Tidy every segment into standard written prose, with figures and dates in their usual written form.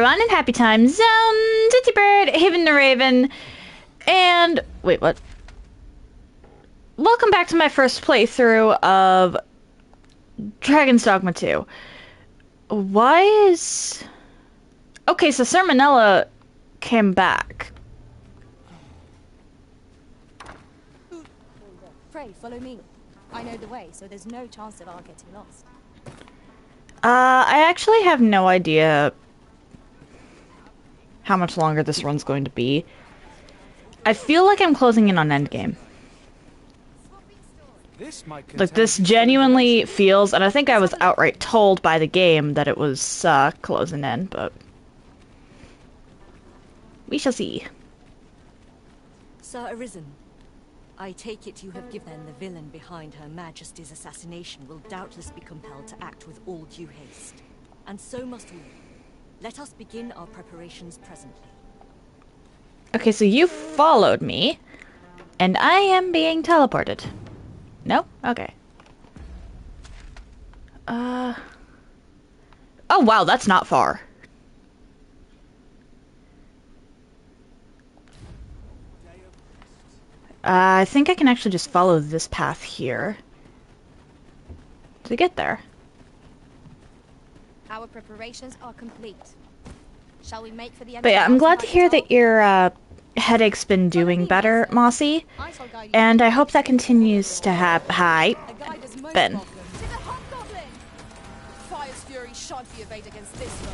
everyone, and happy times. Titty Bird, Haven the Raven, and wait, what? Welcome back to my first playthrough of Dragon's Dogma 2. Why is... Okay, so Sermonella came back. Pray, follow me. I know the way, so there's no chance of our getting lost. I actually have no idea how much longer this run's going to be. I feel like I'm closing in on endgame. Like, this genuinely feels, and I think I was outright told by the game that it was, closing in, but... we shall see. Sir Arisen, I take it you have given the villain behind Her Majesty's assassination will doubtless be compelled to act with all due haste. And so must we. Let us begin our preparations presently. Okay, so you followed me, and I am being teleported. No? Okay. Oh wow, that's not far. I think I can actually just follow this path here to get there. Our preparations are complete. Shall we make for the But yeah, I'm glad to hear that your headache's been doing better, Mossy, and I hope that continues to happen. Hi, Ben. Fire's fury shan't be evaded against this foe.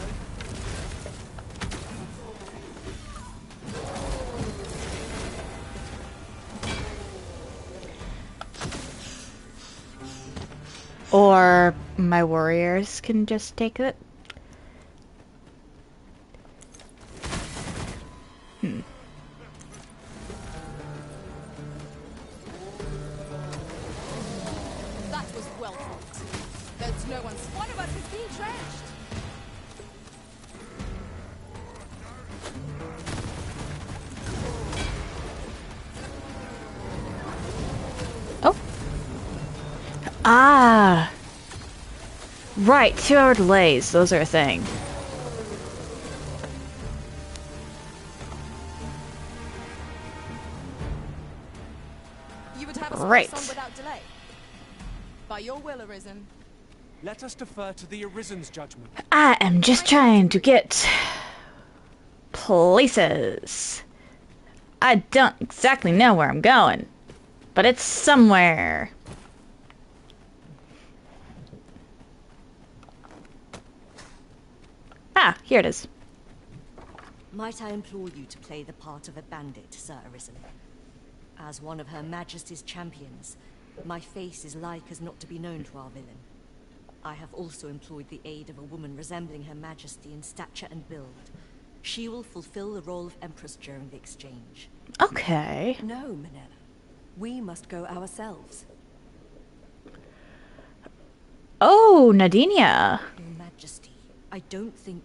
Or my warriors can just take it. That was well fought. There's no one's... One of us is being drenched. Oh. Ah. Right, 2-hour delays. Those are a thing. You would have us Right. on without delay. By your will, Arisen. Let us defer to the Arisen's judgment. I am just trying to get places. I don't exactly know where I'm going, but it's somewhere. Ah, here it is. Might I implore you to play the part of a bandit, Sir Arisen? As one of Her Majesty's champions, my face is like as not to be known to our villain. I have also employed the aid of a woman resembling Her Majesty in stature and build. She will fulfill the role of Empress during the exchange. Okay. No, Manella. We must go ourselves. Oh, Nadinia. Your Majesty, I don't think...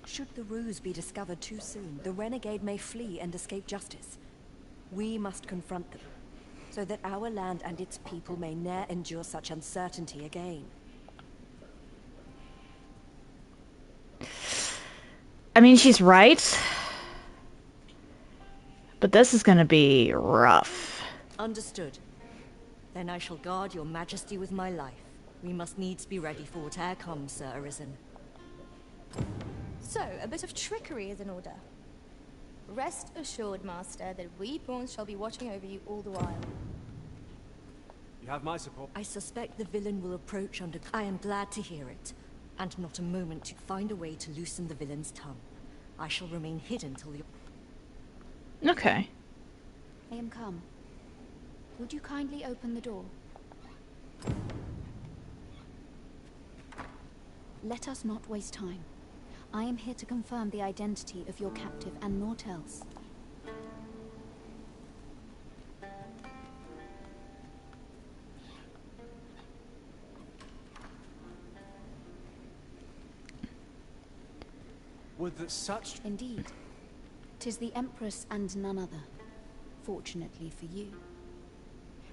Should the ruse be discovered too soon, the renegade may flee and escape justice. We must confront them, so that our land and its people may ne'er endure such uncertainty again. I mean, she's right. But this is gonna be rough. Understood. Then I shall guard your Majesty with my life. We must needs be ready for whate'er comes, Sir Arisen. So, a bit of trickery is in order. Rest assured, Master, that we pawns shall be watching over you all the while. You have my support. I suspect the villain will approach under... I am glad to hear it. And not a moment to find a way to loosen the villain's tongue. I shall remain hidden till the... Okay. I am come. Would you kindly open the door? Let us not waste time. I am here to confirm the identity of your captive and naught else. Would that such... Indeed. 'Tis the Empress and none other. Fortunately for you.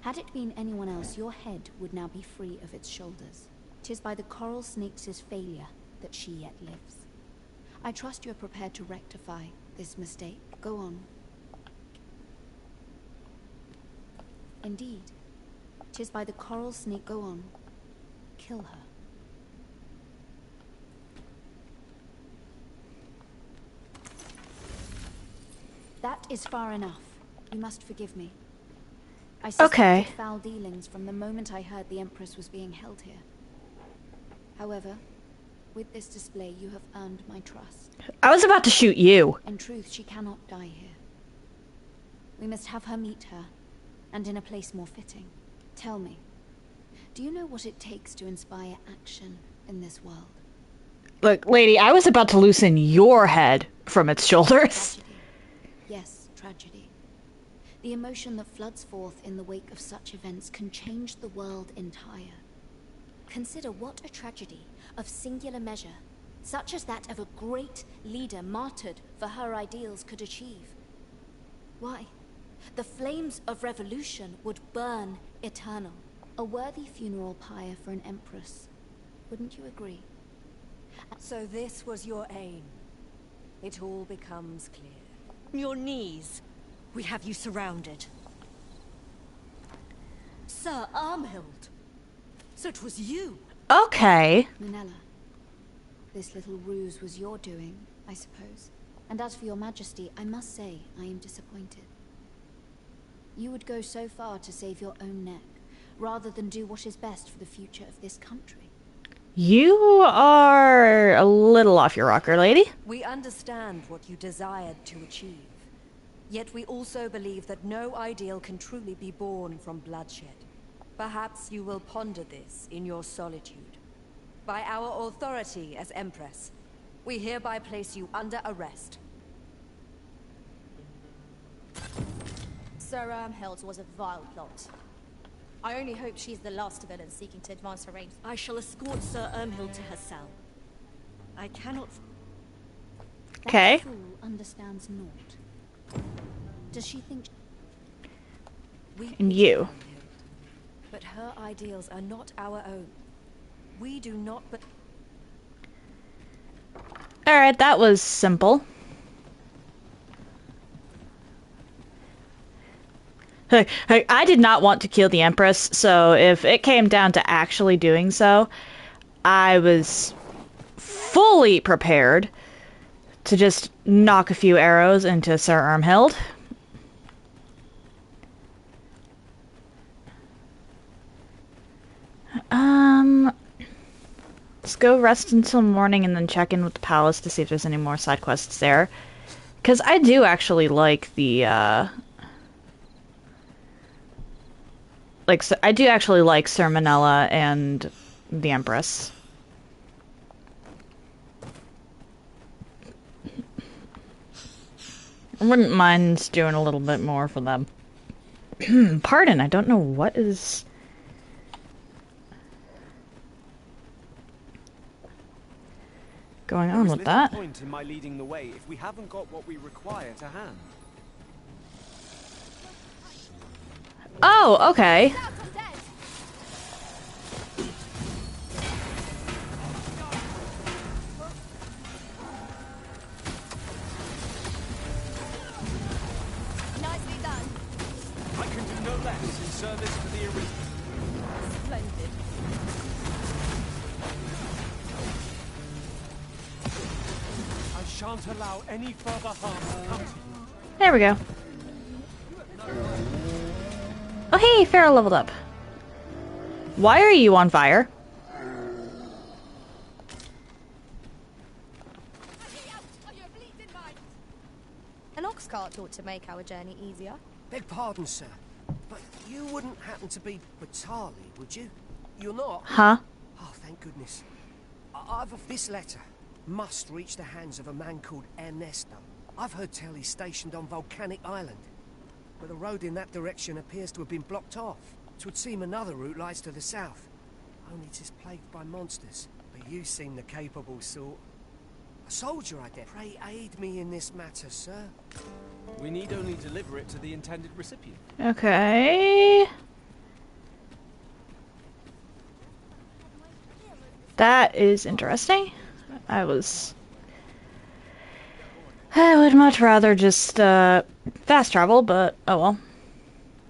Had it been anyone else, your head would now be free of its shoulders. 'Tis by the coral snake's failure that she yet lives. I trust you are prepared to rectify this mistake. Go on. Indeed. 'Tis by the coral snake. Go on. Kill her. That is far enough. You must forgive me. I Okay. suspected foul dealings from the moment I heard the Empress was being held here. However, with this display, you have earned my trust. I was about to shoot you. In truth, she cannot die here. We must have her meet her, and in a place more fitting. Tell me, do you know what it takes to inspire action in this world? Look, lady, I was about to loosen your head from its shoulders. Tragedy. Yes, tragedy. The emotion that floods forth in the wake of such events can change the world entire. Consider what a tragedy of singular measure, such as that of a great leader martyred for her ideals, could achieve. Why, the flames of revolution would burn eternal. A worthy funeral pyre for an empress. Wouldn't you agree? So this was your aim. It all becomes clear. Your knees. We have you surrounded. Sir Armhild. So it was you. Okay. Minella, this little ruse was your doing, I suppose. And as for your majesty, I must say I am disappointed. You would go so far to save your own neck, rather than do what is best for the future of this country. You are a little off your rocker, lady. We understand what you desired to achieve. Yet we also believe that no ideal can truly be born from bloodshed. Perhaps you will ponder this in your solitude. By our authority as Empress, we hereby place you under arrest. Sir Armhild was a vile plot. I only hope she's the last villain seeking to advance her aims. I shall escort Sir Armhild to her cell. I cannot... Okay. That fool understands naught. Does she think... We And you. Armhild, but her ideals are not our own. We do not but... Alright, that was simple. Hey, I did not want to kill the Empress, so if it came down to actually doing so, I was fully prepared to just knock a few arrows into Sir Armhild. Let's go rest until morning and then check in with the palace to see if there's any more side quests there. Because I do actually like the, I do actually like Sir Manella and the Empress. I wouldn't mind doing a little bit more for them. Pardon, I don't know what is... going on with that. There is little point in my leading the way if we haven't got what we require to hand. Oh, okay. Nicely done. I can do no less in service for the original. Splendid. I shan't allow any further harm to come to you. There we go. Oh hey, Farrah leveled up. Why are you on fire? An ox cart ought to make our journey easier. Beg pardon, sir, but you wouldn't happen to be Batali, would you? You're not? Huh? Oh, thank goodness. This letter must reach the hands of a man called Ernesto. I've heard tell he's stationed on Volcanic Island, but the road in that direction appears to have been blocked off. It would seem another route lies to the south, only it is plagued by monsters. But you seem the capable sort. A soldier, I dare. Pray aid me in this matter, sir. We need only deliver it to the intended recipient. Okay. That is interesting. I was I would much rather just fast travel, but oh well.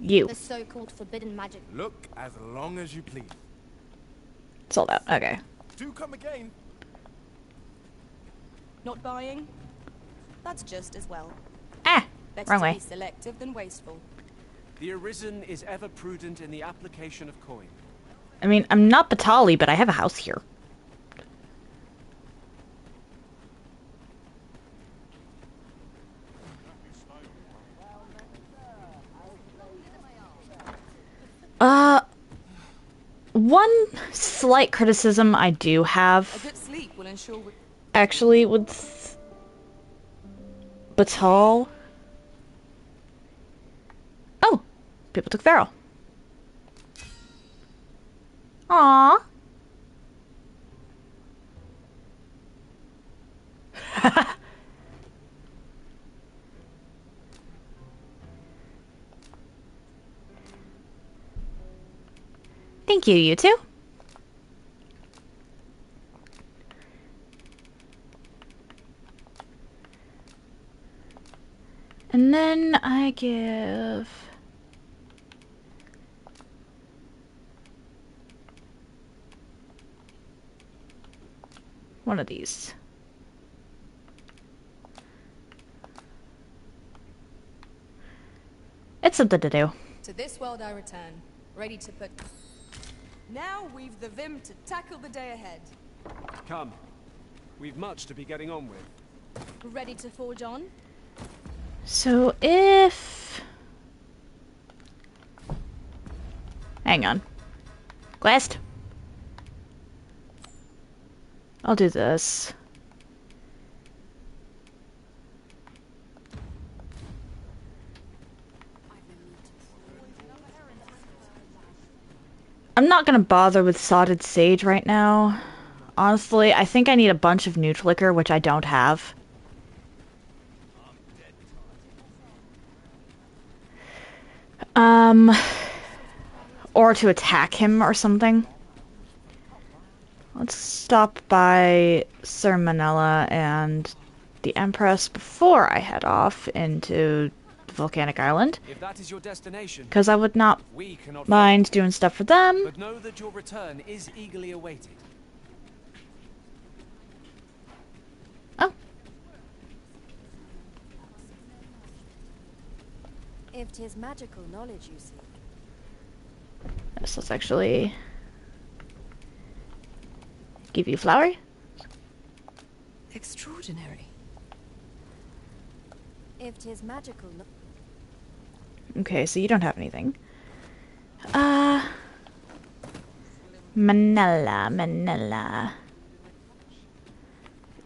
You. The so-called forbidden magic. Look as long as you please. Sold out. Okay. Do come again. Not buying? That's just as well. Ah! Better Wrong to way. be selective than wasteful. The Arisen is ever prudent in the application of coin. I mean, I'm not Batali, but I have a house here. One slight criticism I do A have, good sleep will ensure actually, with Batal. Oh! People took Varel. Aww. Thank you, you two. And then I give... one of these. It's something to do. to this world I return, ready to put... Now we've the vim to tackle the day ahead. Come. We've much to be getting on with. Ready to forge on? So if... hang on. Quest. I'll do this. I'm not gonna bother with Sodded Sage right now. Honestly, I think I need a bunch of neutral liquor, which I don't have. Or to attack him or something. Let's stop by Sir Manella and the Empress before I head off into Volcanic Island. If that is your destination, Because I would not we cannot mind doing stuff for them. but know that your return is eagerly awaited. Oh, If 'tis magical knowledge you seek, yes, let's actually give you a flower. extraordinary. If 'tis magical Okay, so you don't have anything. Manila.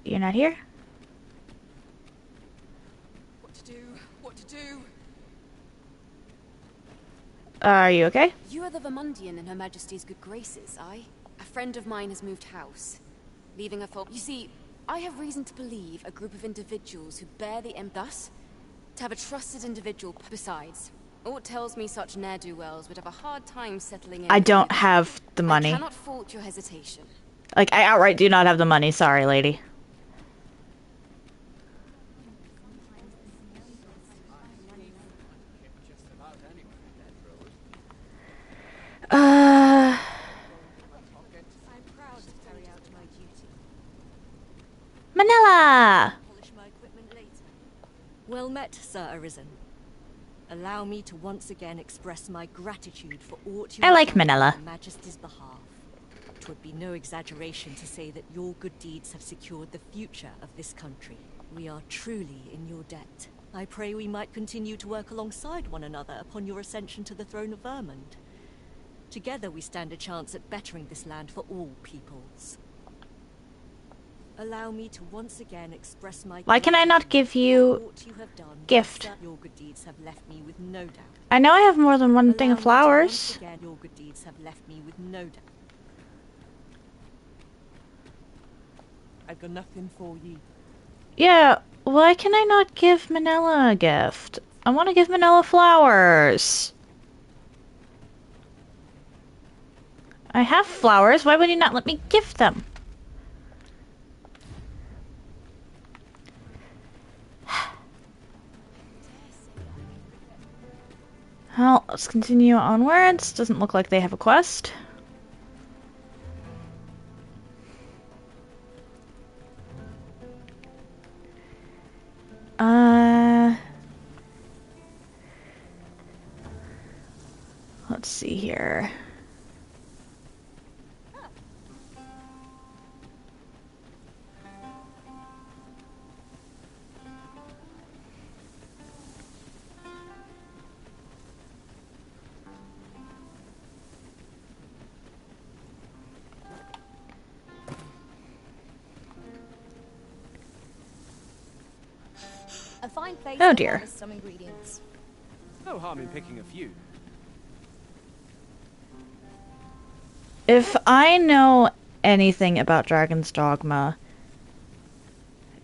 You're not here? What to do? What to do? Are you okay? You are the Vermundian in Her Majesty's good graces, aye? A friend of mine has moved house, leaving her for... You see, I have reason to believe a group of individuals who bear the thus, to have a trusted individual. Besides, all tells me such ne'er-do-wells would have a hard time settling in. I don't have the money. I cannot fault your hesitation. Like, I outright do not have the money. Sorry, lady. I'm proud to carry out my duty. Manila! Polish my equipment later. Well met, Sir Arisen. Allow me to once again express my gratitude for aught you I have like done Manila. on Her Majesty's behalf. 'Twould be no exaggeration to say that your good deeds have secured the future of this country. We are truly in your debt. I pray we might continue to work alongside one another upon your ascension to the throne of Vermund. Together we stand a chance at bettering this land for all peoples. Allow me to once again express my Why can I not give you for aught you have done. gift? Your good deeds have left me with no doubt. I know I have more than one thing Allow of me to flowers. once again, your good deeds have left me with no doubt. I've got nothing for ye. Yeah, why can I not give Manila a gift? I want to give Manila flowers. I have flowers, why would you not let me gift them? Well, let's continue onwards. Doesn't look like they have a quest. Let's see here. A fine place Oh to dear. harvest some ingredients. No harm in picking a few. If I know anything about Dragon's Dogma,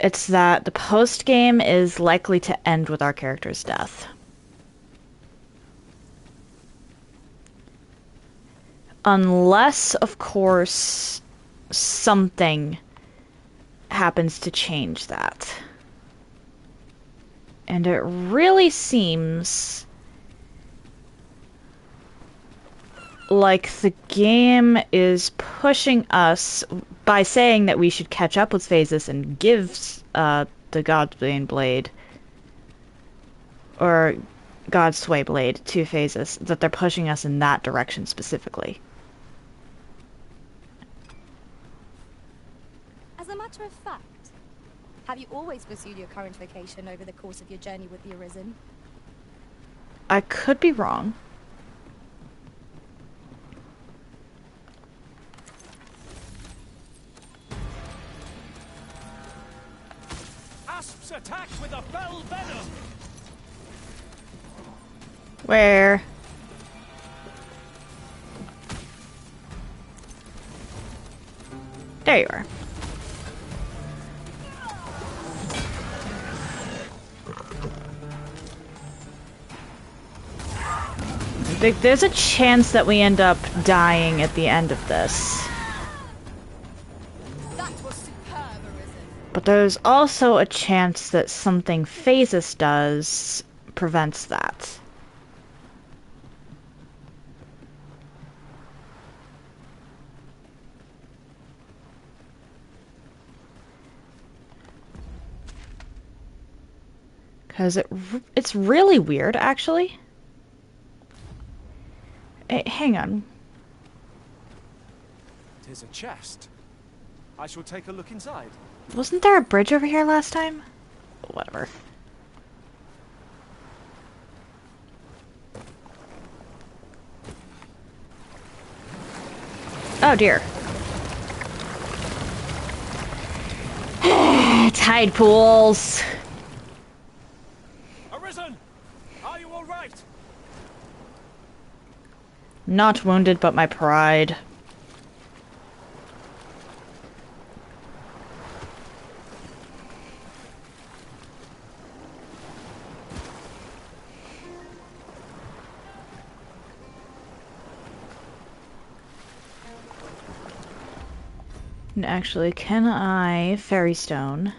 it's that the post-game is likely to end with our character's death. Unless, of course, something happens to change that. And it really seems like the game is pushing us by saying that we should catch up with Phases and give the Godsbane Blade or God's Sway Blade to Phases, that they're pushing us in that direction specifically. As a matter of fact, have you always pursued your current vocation over the course of your journey with the Arisen? I could be wrong. Asps attack with a fell venom! Where? There you are. There's a chance that we end up dying at the end of this. That was superb, Arisen. But there's also a chance that something Phases does prevents that. Because it's really weird, actually. Hey, hang on. 'Tis a chest. I shall take a look inside. Wasn't there a bridge over here last time? Whatever. Oh dear. Tide pools. Arisen! Are you all right? Not wounded, but my pride. And actually, can I fairy stone?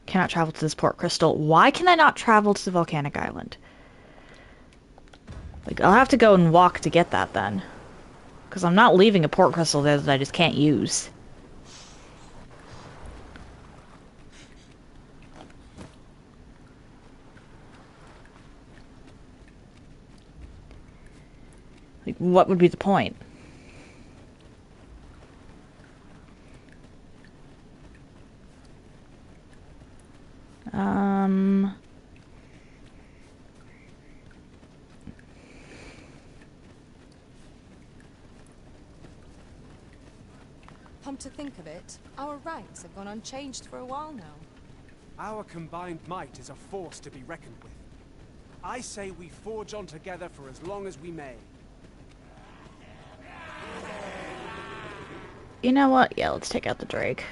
Cannot travel to this port crystal. Why can I not travel to the volcanic island? Like, I'll have to go and walk to get that then. Because I'm not leaving a port crystal there that I just can't use. Like, what would be the point? Come to think of it, our ranks have gone unchanged for a while now. Our combined might is a force to be reckoned with. I say we forge on together for as long as we may. You know what? Yeah, let's take out the Drake.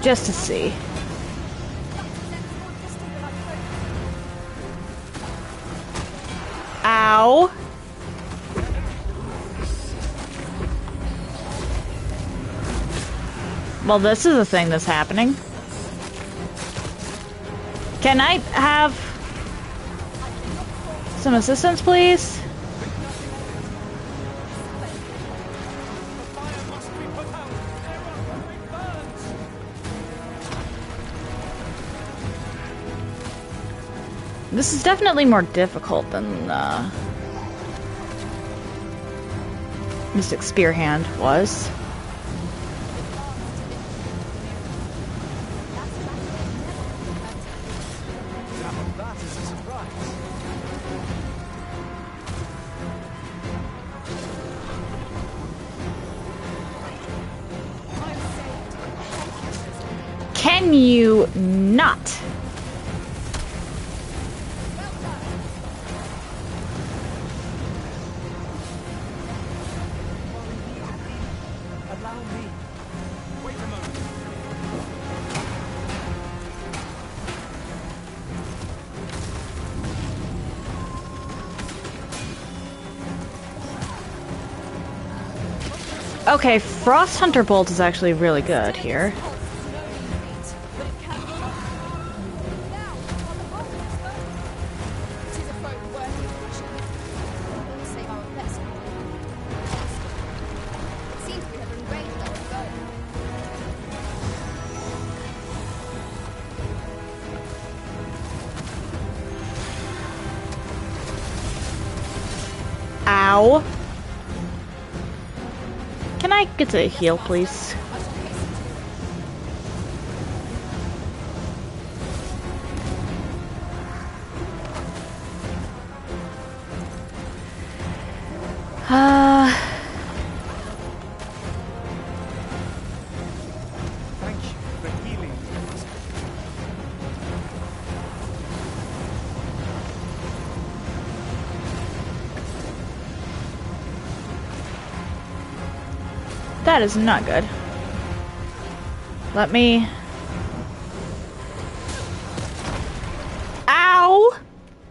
Just to see. Ow! Well, this is a thing that's happening. Can I have some assistance, please? This is definitely more difficult than Mystic Spearhand was. Can you not? Okay, Frost Hunter Bolt is actually really good here. Ow. Can I get to heal, please? Thank you for healing. That is not good. Let me... Ow!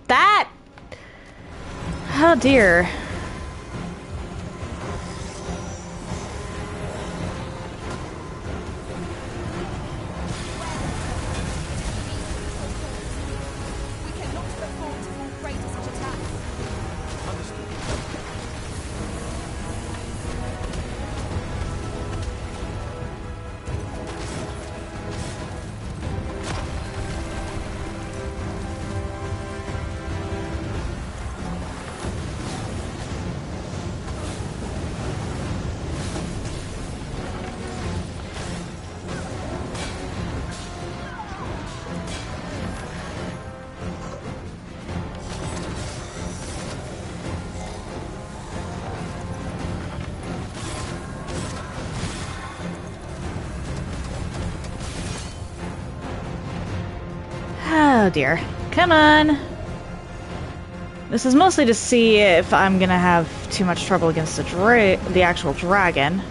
That... Oh dear. We cannot afford to fall prey to such attacks. Oh dear. Come on! This is mostly to see if I'm gonna have too much trouble against the actual dragon.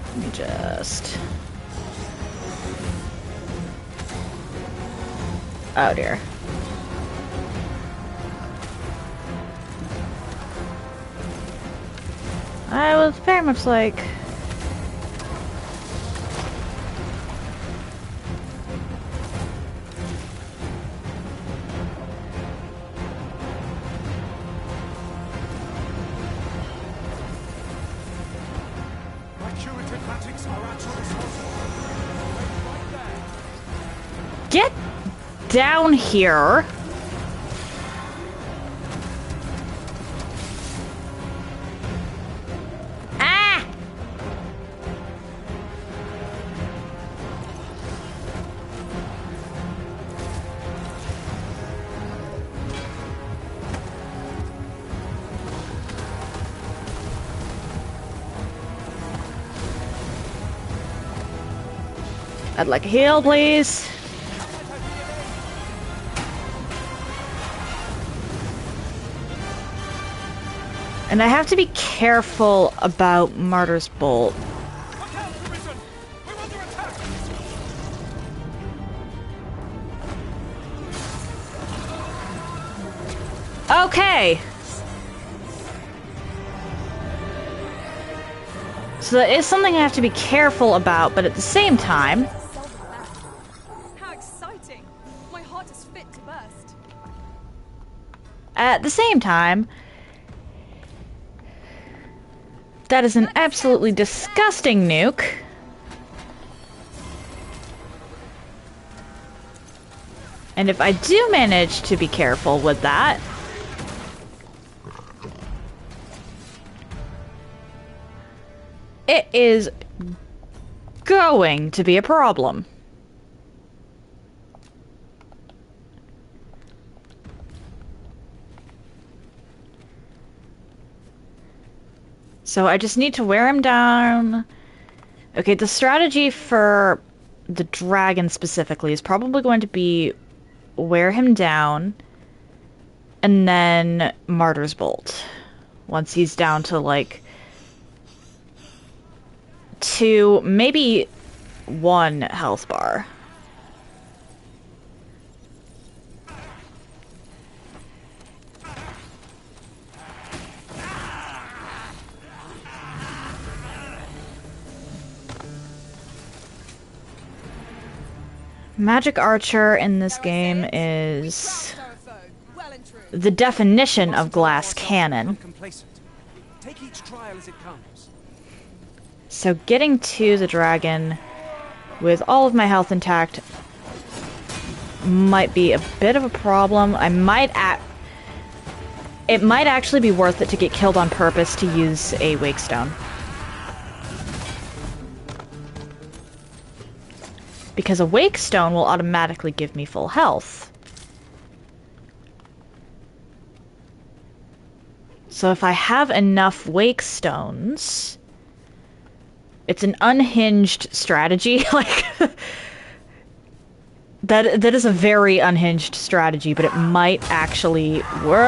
Let me just... Oh dear. I was very much like... Get down here. Ah! I'd like a heal, please. And I have to be careful about Martyr's Bolt. Okay. So that is something I have to be careful about, but at the same time... How exciting! My heart is fit to burst. At the same time... That is an absolutely disgusting nuke. And if I do manage to be careful with that... It is going to be a problem. So I just need to wear him down. Okay, the strategy for the dragon specifically is probably going to be wear him down and then Martyr's Bolt. Once he's down to like 2, maybe 1 health bar. Magic Archer in this game is the definition of glass cannon. Take each trial as it comes. So getting to the dragon with all of my health intact might be a bit of a problem. It might actually be worth it to get killed on purpose to use a Wake Stone. Because a Wake Stone will automatically give me full health. So if I have enough Wake Stones... It's an unhinged strategy, like... that is a very unhinged strategy, but it might actually work.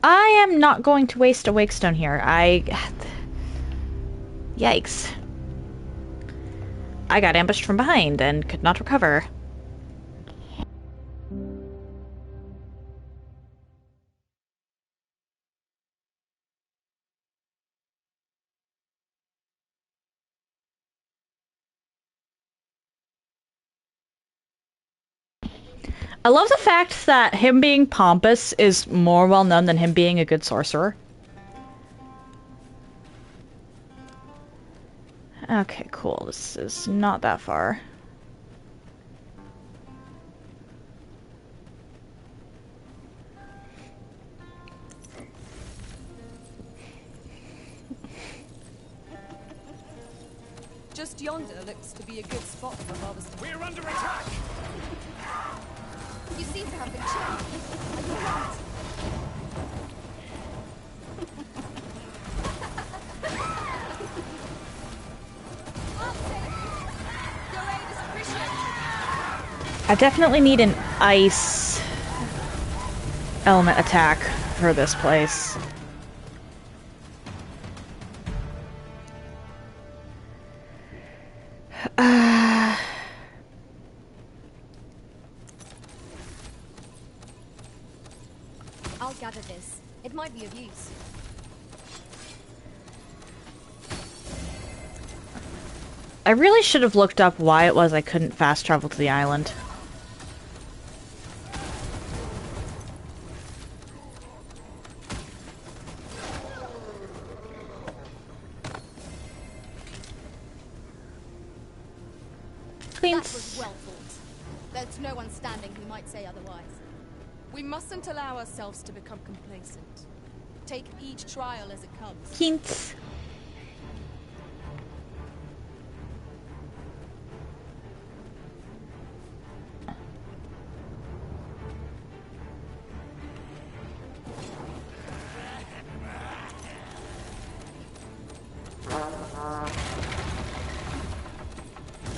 I am not going to waste a Wake Stone here. Yikes. I got ambushed from behind and could not recover. I love the fact that him being pompous is more well known than him being a good sorcerer. Okay, cool. This is not that far. Just yonder looks to be a good spot for harvesting. We're under attack! You seem to have been checked. Are you right? Your aid is appreciated. I definitely need an ice element attack for this place. I'll gather this. It might be of use. I really should have looked up why it was I couldn't fast travel to the island. That was well thought. There's no one standing who might say otherwise. We mustn't allow ourselves to become complacent. Take each trial as it comes. Hints.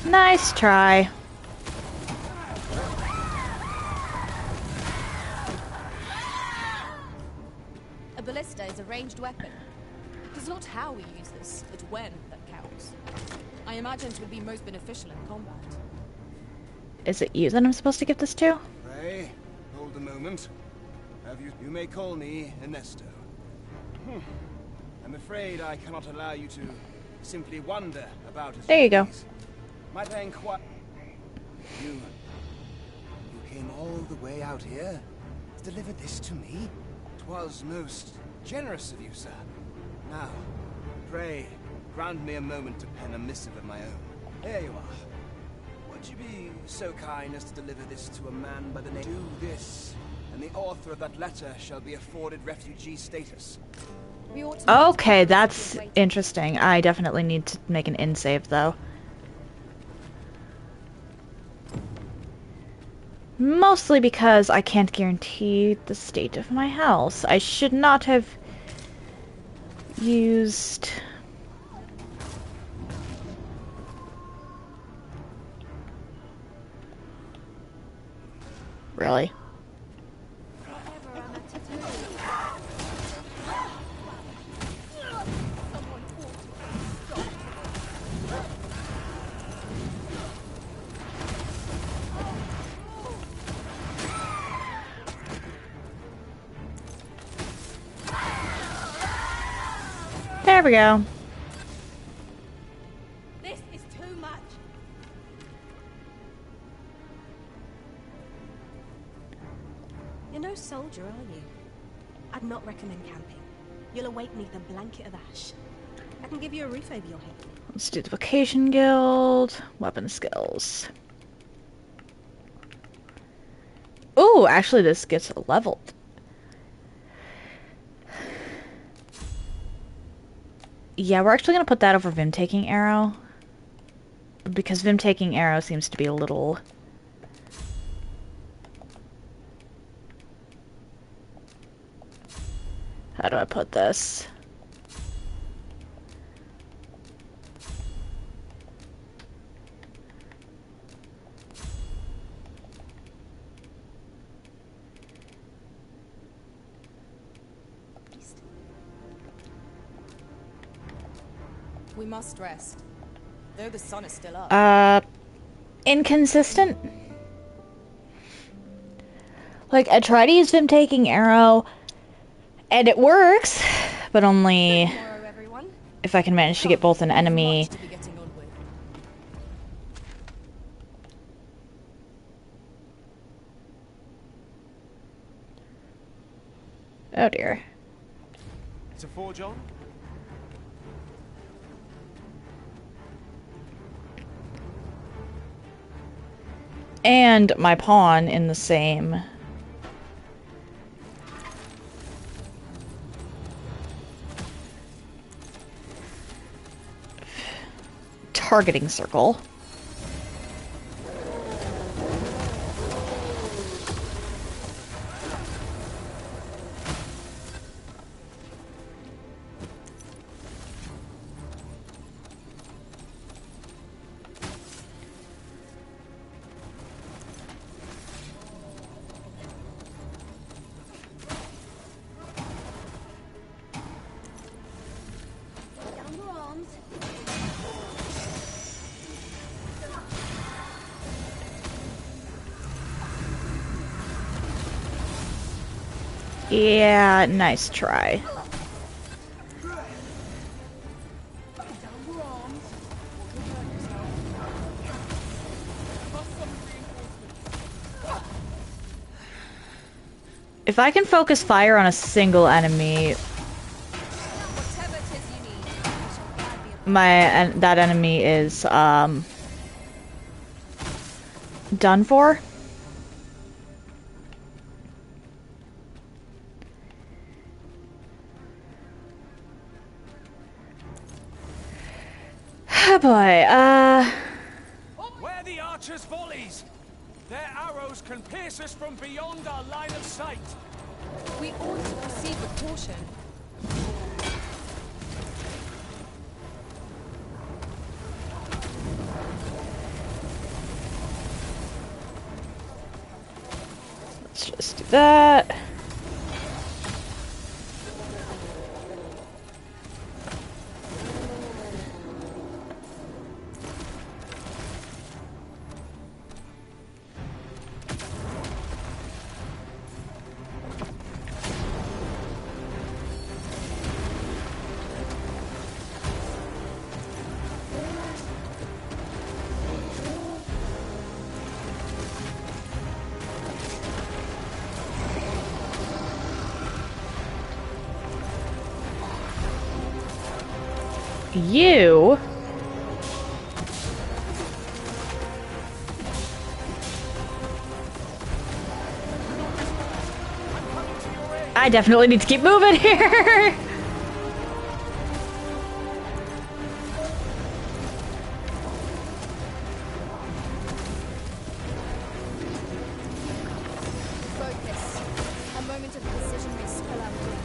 Nice try. A ballista is a ranged weapon. It's not how we use this, but when that counts. I imagine it would be most beneficial in combat. Is it you that I'm supposed to give this to? Pray, hold a moment. You may call me Ernesto. I'm afraid I cannot allow you to simply wander about as There you go. please. Might I inquire? You came all the way out here to deliver this to me? 'Twas most generous of you, sir. Now, pray, grant me a moment to pen a missive of my own. Here you are. Would you be so kind as to deliver this to a man by the name? Do this, and the author of that letter shall be afforded refugee status. We ought to Okay, that's interesting. I definitely need to make an in save though. Mostly because I can't guarantee the state of my house. I should not have used... Really? There we go. This is too much. You're no soldier, are you? I'd not recommend camping. You'll awake neath a blanket of ash. I can give you a roof over your head. Let's do the Vocation Guild. Weapon skills. Ooh, actually this gets leveled. Yeah, we're actually going to put that over Vim Taking Arrow. Because Vim Taking Arrow seems to be a little... How do I put this? We must rest. Though the sun is still up. Inconsistent? Like, I try to use Vim Taking Arrow, and it works, but only Tomorrow, everyone. if I can manage to get both an enemy... Much to be getting on with. Oh dear. It's a forge on? And my pawn in the same... targeting circle. Yeah, nice try. If I can focus fire on a single enemy, Whatever it is you need, I shall gladly that enemy is done for. Oh boy, Where the archer's volleys! Their arrows can pierce us from beyond our line of sight! We ought to proceed with caution. Let's just do that. You... I definitely need to keep moving here. Focus. A moment of precision may spell out doom.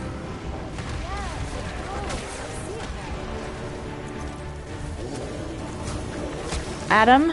Yes, of course. I see it now. Adam?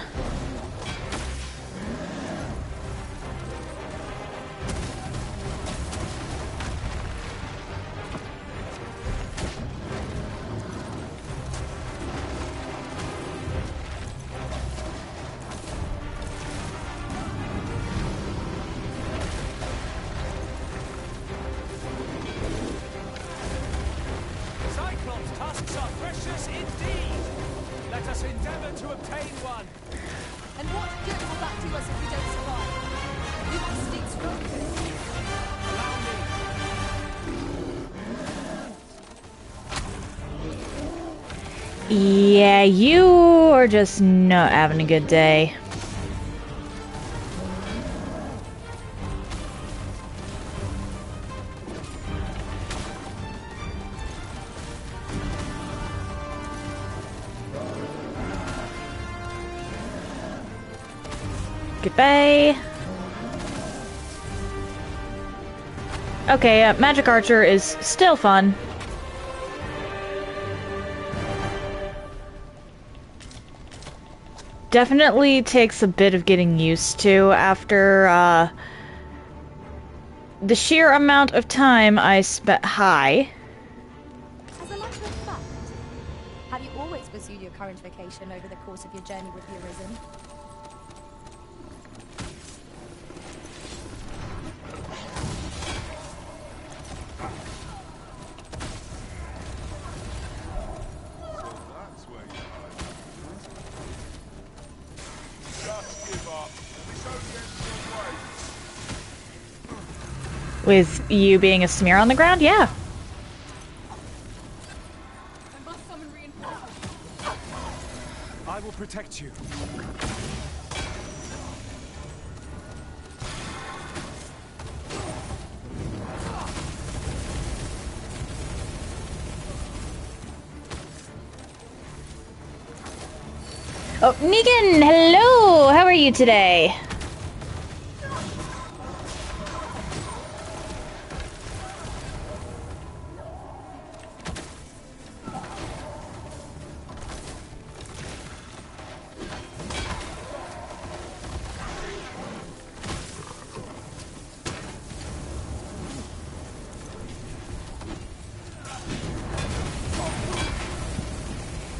Cyclops' tusks are precious indeed. Let us endeavor to obtain one. And what good will that do us if we don't survive? You must stay focused. Allow me. Yeah, you are just not having a good day. Goodbye. Okay, Magic Archer is still fun. Definitely takes a bit of getting used to after the sheer amount of time I spent high. As a matter of fact, have you always pursued your current vocation over the course of your journey with the Arisen? With you being a smear on the ground? Yeah. I must summon reinforcements. I will protect you. Oh, Negan, hello! How are you today?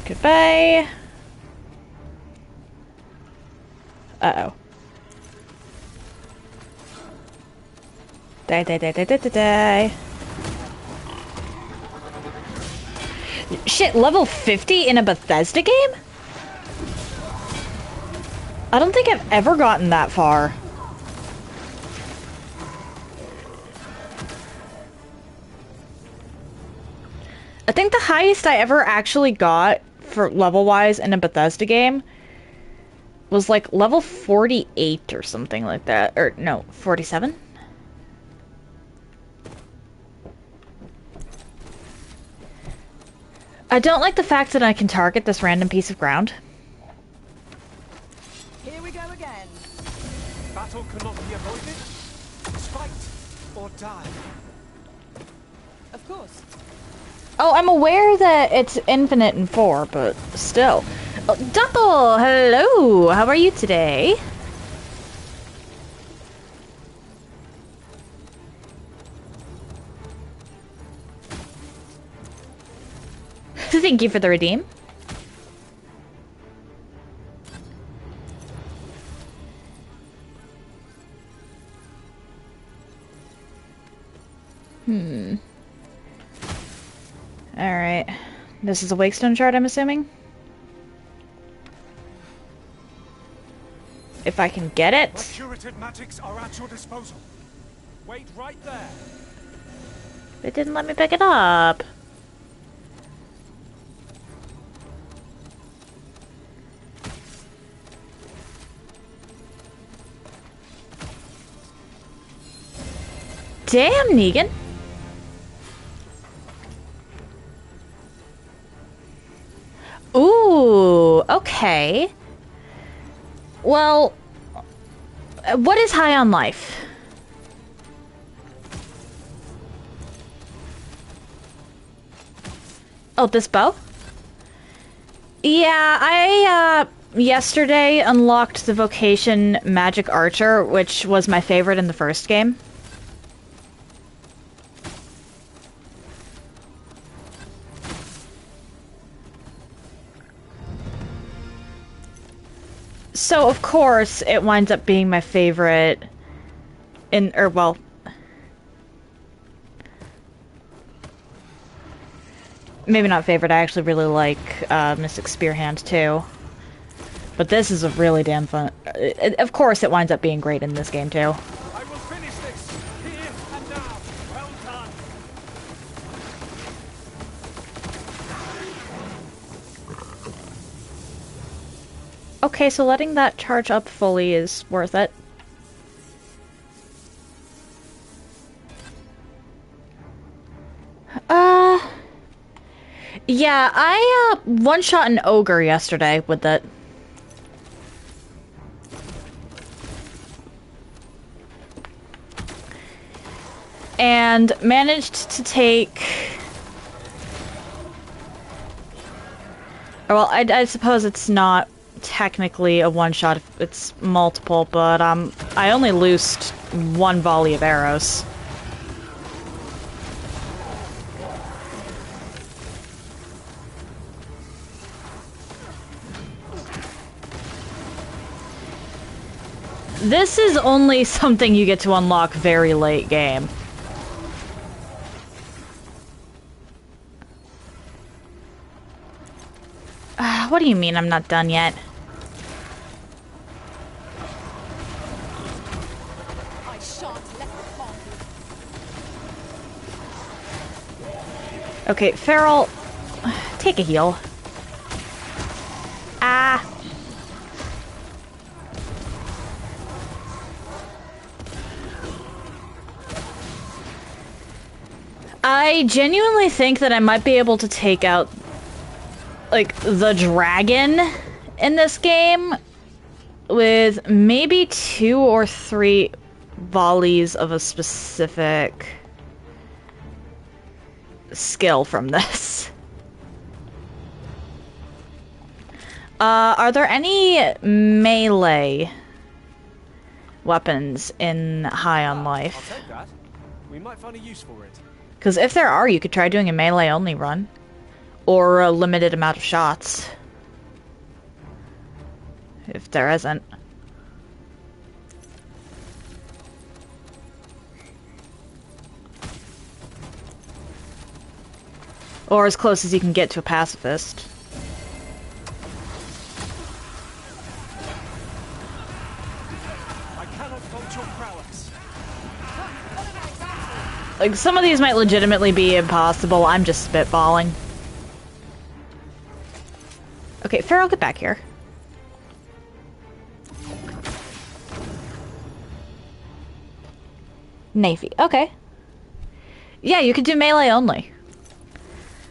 Goodbye. Uh-oh. Die, die, die, die, die, die, die. Shit, level 50 in a Bethesda game? I don't think I've ever gotten that far. I think the highest I ever actually got for level-wise in a Bethesda game was like level 48 or something like that. Or no, 47? I don't like the fact that I can target this random piece of ground. Here we go again. Battle cannot be avoided. Fight or die. Of course. Oh, I'm aware that it's infinite in 4, but still. Oh, Double, hello! How are you today? Thank you for the redeem. Alright. This is a Wakestone shard, I'm assuming? If I can get it. The curative magics are at your disposal. Wait right there. It didn't let me pick it up. Damn, Negan. Ooh, okay. Well, what is high on life? Oh, this bow? Yeah, I, yesterday unlocked the vocation Magic Archer, which was my favorite in the first game. So, of course, it winds up being my favorite in, or, well... Maybe not favorite, I actually really like Mystic Spearhand, too. But this is a really damn fun... of course, it winds up being great in this game, too. I will finish this, here and now. Well done. Okay, so letting that charge up fully is worth it. Yeah, I one-shot an ogre yesterday with it. And managed to take... Well, I suppose it's not technically a one-shot, it's multiple, but I only loosed one volley of arrows. This is only something you get to unlock very late game. What do you mean I'm not done yet? I shan't let them harm you. Okay, Feral, take a heal. Ah. I genuinely think that I might be able to take out, like, the dragon in this game with maybe 2 or 3 volleys of a specific skill from this. Are there any melee weapons in High on Life? I'll take that. We might find a use for it. Because if there are, you could try doing a melee-only run. Or a limited amount of shots. If there isn't. Or as close as you can get to a pacifist. I cannot fault your prowess. Like, some of these might legitimately be impossible. I'm just spitballing. Okay, Feral, get back here. Navy. Okay. Yeah, you could do melee only.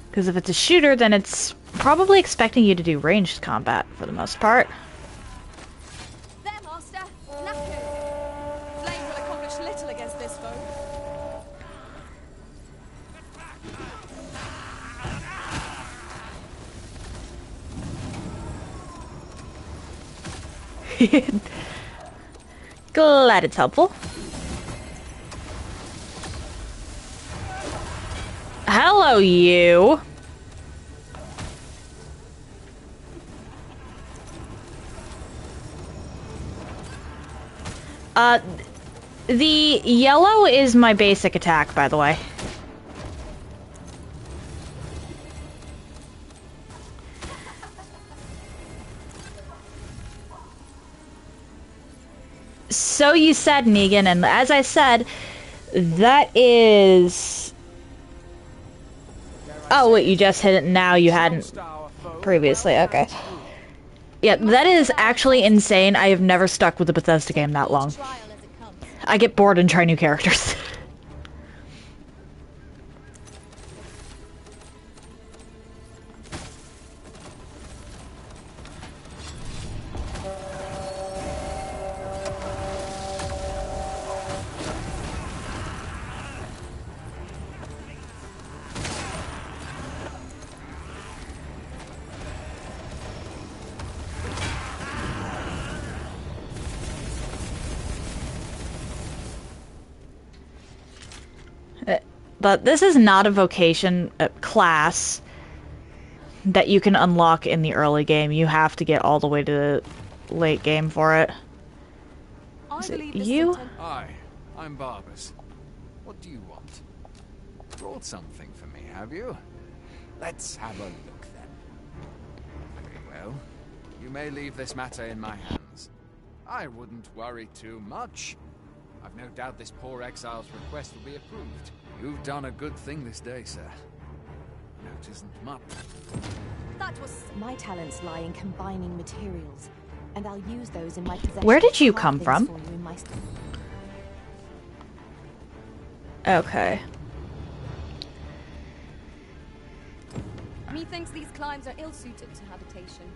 Because if it's a shooter, then it's probably expecting you to do ranged combat for the most part. There, Master. Knackered. Flame will accomplish little against this foe. Glad it's helpful. Hello, you. Uh, the yellow is my basic attack, by the way. So you said, Negan, and as I said, that is... Oh, wait, you just hit it now, you hadn't previously, okay. Yeah, that is actually insane. I have never stuck with a Bethesda game that long. I get bored and try new characters. But this is not a vocation class that you can unlock in the early game. You have to get all the way to the late game for it. Is it you? Hi, I'm Barbas. What do you want? Brought something for me, have you? Let's have a look then. Very well. You may leave this matter in my hands. I wouldn't worry too much. I've no doubt this poor exile's request will be approved. You've done a good thing this day, sir. Note isn't much. That was... My talents lie in combining materials, and I'll use those in my possession. Where did you come from? Okay. Methinks these climbs are ill-suited to habitation.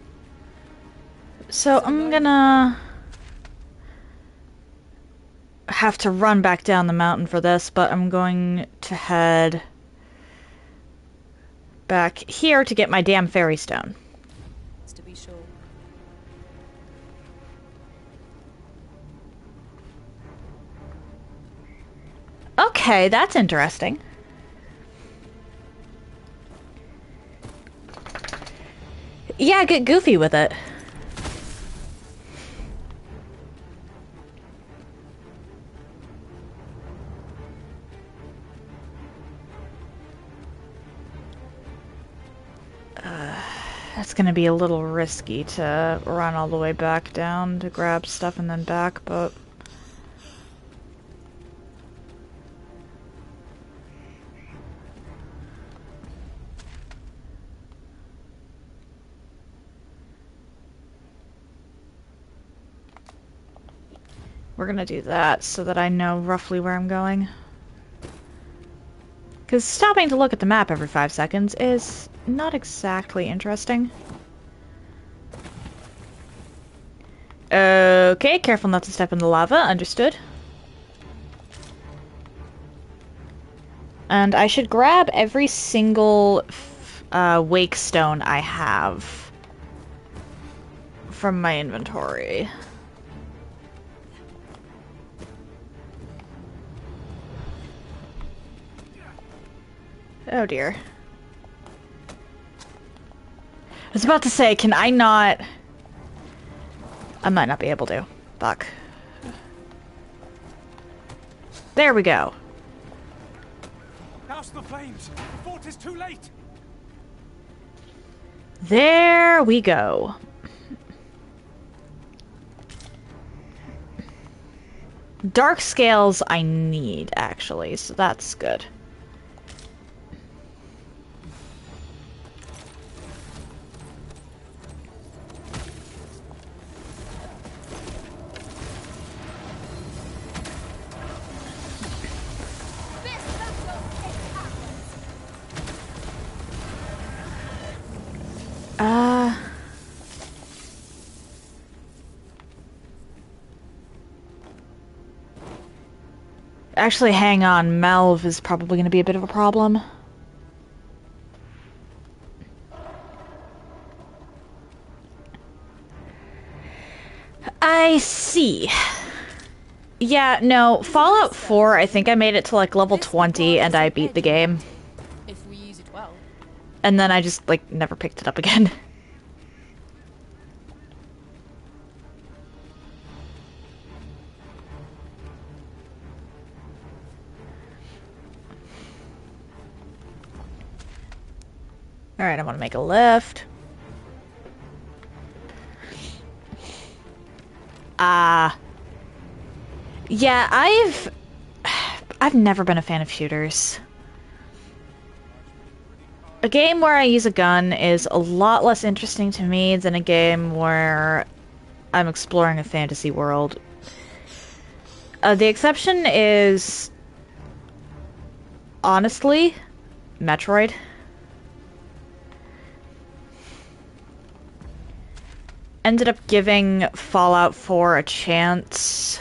So I'm gonna have to run back down the mountain for this, but I'm going to head back here to get my damn fairy stone. To be sure. Okay, that's interesting. Yeah, get goofy with it. That's gonna be a little risky to run all the way back down to grab stuff and then back, but... We're gonna do that so that I know roughly where I'm going. Because stopping to look at the map every 5 seconds is not exactly interesting. Okay, careful not to step in the lava, understood. And I should grab every single wake stone I have from my inventory. Oh dear. I was about to say, can I not... I might not be able to. Fuck. There we go. Douse the flames before it is too late. There we go. Dark scales I need, actually, so that's good. Actually, hang on. Melv is probably going to be a bit of a problem. I see. Yeah, no, Fallout 4, I think I made it to like level 20 and I beat the game. If we use it well. And then I just, like, never picked it up again. Alright, I'm gonna make a left. Yeah, I've never been a fan of shooters. A game where I use a gun is a lot less interesting to me than a game where I'm exploring a fantasy world. The exception is, honestly, Metroid. Ended up giving Fallout 4 a chance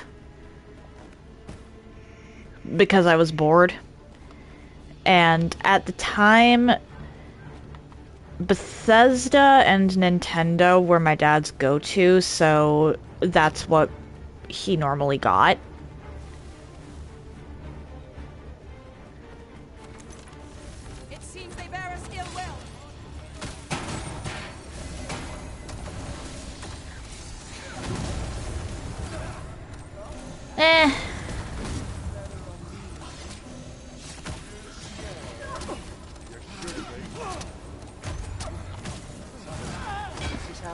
because I was bored. And at the time, Bethesda and Nintendo were my dad's go-to, so that's what he normally got. It seems they bear us ill will.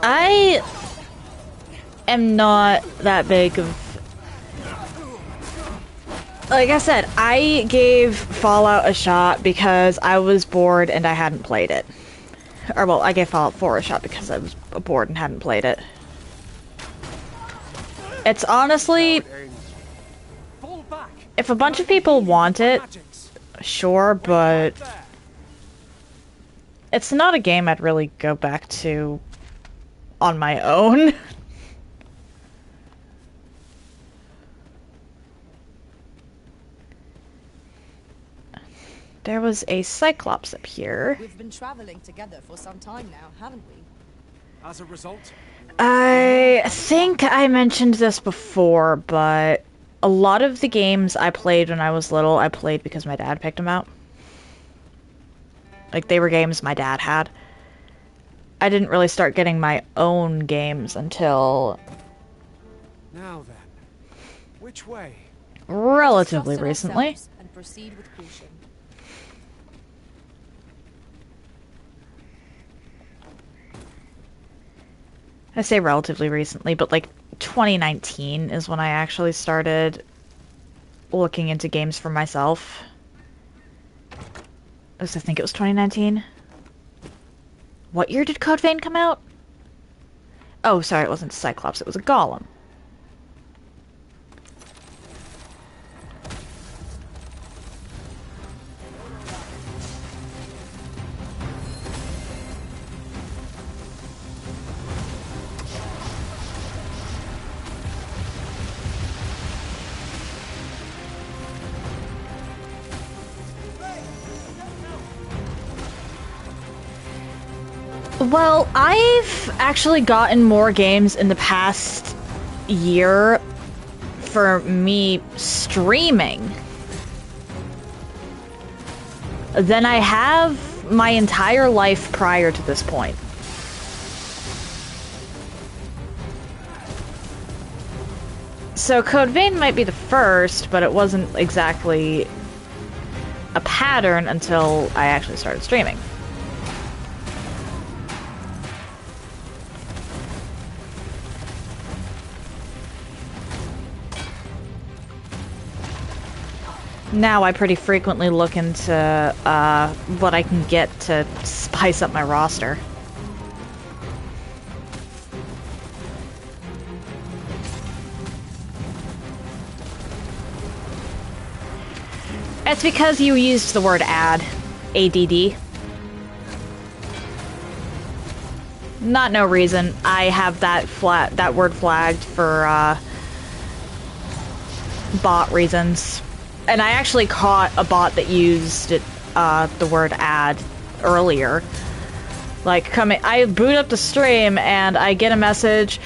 I am not that big of... Like I said, I gave Fallout a shot because I was bored and I hadn't played it. Or, well, I gave Fallout 4 a shot because I was bored and hadn't played it. It's honestly... If a bunch of people want it, sure, but... It's not a game I'd really go back to on my own. There was a Cyclops up here. We've been traveling together for some time now, haven't we? As a result, I think I mentioned this before, but a lot of the games I played when I was little, I played because my dad picked them out. Like, they were games my dad had. I didn't really start getting my own games until... now then, which way? relatively Trust in recently. ourselves and proceed with caution. I say relatively recently, but like 2019 is when I actually started looking into games for myself. I think it was 2019. What year did Code Vein come out? Oh, sorry, it wasn't Cyclops, it was a Golem. Well, I've actually gotten more games in the past year for me streaming than I have my entire life prior to this point. So Code Vein might be the first, but it wasn't exactly a pattern until I actually started streaming. Now I pretty frequently look into what I can get to spice up my roster. It's because you used the word add. ADD. Not no reason. I have that word flagged for bot reasons. And I actually caught a bot that used it, the word add earlier. Like, I boot up the stream and I get a message,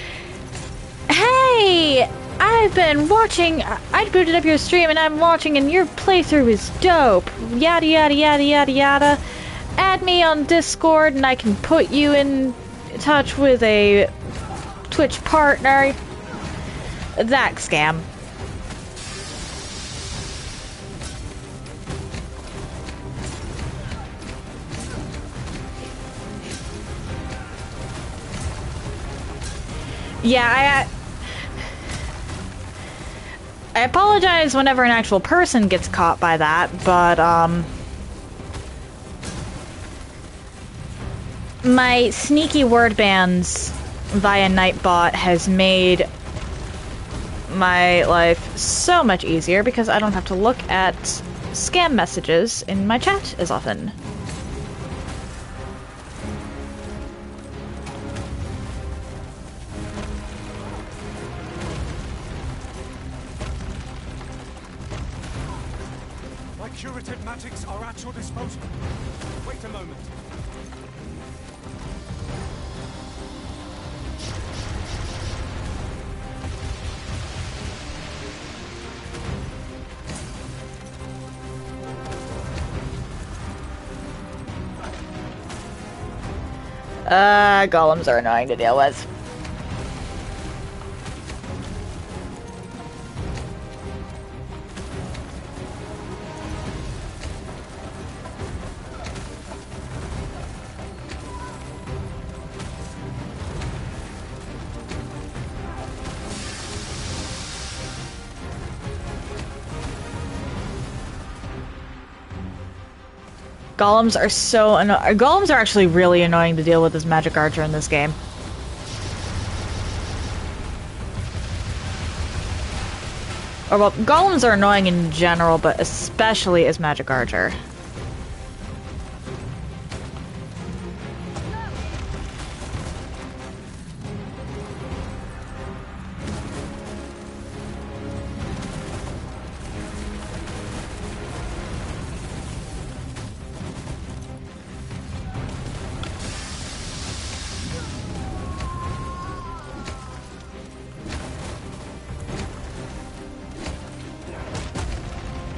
"Hey, I've been watching, I booted up your stream and I'm watching and your playthrough is dope. Yada yada yada yada yada. Add me on Discord and I can put you in touch with a Twitch partner." That scam. Yeah, I apologize whenever an actual person gets caught by that, but, my sneaky word bans via Nightbot has made my life so much easier because I don't have to look at scam messages in my chat as often. My curative magics are at your disposal. Wait a moment. Golems are annoying to deal with. Golems are so Golems are actually really annoying to deal with as Magic Archer in this game. Or well, Golems are annoying in general, but especially as Magic Archer.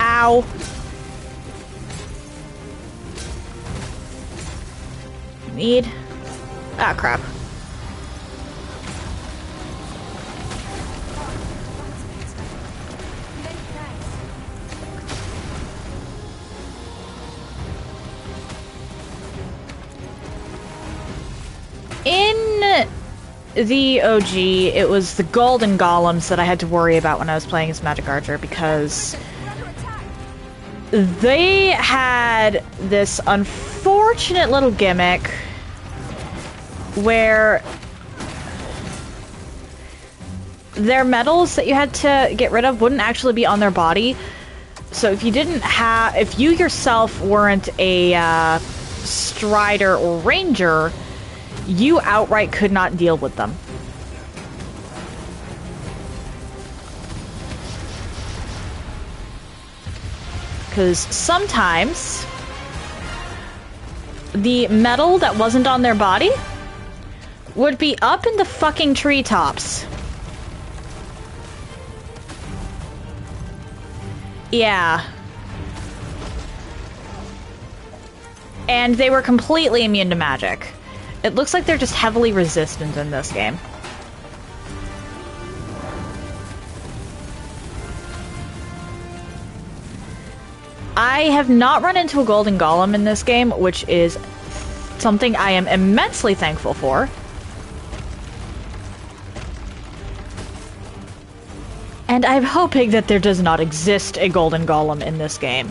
Ow. Need. Ah, crap. In the OG, it was the golden golems that I had to worry about when I was playing as Magic Archer because they had this unfortunate little gimmick where their medals that you had to get rid of wouldn't actually be on their body. So if you yourself weren't a strider or ranger, you outright could not deal with them. Because sometimes the metal that wasn't on their body would be up in the fucking treetops. Yeah. And they were completely immune to magic. It looks like they're just heavily resistant in this game. I have not run into a golden golem in this game, which is something I am immensely thankful for. And I'm hoping that there does not exist a golden golem in this game.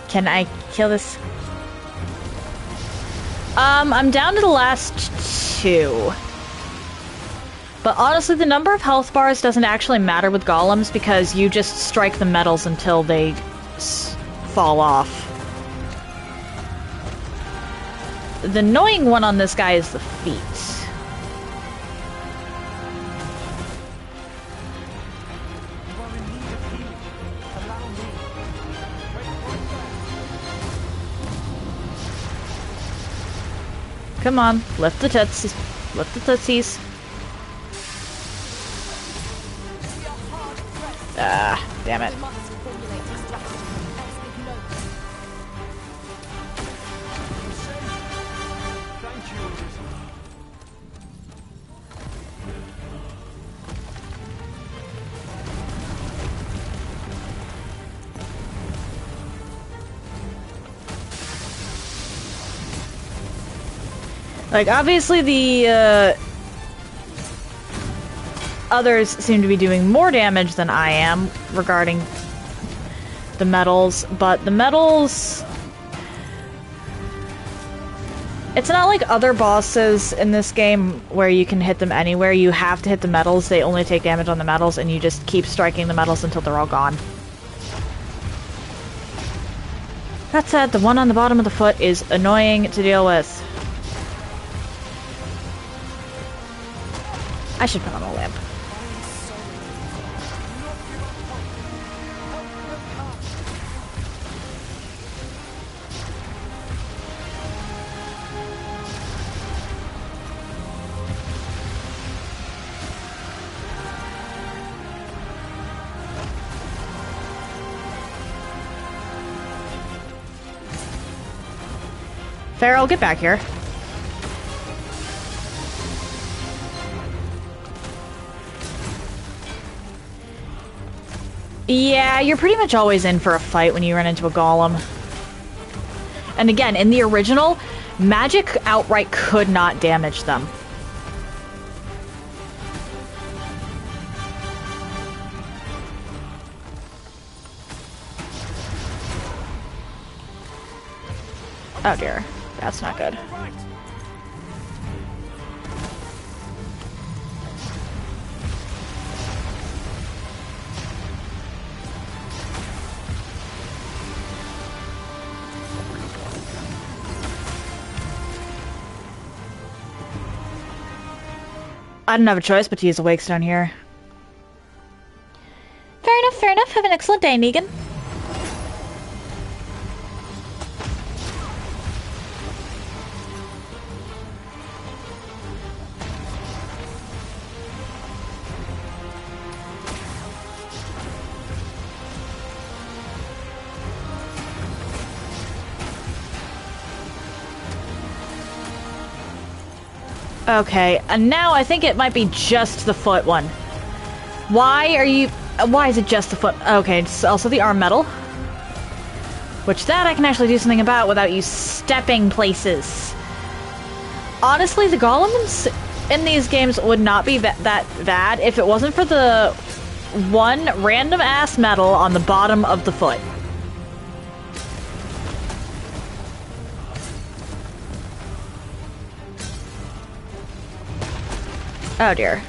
Can I kill this? I'm down to the last two. But honestly, the number of health bars doesn't actually matter with golems because you just strike the metals until they fall off. The annoying one on this guy is the feet. Come on, lift the tootsies. Lift the tootsies. Ah, damn it. Like, obviously the, others seem to be doing more damage than I am regarding the metals, but the metals... It's not like other bosses in this game where you can hit them anywhere. You have to hit the metals. They only take damage on the metals, and you just keep striking the metals until they're all gone. That said, the one on the bottom of the foot is annoying to deal with. I should put on a lamp. Farrell, get back here. Yeah, you're pretty much always in for a fight when you run into a golem. And again, in the original, magic outright could not damage them. Oh dear. That's not good. I didn't have a choice but to use the wake stone here. Fair enough, fair enough. Have an excellent day, Negan. Okay, and now I think it might be just the foot one. Why is it just the foot? Okay, it's also the arm metal. Which that I can actually do something about without you stepping places. Honestly, the golems in these games would not be that bad if it wasn't for the one random ass metal on the bottom of the foot. Oh dear.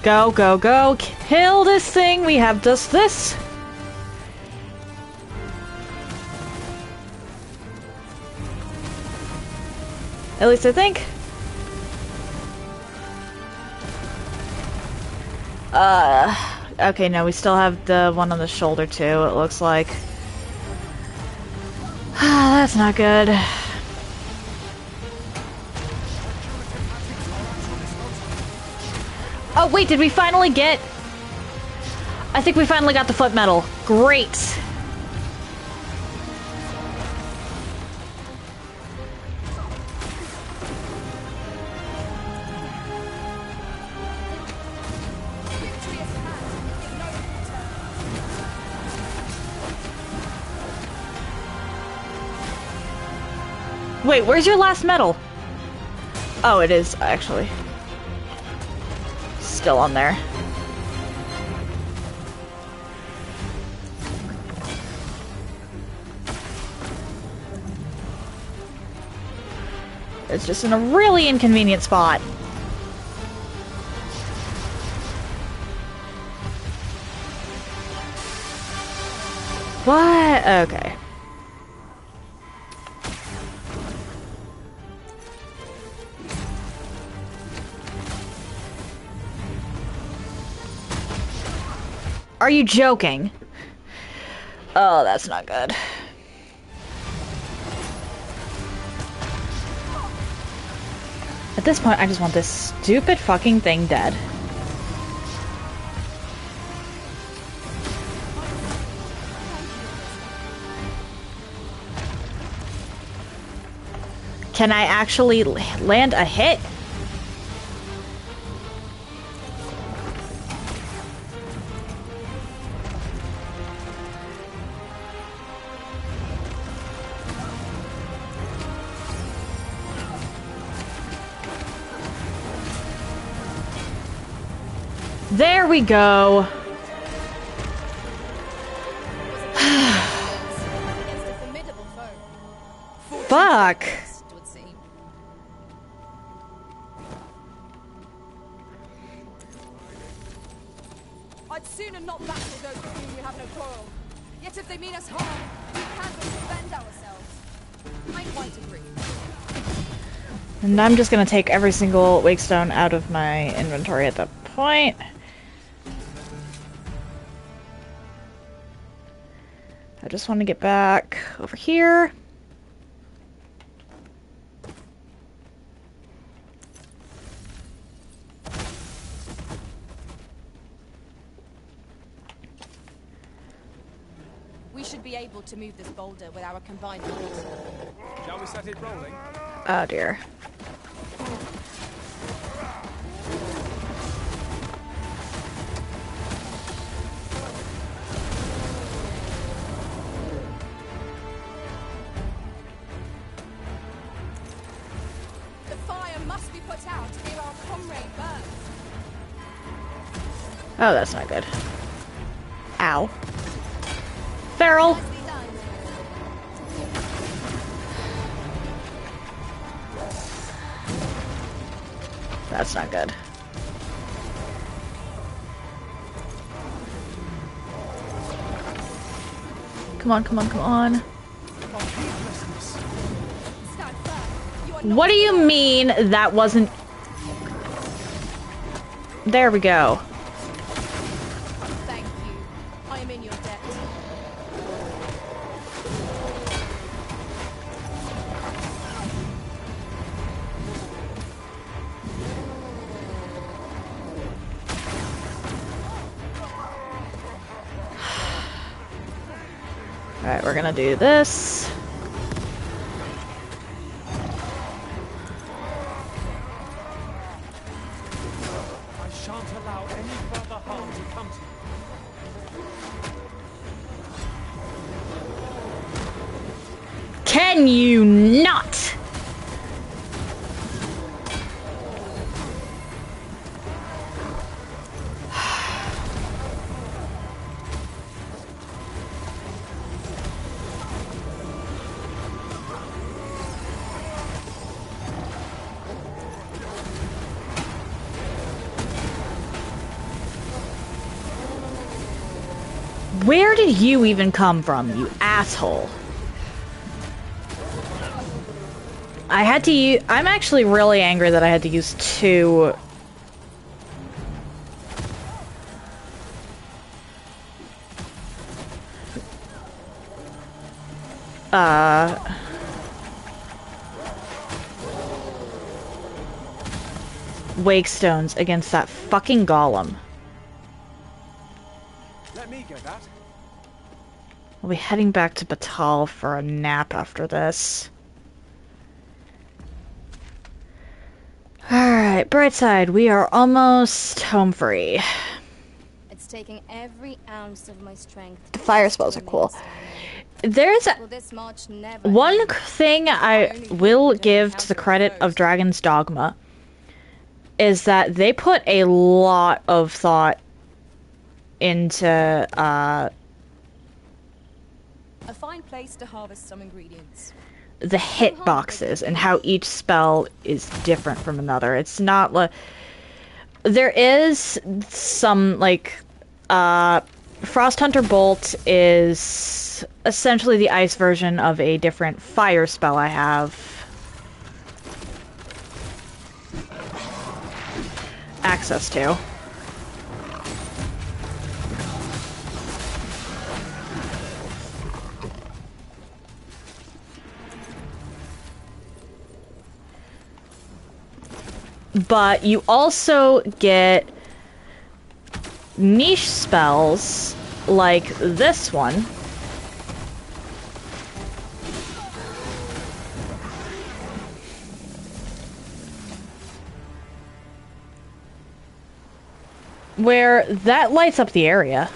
Go, go, go. Kill this thing. We have just this. At least I think. Okay, no, we still have the one on the shoulder too, it looks like. That's not good. Oh, wait, did we finally get... I think we finally got the foot metal. Great. Wait, where's your last medal? Oh, it is, actually. Still on there. It's just in a really inconvenient spot. What? Okay. Are you joking? Oh, that's not good. At this point, I just want this stupid fucking thing dead. Can I actually land a hit? There we go. Fuck. I'd sooner not battle those with whom we have no quarrel. Yet if they mean us harm, we can but defend ourselves. I quite agree. And I'm just gonna take every single wake stone out of my inventory at that point. I just want to get back over here. We should be able to move this boulder with our combined forces. Shall we set it rolling? Oh dear. The fire must be put out to give our comrade burns. Oh, that's not good. Ow. Feral! Nicely done. That's not good. Come on, come on, come on. Stand firm. You are not What do you mean that wasn't... There we go. Thank you. I am in your debt. Alright, we're gonna do this. I shan't allow any further harm to come to you. Can you not? Where did you even come from, you asshole? I had to use... I'm actually really angry that I had to use two... wake stones against that fucking golem. Let me get that. I'll be heading back to Batal for a nap after this. Alright, bright side, we are almost home free. It's taking every ounce of my strength. The fire spells are cool. There's Will this march never one end? thing I will give to the credit of Dragon's Dogma is that they put a lot of thought into A fine place to harvest some ingredients. the hit boxes and how each spell is different from another. It's not like there is some like Frost Hunter Bolt is essentially the ice version of a different fire spell I have access to. But you also get niche spells like this one. where that lights up the area.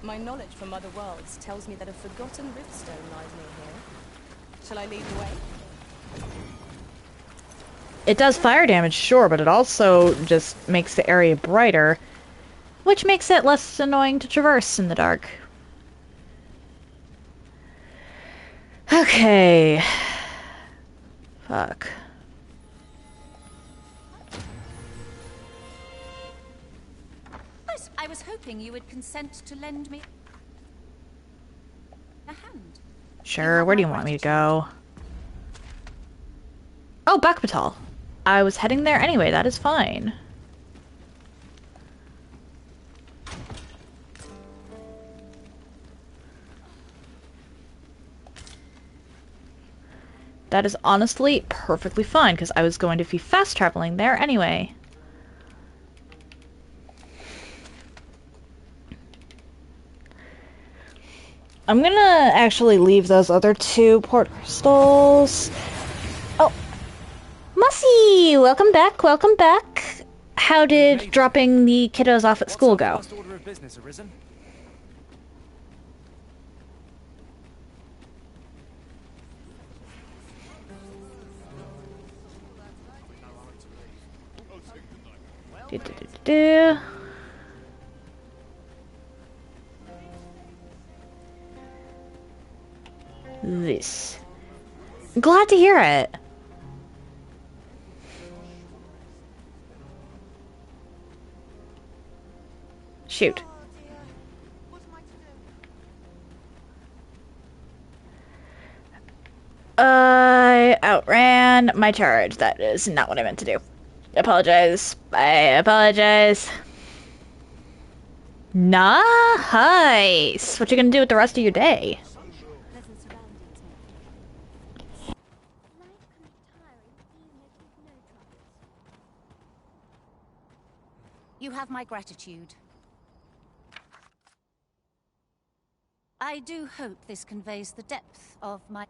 My knowledge from other worlds tells me that a forgotten riftstone lies near here. Shall I lead the way? It does fire damage, sure, but it also just makes the area brighter, which makes it less annoying to traverse in the dark. Okay. Fuck. I was hoping you would consent to lend me a hand. Sure, where do you want me to go? Oh, Bakbatal. I was heading there anyway, that is fine. That is honestly perfectly fine, because I was going to be fast traveling there anyway. I'm gonna actually leave those other two port crystals. Oh, Mussy! Welcome back, welcome back. How did dropping the kiddos off at school go? What's our first order of business, Arisen? Do. This. Glad to hear it. Shoot. I outran my charge. That is not what I meant to do. Apologize. I apologize. Nice. What you gonna do with the rest of your day? You have my gratitude. I do hope this conveys the depth of my...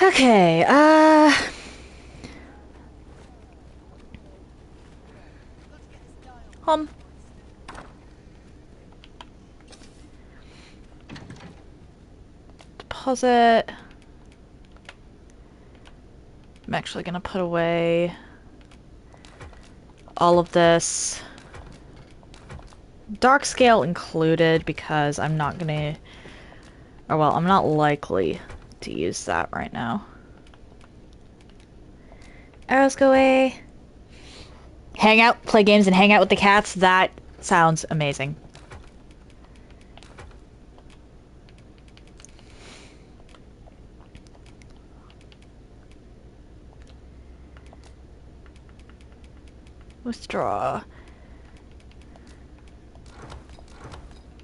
Okay, Deposit. I'm actually gonna put away all of this. Dark scale included because I'm not gonna... Or well, I'm not likely to use that right now. Arrows go away. Hang out, play games, and hang out with the cats. That sounds amazing. Withdraw.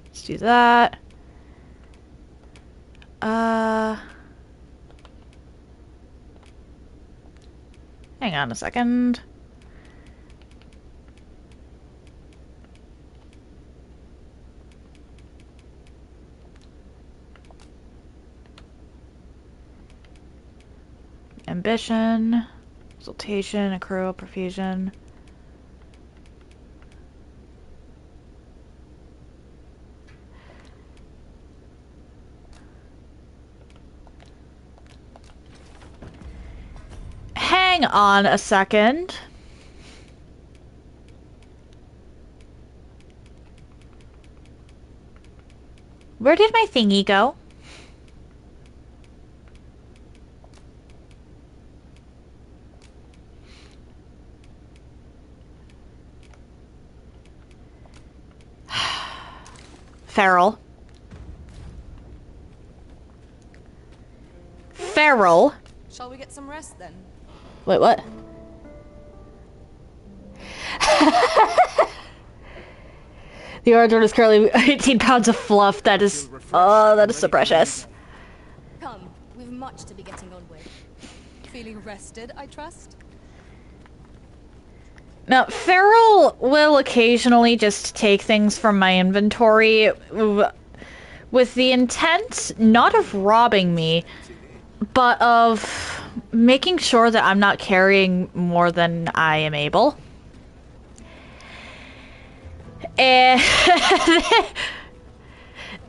Let's do that. Hang on a second. Ambition, exaltation, accrual, profusion. Hang on a second. Where did my thingy go? Feral. Feral. Shall we get some rest then? Wait, what? The order is currently 18 pounds of fluff. That is... Oh, that is so precious. Come, we've much to be getting on with. Feeling rested, I trust? Now, Feral will occasionally just take things from my inventory with the intent not of robbing me, but of making sure that I'm not carrying more than I am able. And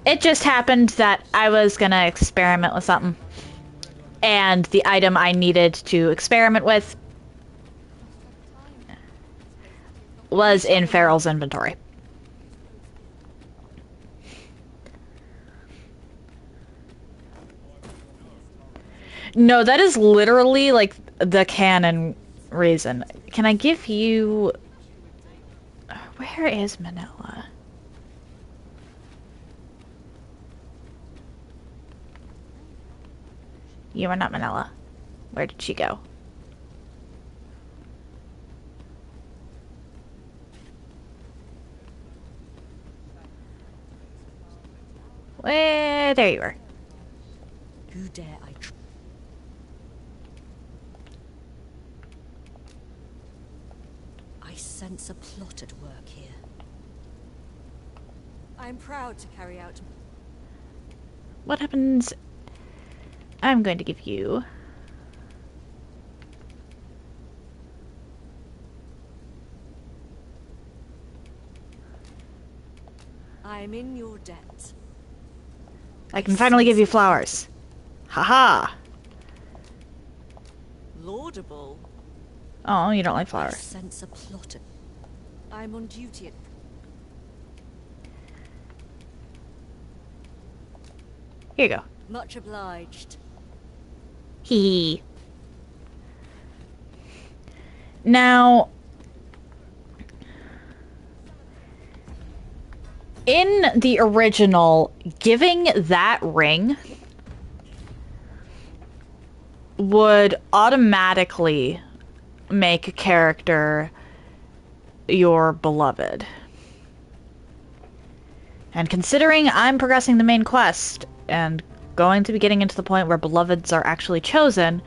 it just happened that I was gonna experiment with something, and the item I needed to experiment with was in Farrell's inventory. No, that is literally like the canon reason. Can I give you... Where is Manila? You are not Manila. Where did she go? There you are. Who dare I sense a plot at work here. I'm proud to carry out... What happens? I'm going to give you... I'm in your debt. I can finally give you flowers. Haha! Laudable. Oh, you don't like I flowers. sense a plot. I'm on duty at... Here you go. Much obliged. Hee. Now, in the original, giving that ring would automatically make a character your beloved. And considering I'm progressing the main quest and going to be getting into the point where beloveds are actually chosen,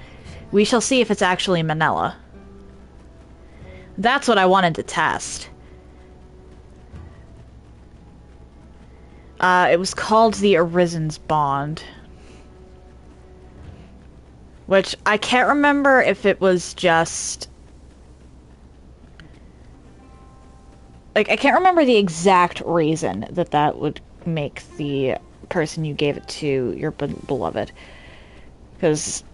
we shall see if it's actually Manila. That's what I wanted to test. It was called the Arisen's Bond. Which, I can't remember if it was just... Like, I can't remember the exact reason that that would make the person you gave it to your beloved. Because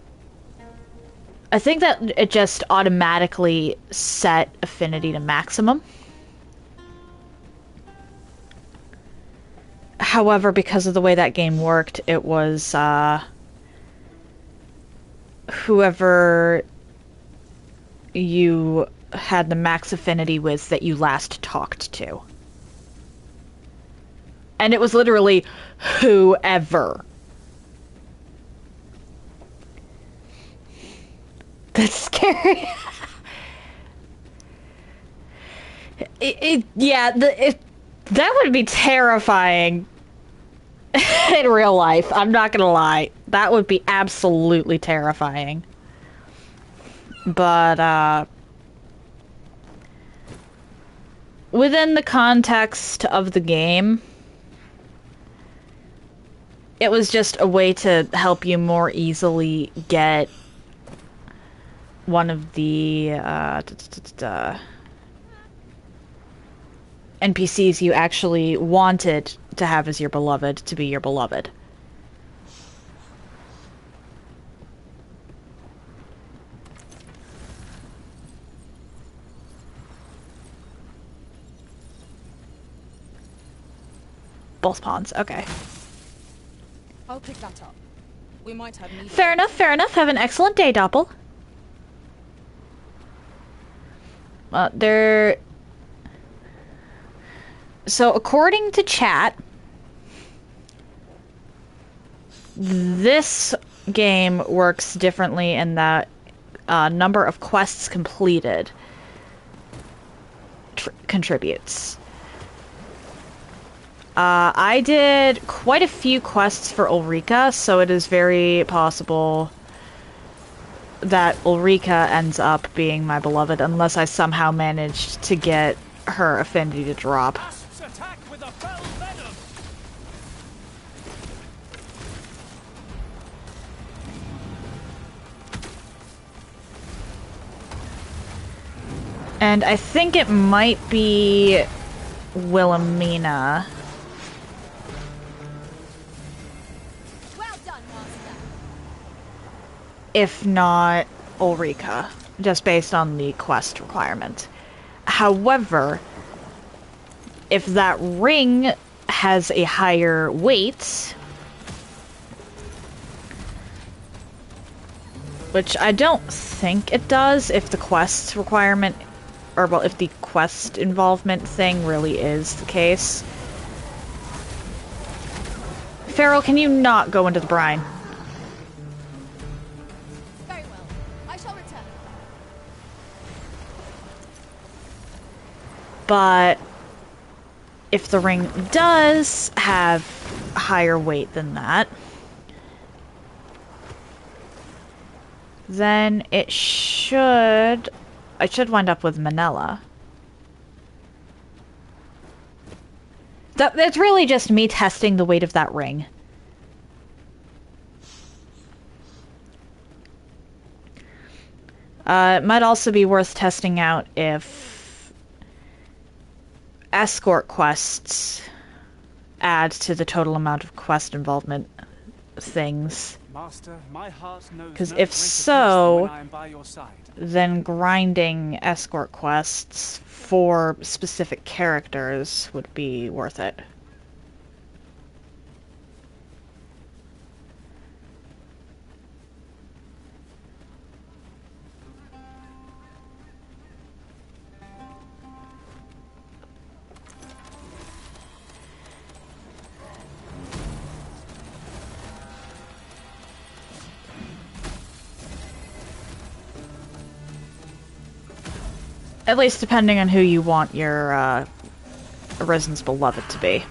I think that it just automatically set affinity to maximum. However, because of the way that game worked, it was, whoever you had the max affinity with that you last talked to. And it was literally whoever. That's scary. That would be terrifying in real life. I'm not gonna lie. That would be absolutely terrifying. But, within the context of the game, it was just a way to help you more easily get one of the NPCs you actually wanted to have as your beloved to be your beloved. Both pawns, okay. I'll pick that up. We might have need. Fair enough, fair enough. Have an excellent day, Doppel. So, according to chat, this game works differently in that number of quests completed contributes. I did quite a few quests for Ulrika, so it is very possible that Ulrika ends up being my beloved, unless I somehow managed to get her affinity to drop. And I think it might be Wilhelmina. Well done, Master. If not Ulrika, just based on the quest requirement. However, if that ring has a higher weight, which I don't think it does if the quest requirement, or well, if the quest involvement thing really is the case. Farrell, can you not go into the brine? Very well. I shall return. But if the ring does have higher weight than that, then I should wind up with Manila. That's really just me testing the weight of that ring. It might also be worth testing out if escort quests add to the total amount of quest involvement things. Master, my heart knows Because no if greater so, peace than when I am by your side. then grinding escort quests for specific characters would be worth it. At least depending on who you want your Arisen's beloved to be.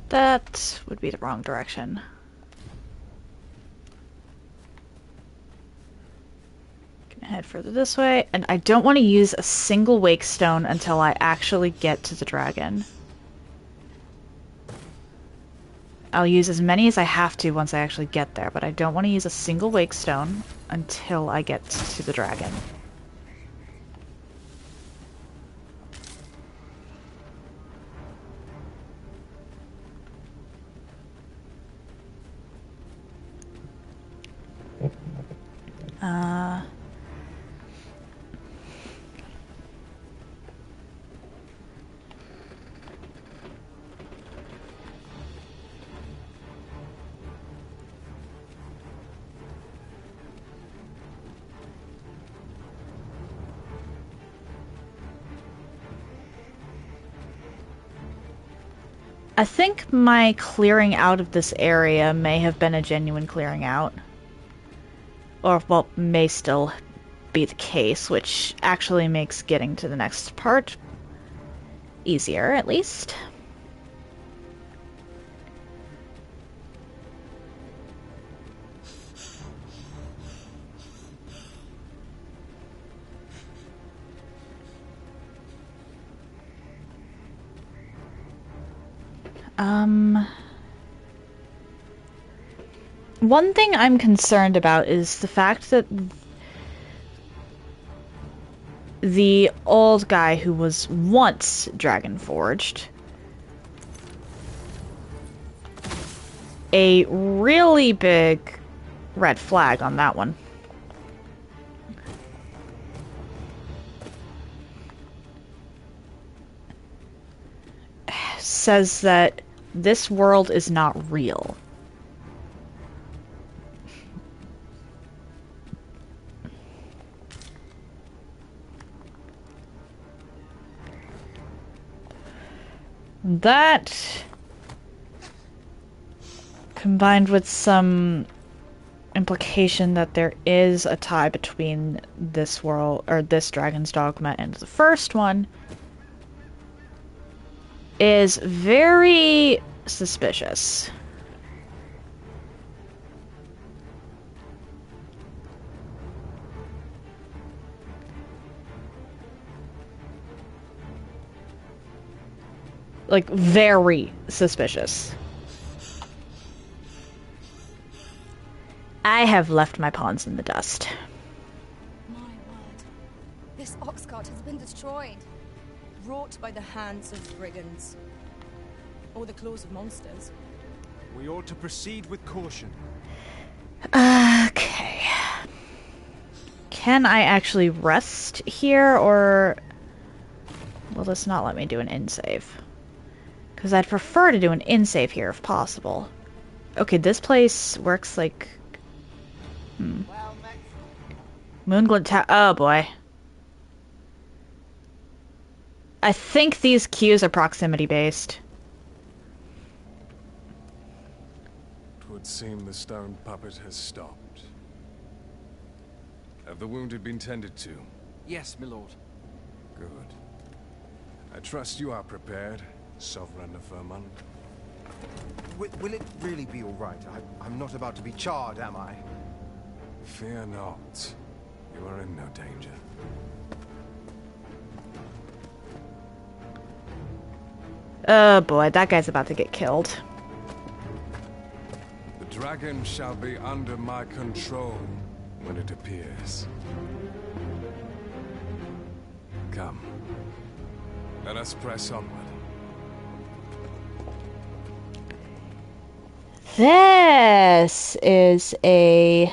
That would be the wrong direction. Head further this way, and I don't want to use a single wake stone until I actually get to the dragon. I'll use as many as I have to once I actually get there, but I don't want to use a single wake stone until I get to the dragon. I think my clearing out of this area may have been a genuine clearing out. Or, well, may still be the case, which actually makes getting to the next part easier, at least. One thing I'm concerned about is the fact that the old guy who was once Dragon Forged, a really big red flag on that one. Says that this world is not real. That, combined with some implication that there is a tie between this world, or this Dragon's Dogma, and the first one, is very suspicious. Like, very suspicious. I have left my pawns in the dust. My word. This ox cart has been destroyed. Wrought by the hands of brigands. Or the claws of monsters. We ought to proceed with caution. Okay. Can I actually rest here, or will this not let me do an in save? Because I'd prefer to do an in save here if possible. Okay, this place works like... Moonglint Tower. Oh boy. I think these queues are proximity based. It would seem the stone puppet has stopped. Have the wounded been tended to? Yes, my lord. Good. I trust you are prepared, Sovereign of Vermont. Will it really be all right? I'm not about to be charred, am I? Fear not. You are in no danger. Oh boy, that guy's about to get killed. The dragon shall be under my control when it appears. Come. Let us press onward. This is a...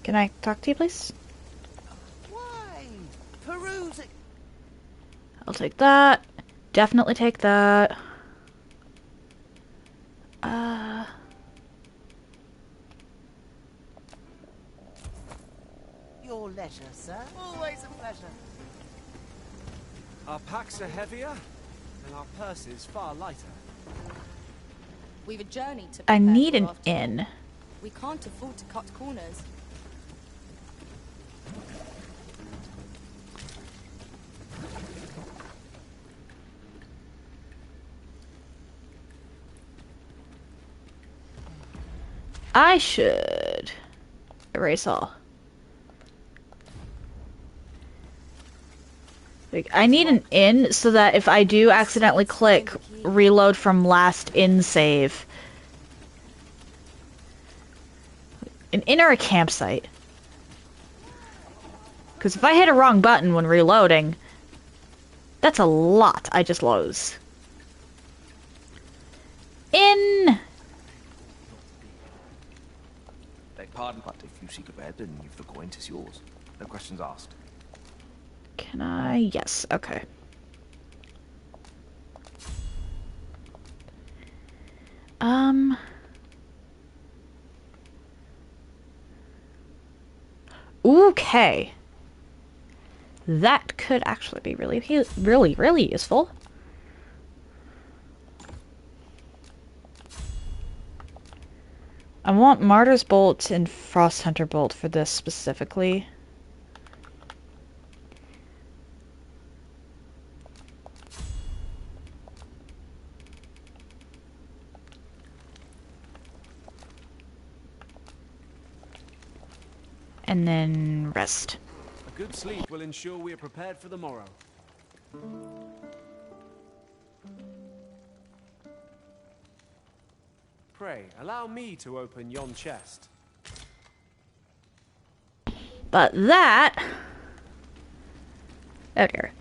Can I talk to you, please? Why? Peruse it. I'll take that. Definitely take that. Your leisure, sir. Always a pleasure. Our packs are heavier, and our purses far lighter. We've a journey to I prepare need for an after all. inn. We can't afford to cut corners. I should erase all. Like, I need an in so that if I do accidentally click reload from last in save. An inn or a campsite. Because if I hit a wrong button when reloading, that's a lot I just lose. In! Beg pardon, but if you seek a bed and you've the coin, 'tis yours. No questions asked. Can I? Yes, okay. Okay. That could actually be really useful. I want Martyr's Bolt and Frost Hunter Bolt for this specifically. And then rest. A good sleep will ensure we are prepared for the morrow. Pray, allow me to open yon chest. But that... Oh dear.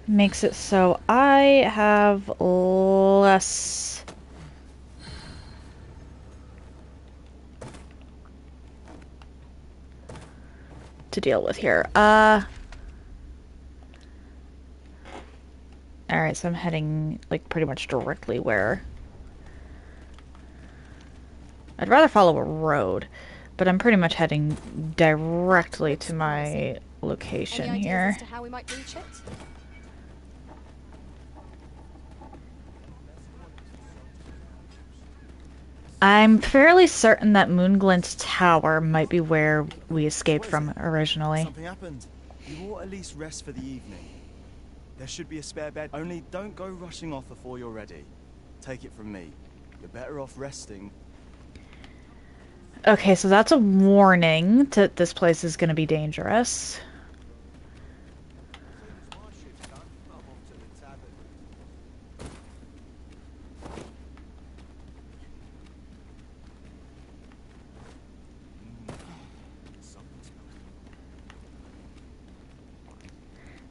Makes it so I have less... to deal with here. Alright, so I'm heading, like, pretty much directly where... I'd rather follow a road, but I'm pretty much heading directly to my location Any ideas here. as to how we might reach it? I'm fairly certain that Moonglint Tower might be where we escaped from originally. Something happened. You ought at least rest for the evening. There should be a spare bed. Only don't go rushing off before you're ready. Take it from me. You're better off resting. Okay, so that's a warning that this place is going to be dangerous.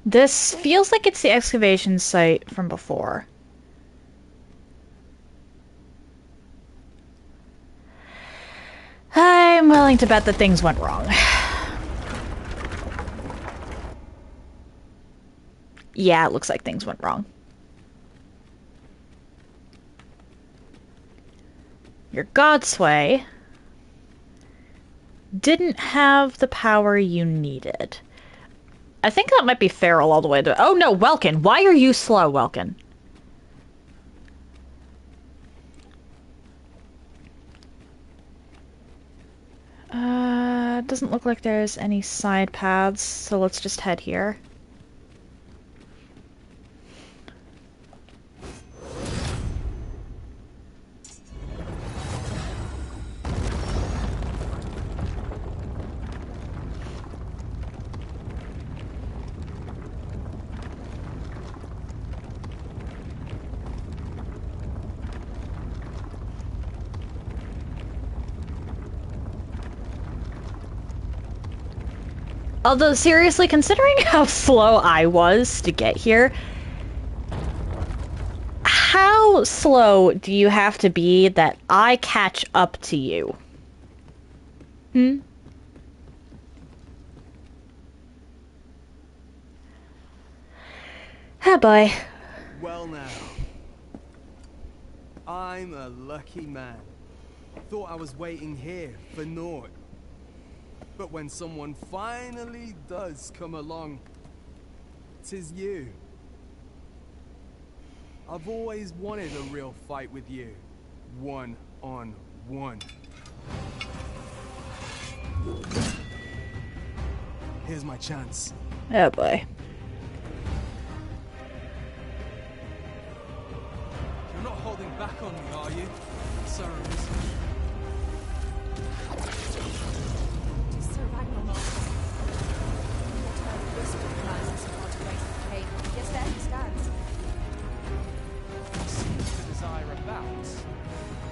This feels like it's the excavation site from before. I'm willing to bet that things went wrong. Yeah, it looks like things went wrong. Your Godsway didn't have the power you needed. I think that might be feral all the way to... Oh no, Welkin! Why are you slow, Welkin? Doesn't look like there's any side paths, so let's just head here. Although, seriously, considering how slow I was to get here, how slow do you have to be that I catch up to you? Hmm? Oh boy. Well now. I'm a lucky man. Thought I was waiting here for naught. But when someone finally does come along, 'tis you. I've always wanted a real fight with you. One-on-one. Here's my chance. Oh boy. You're not holding back on me, are you, Sir?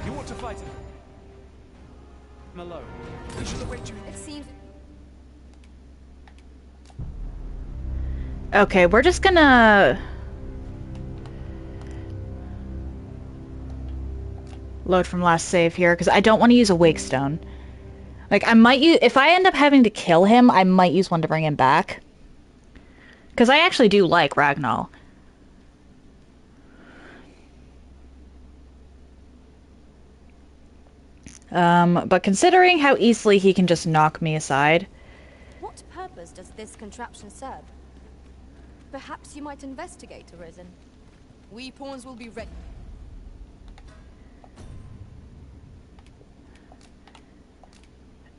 You want to fight him alone? We should await you. It seems... Okay, we're just gonna... load from last save here, because I don't want to use a wake stone. Like, I might use... If I end up having to kill him, I might use one to bring him back. Because I actually do like Ragnar. But considering how easily he can just knock me aside... What purpose does this contraption serve? Perhaps you might investigate, Arisen. We pawns will be ready.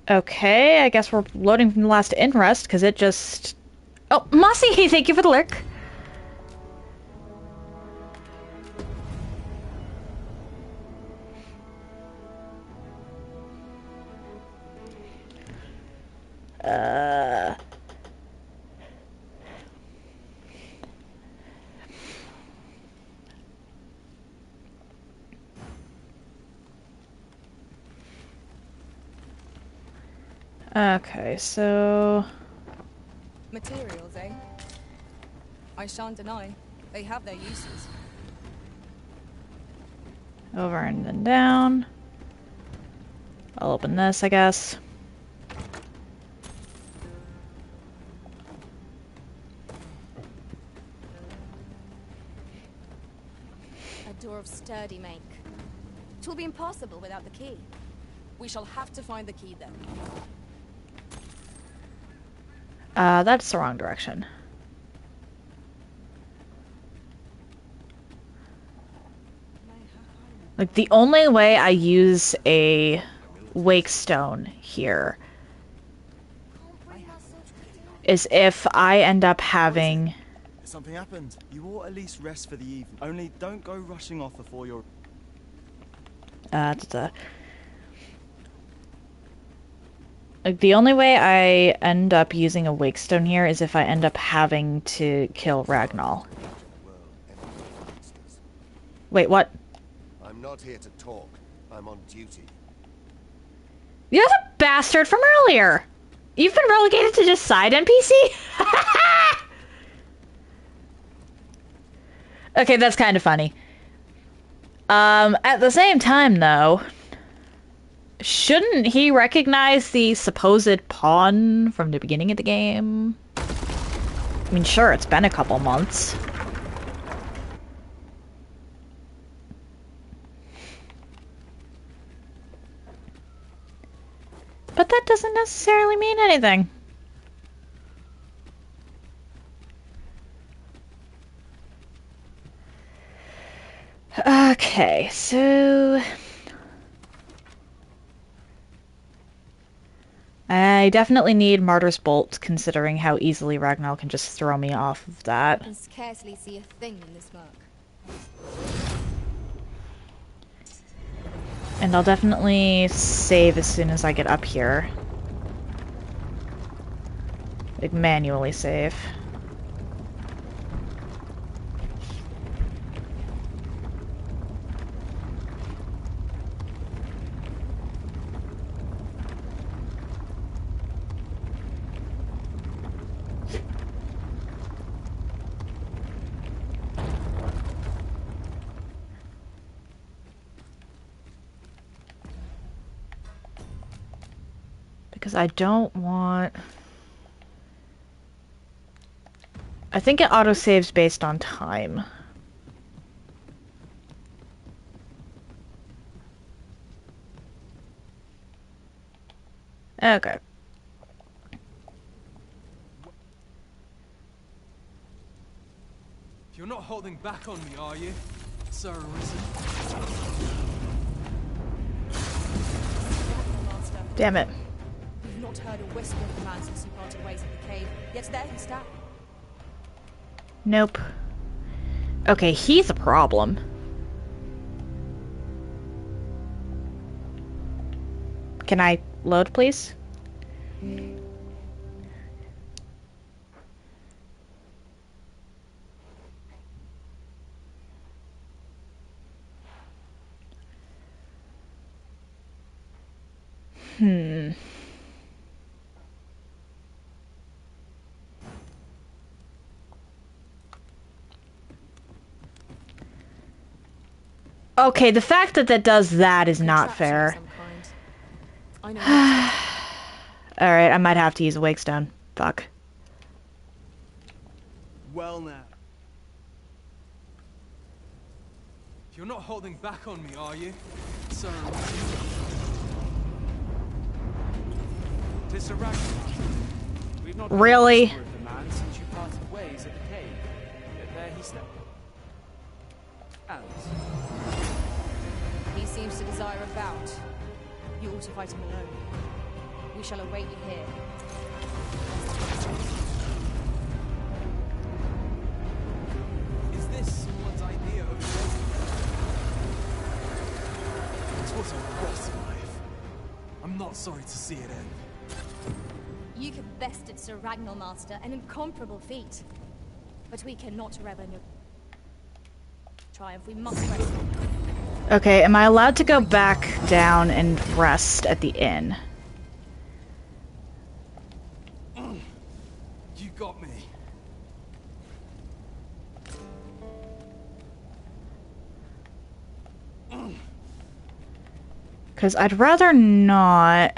Okay, I guess we're loading from the last inrest, because it just... Oh, Mossy, thank you for the lurk. Okay, so... Materials, eh? I shan't deny. They have their uses. Over and then down. I'll open this, I guess. A door of sturdy make. 'Twill be impossible without the key. We shall have to find the key then. That's the wrong direction. Like, the only way I use a wake stone here is if I end up having... Something happened. You ought at least rest for the evening. Only don't go rushing off before you're... Like, the only way I end up using a Wakestone here is if I end up having to kill Ragnar. Wait, what? I'm not here to talk. I'm on duty. You're the bastard from earlier! You've been relegated to just side NPC? Okay, that's kind of funny. At the same time, though, shouldn't he recognize the supposed pawn from the beginning of the game? I mean, sure, it's been a couple months. But that doesn't necessarily mean anything. Okay, so... I definitely need Martyr's Bolt, considering how easily Ragnar can just throw me off of that. I can scarcely see a thing in this murk. And I'll definitely save as soon as I get up here. Like, manually save. Because I don't want... I think it autosaves based on time. Okay. You're not holding back on me, are you, Sir Arisen? Damn it. You've not heard a whisper of the man since you parted ways at the cave, yet there he stands. Nope. Okay, he's a problem. Can I load, please? Okay, the fact that that does that is not fair. Alright, I might have to use a Wakestone. Fuck. Well now. You're not holding back on me, are you, Sir Arisen? Tis a Ragnar. We've not Really? heard the man since you parted ways at the cave. Yet there he stepped. Alice. He seems to desire a bout. You ought to fight him alone. We shall await you here. Is this someone's idea of it was a rough life. I'm not sorry to see it end. You have bested Sir Ragnar, Master, an incomparable feat. But we cannot revel in your triumph. We must rest. Okay, am I allowed to go back down and rest at the inn? You got me. Because I'd rather not...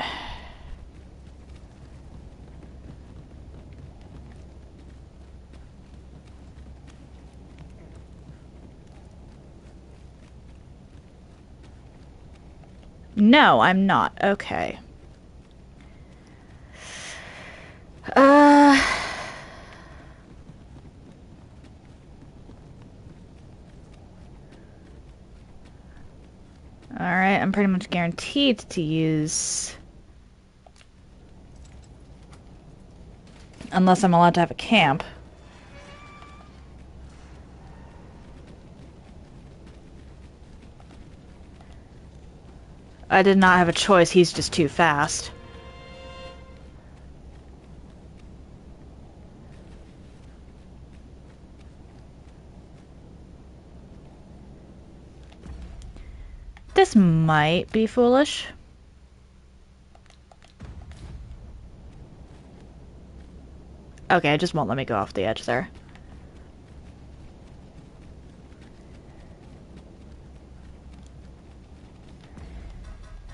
No, I'm not. Okay. Alright, I'm pretty much guaranteed to use... Unless I'm allowed to have a camp. I did not have a choice, he's just too fast. This might be foolish. Okay, it just won't let me go off the edge there.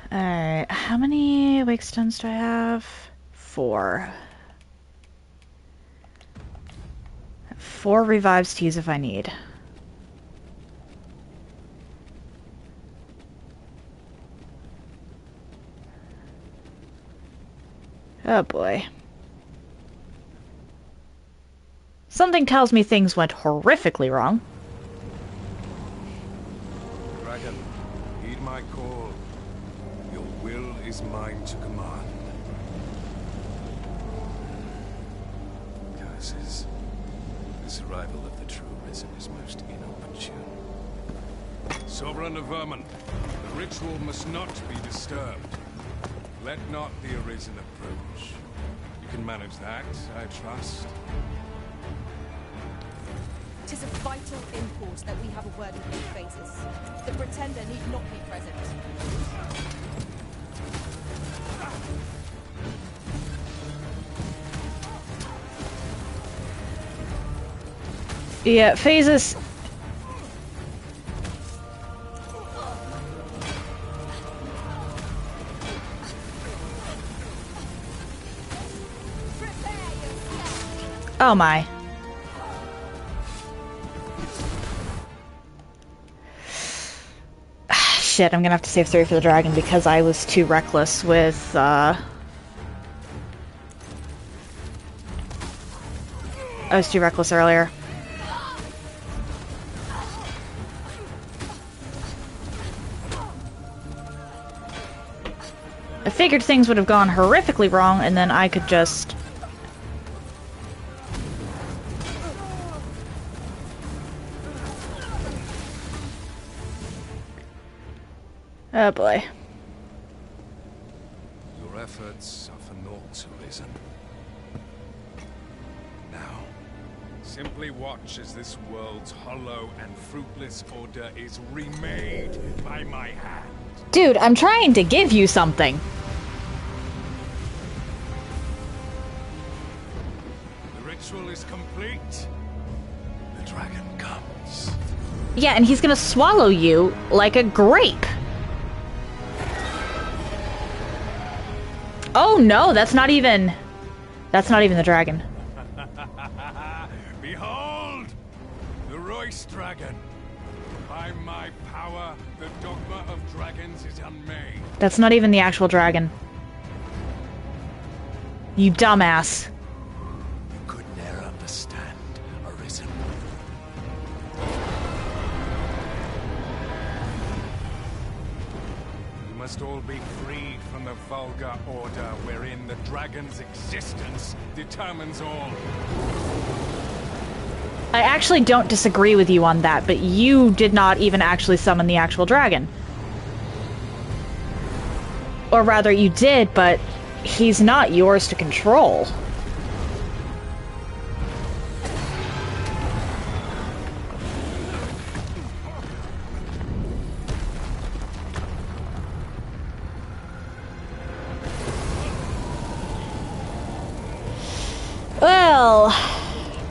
Alright, how many wake stones do I have? 4. 4 revives to use if I need. Oh boy. Something tells me things went horrifically wrong. Dragon, heed my call. Your will is mine to command. Curses. This arrival of the true Risen is most inopportune. Sovereign of Vermin, the ritual must not be disturbed. Let not the Arisen approach. You can manage that, I trust. Tis of vital import that we have a word with these faces. The Pretender need not be present. Yeah, phases. Oh my. Shit, I'm gonna have to save 3 for the dragon because I was too reckless with, I was too reckless earlier. I figured things would have gone horrifically wrong and then I could just... Oh boy. Your efforts are for naught, Arisen. Now, simply watch as this world's hollow and fruitless order is remade by my hand. Dude, I'm trying to give you something. The ritual is complete. The dragon comes. Yeah, and he's gonna swallow you like a grape. Oh no, that's not even the dragon. Behold! The Royce dragon. By my power, the dogma of dragons is unmade. That's not even the actual dragon. You dumbass. You could ne'er understand, Arisen. You must all be freed from the vulgar order wherein the dragon's existence determines all. I actually don't disagree with you on that, but you did not even actually summon the actual dragon. Or rather, you did, but he's not yours to control. Well,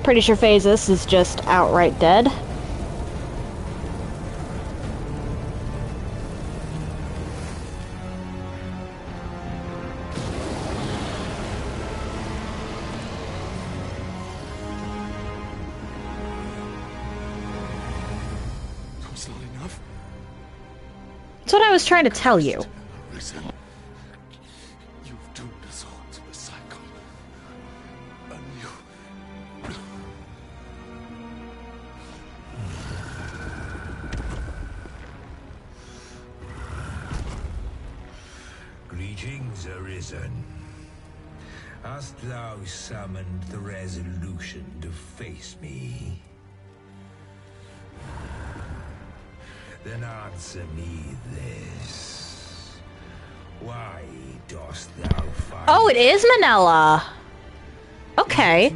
pretty sure Phasis is just outright dead. That's not enough. That's what I was trying to tell you. Arisen. You've doomed us all to the cycle. Greetings, Arisen. Hast thou summoned the resolution to face me? Then answer me this. Why dost thou find... Oh, it is Manella! Okay.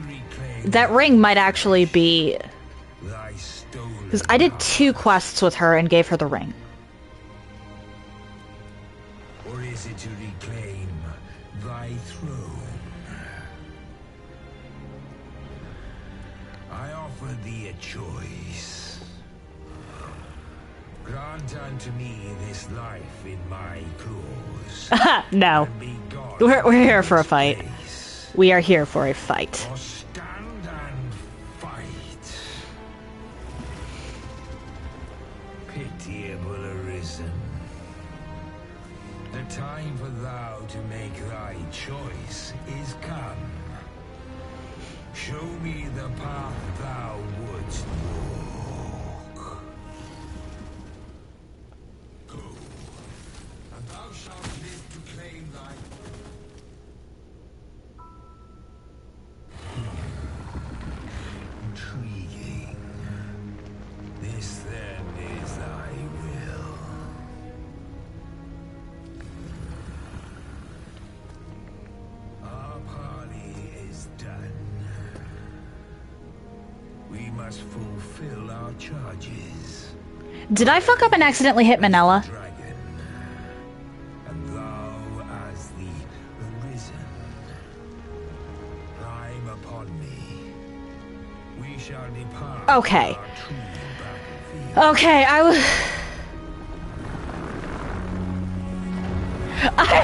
That ring might actually be... Because I did 2 quests with her and gave her the ring. I offer thee a choice. Grant unto me this life in my claws. No. We're here for a fight. We are here for a fight. Or stand and fight. Pitiable arisen. The time for thou to make thy choice is come. Show me the path thou wouldst walk. Go, and thou shalt live to claim thy... Intriguing. This then is thy will. Our parley is done. We must fulfill our charges. Did I fuck up and accidentally hit Manila? Dragon, and thou as the arisen. Climb upon me. We shall depart. Okay. Our true battlefield. Okay, I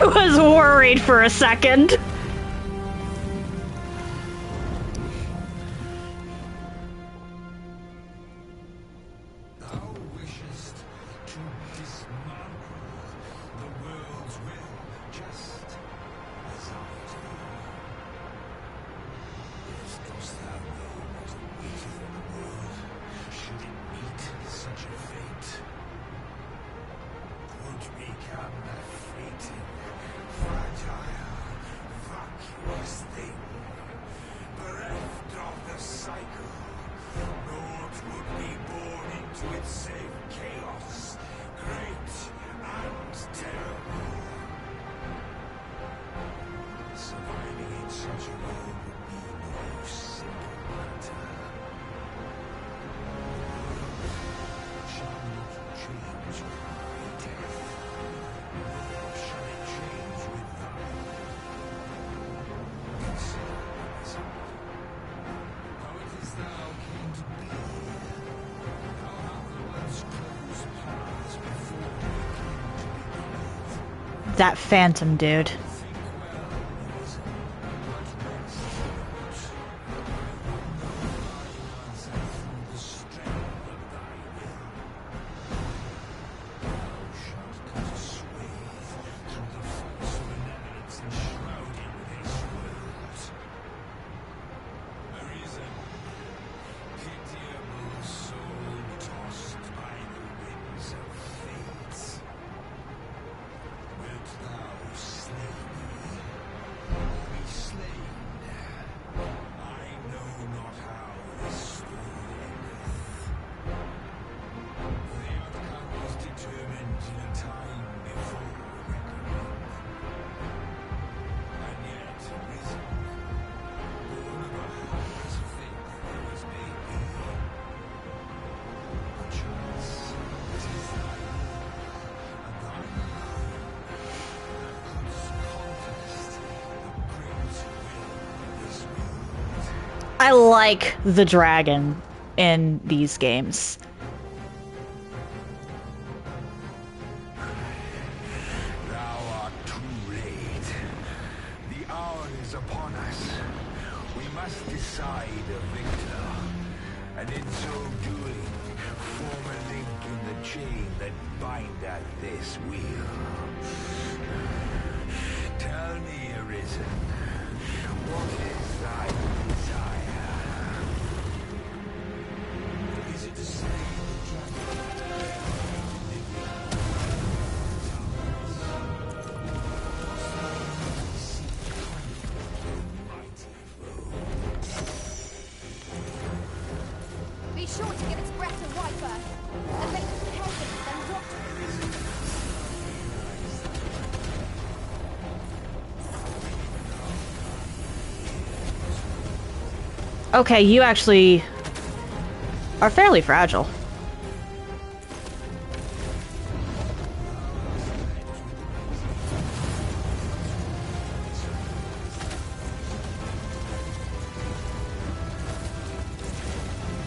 was worried for a second. Thou wishest to dismantle the world's will, just as I do. Yet dost thou know what awaiteth the world, should it meet such a fate? 'Twould become a fleeting, fragile, vacuous thing, bereft of the cycle. Naught would be born into its same chaos, great and terrible. Surviving in such a world would be no simple matter. Shall not change with thy death, nor shall it change with thine. Consider, Elizabeth, how it is thou came to be. How have the world's closed paths before we came to be created. That phantom dude. Think well, Elizabeth, but rest not. I will know thine answer through the strength of thy will. Thou shalt cut a swathe through the false benevolence enshrouding this world. Arisen, pitiable soul tossed by the winds of fate. Wilt thou slay me, or be slain? I know not how this story endeth. The outcome was determined in a time before reckoning. And yet arisen, born of a heart's faith as may be. Perchance it is thy will, and thy alone, that couldst contest the great will of this world. I like the dragon in these games. Thou art too late. The hour is upon us. We must decide a victor, and in so doing, form a link in the chain that bindeth this wheel. Tell me, Arisen, what is thy desire? Is it to slay the dragon? Be sure to give its breath a right birth, and let it help it then rot. Okay, you actually are fairly fragile.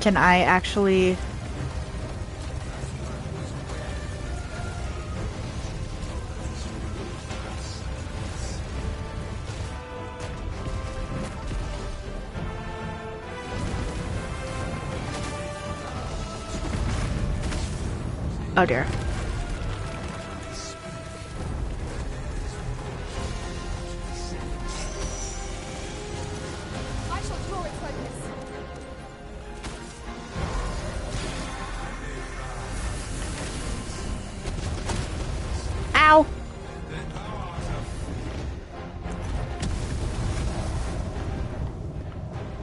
Can I actually... Oh dear. I shall draw its focus. Ow!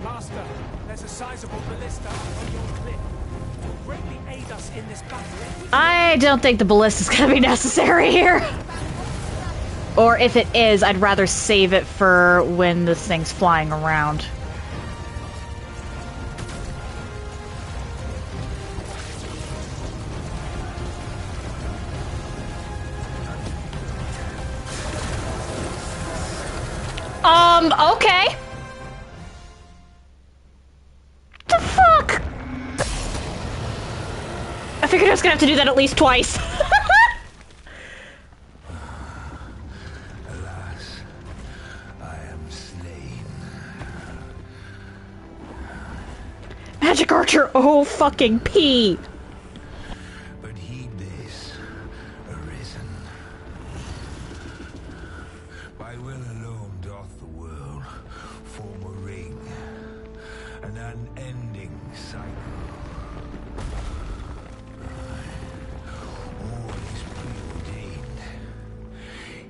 Master, there's a sizable ballista on your cliff. It will greatly aid us in this battle. I don't think the ballista's gonna be necessary here. Or if it is, I'd rather save it for when this thing's flying around. Okay. The fuck? I figured I was gonna have to do that at least twice. Alas, I am slain. Magic Archer, oh fucking pee. But heed this, Arisen. By will alone doth the world form a ring, an unending cycle. All is preordained,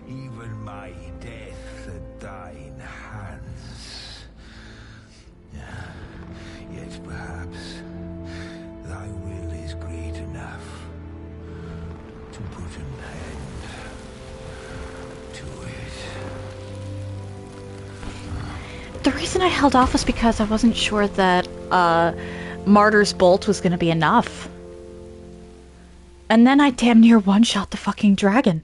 even my death at thine hands. Yet perhaps thy will is great enough to put an end to it. The reason I held off was because I wasn't sure that Martyr's Bolt was gonna be enough. And then I damn near one-shot the fucking dragon.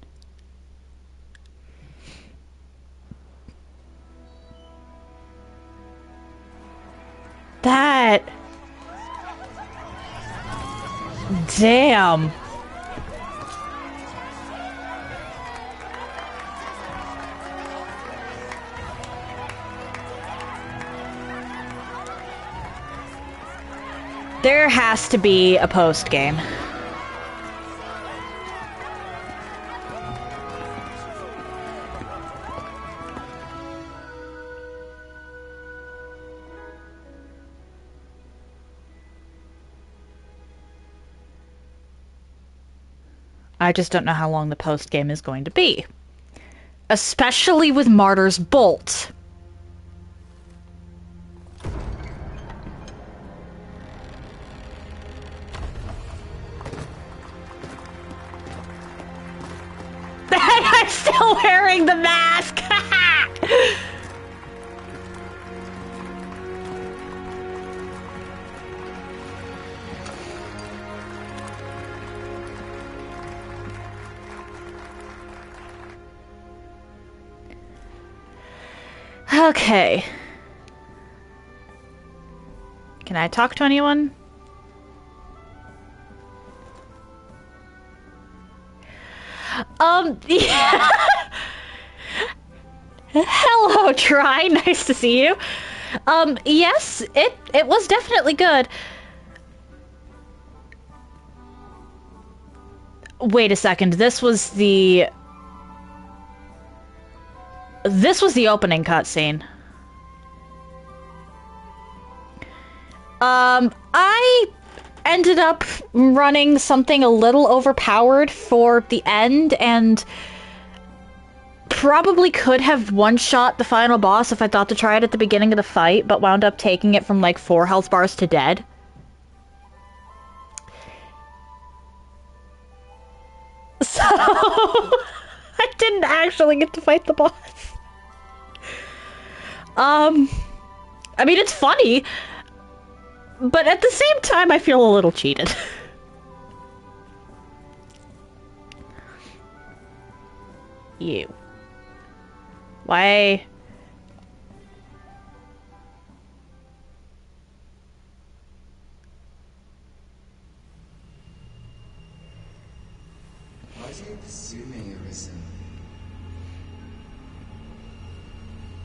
That... Damn. There has to be a post game. I just don't know how long the post game is going to be. Especially with Martyr's Bolt. I'm still wearing the mask! Okay. Can I talk to anyone? Yeah. Hello, Try. Nice to see you. Yes, it was definitely good. Wait a second. This was the opening cutscene. I ended up running something a little overpowered for the end, and probably could have one-shot the final boss if I thought to try it at the beginning of the fight, but wound up taking it from like 4 health bars to dead. So, I didn't actually get to fight the boss. I mean, it's funny, but at the same time, I feel a little cheated. You. Why? they pursue me, Arisen?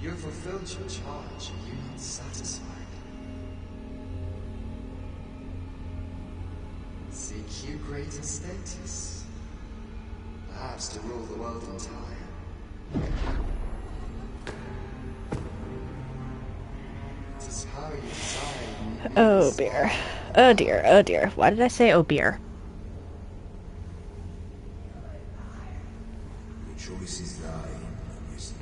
You have fulfilled your charge, are you not satisfied? Seek you greater status? Perhaps to rule the world entire? It is power you desire. Oh beer. Oh dear, oh dear. Why did I say oh beer? The choice is thine, Arisen.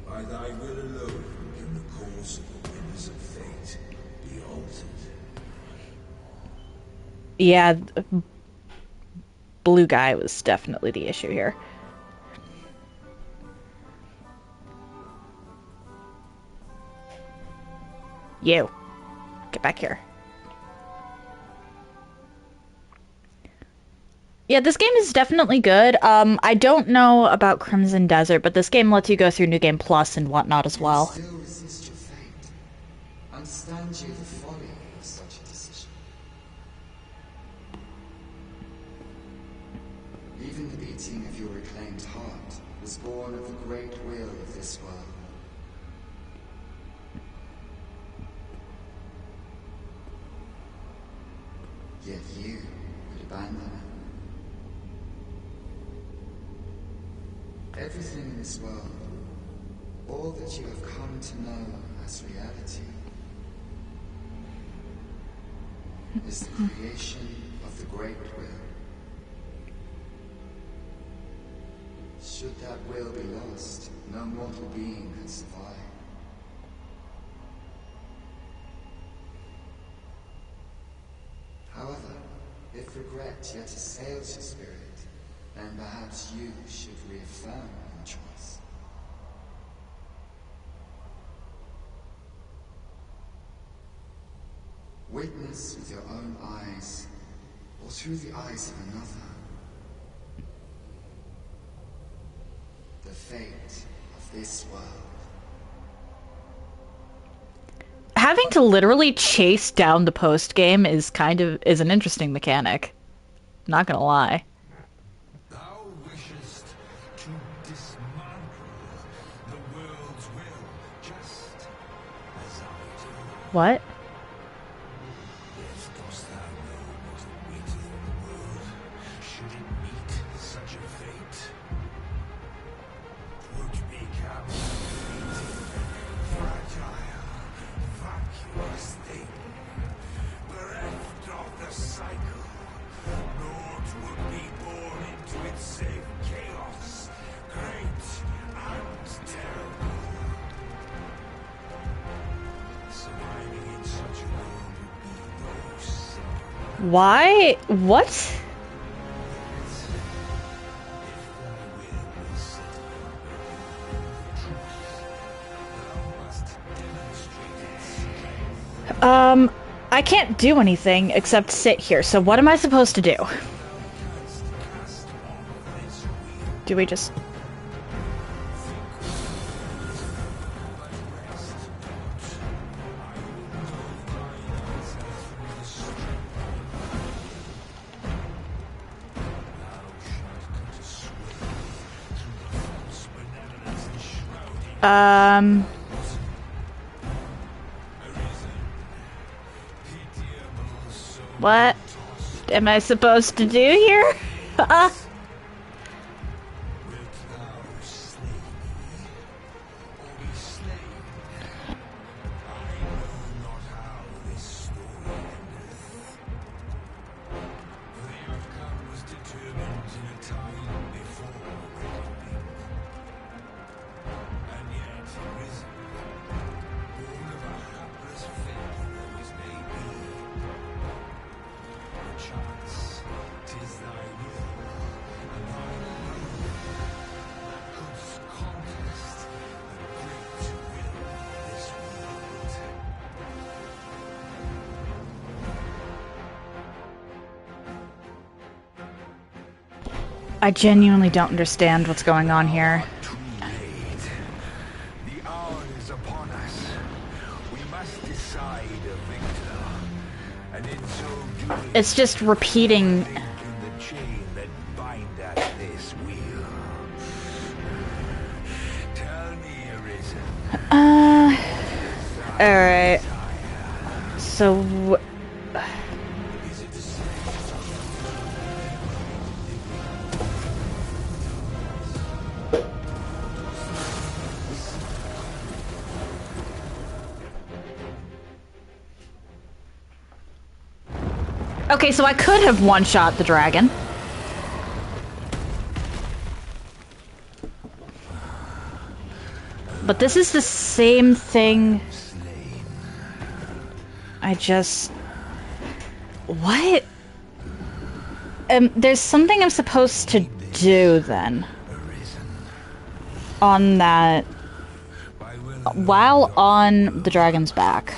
By thy will alone can the course of the winds of fate be altered. Yeah, blue guy was definitely the issue here. You. Get back here. Yeah, this game is definitely good. I don't know about Crimson Desert, but this game lets you go through New Game Plus and whatnot as well. Still resist your fate. Understand you the folly of such a decision. Even the beating of your reclaimed heart was born of the great will of this world. Yet you would abandon it. Everything in this world, all that you have come to know as reality, is the creation of the great will. Should that will be lost, no mortal being could survive. However, if regret yet assails your spirit, then perhaps you should reaffirm your choice. Witness with your own eyes, or through the eyes of another, the fate of this world. Having to literally chase down the post game is an interesting mechanic. Not gonna lie. Thou wishest to dismantle the world's will, just as I do. What? Yet dost thou know what awaiteth the world, should it meet such a fate? 'Twould become fragile, vacuous thing, bereft of the cycle. Naught would be born into its save chaos, great and terrible. Surviving in such a world would be no sin. Why? What? I can't do anything except sit here, so what am I supposed to do? Do we just... What am I supposed to do here? I genuinely don't understand what's going on here. The hour is upon us. We must decide a victor, and in so doing, It's just repeating. link in the chain that bind that thing. Alright. So... Okay, so I could have one-shot the dragon. But this is the same thing. I just... What? There's something I'm supposed to do then. On that... While on the dragon's back.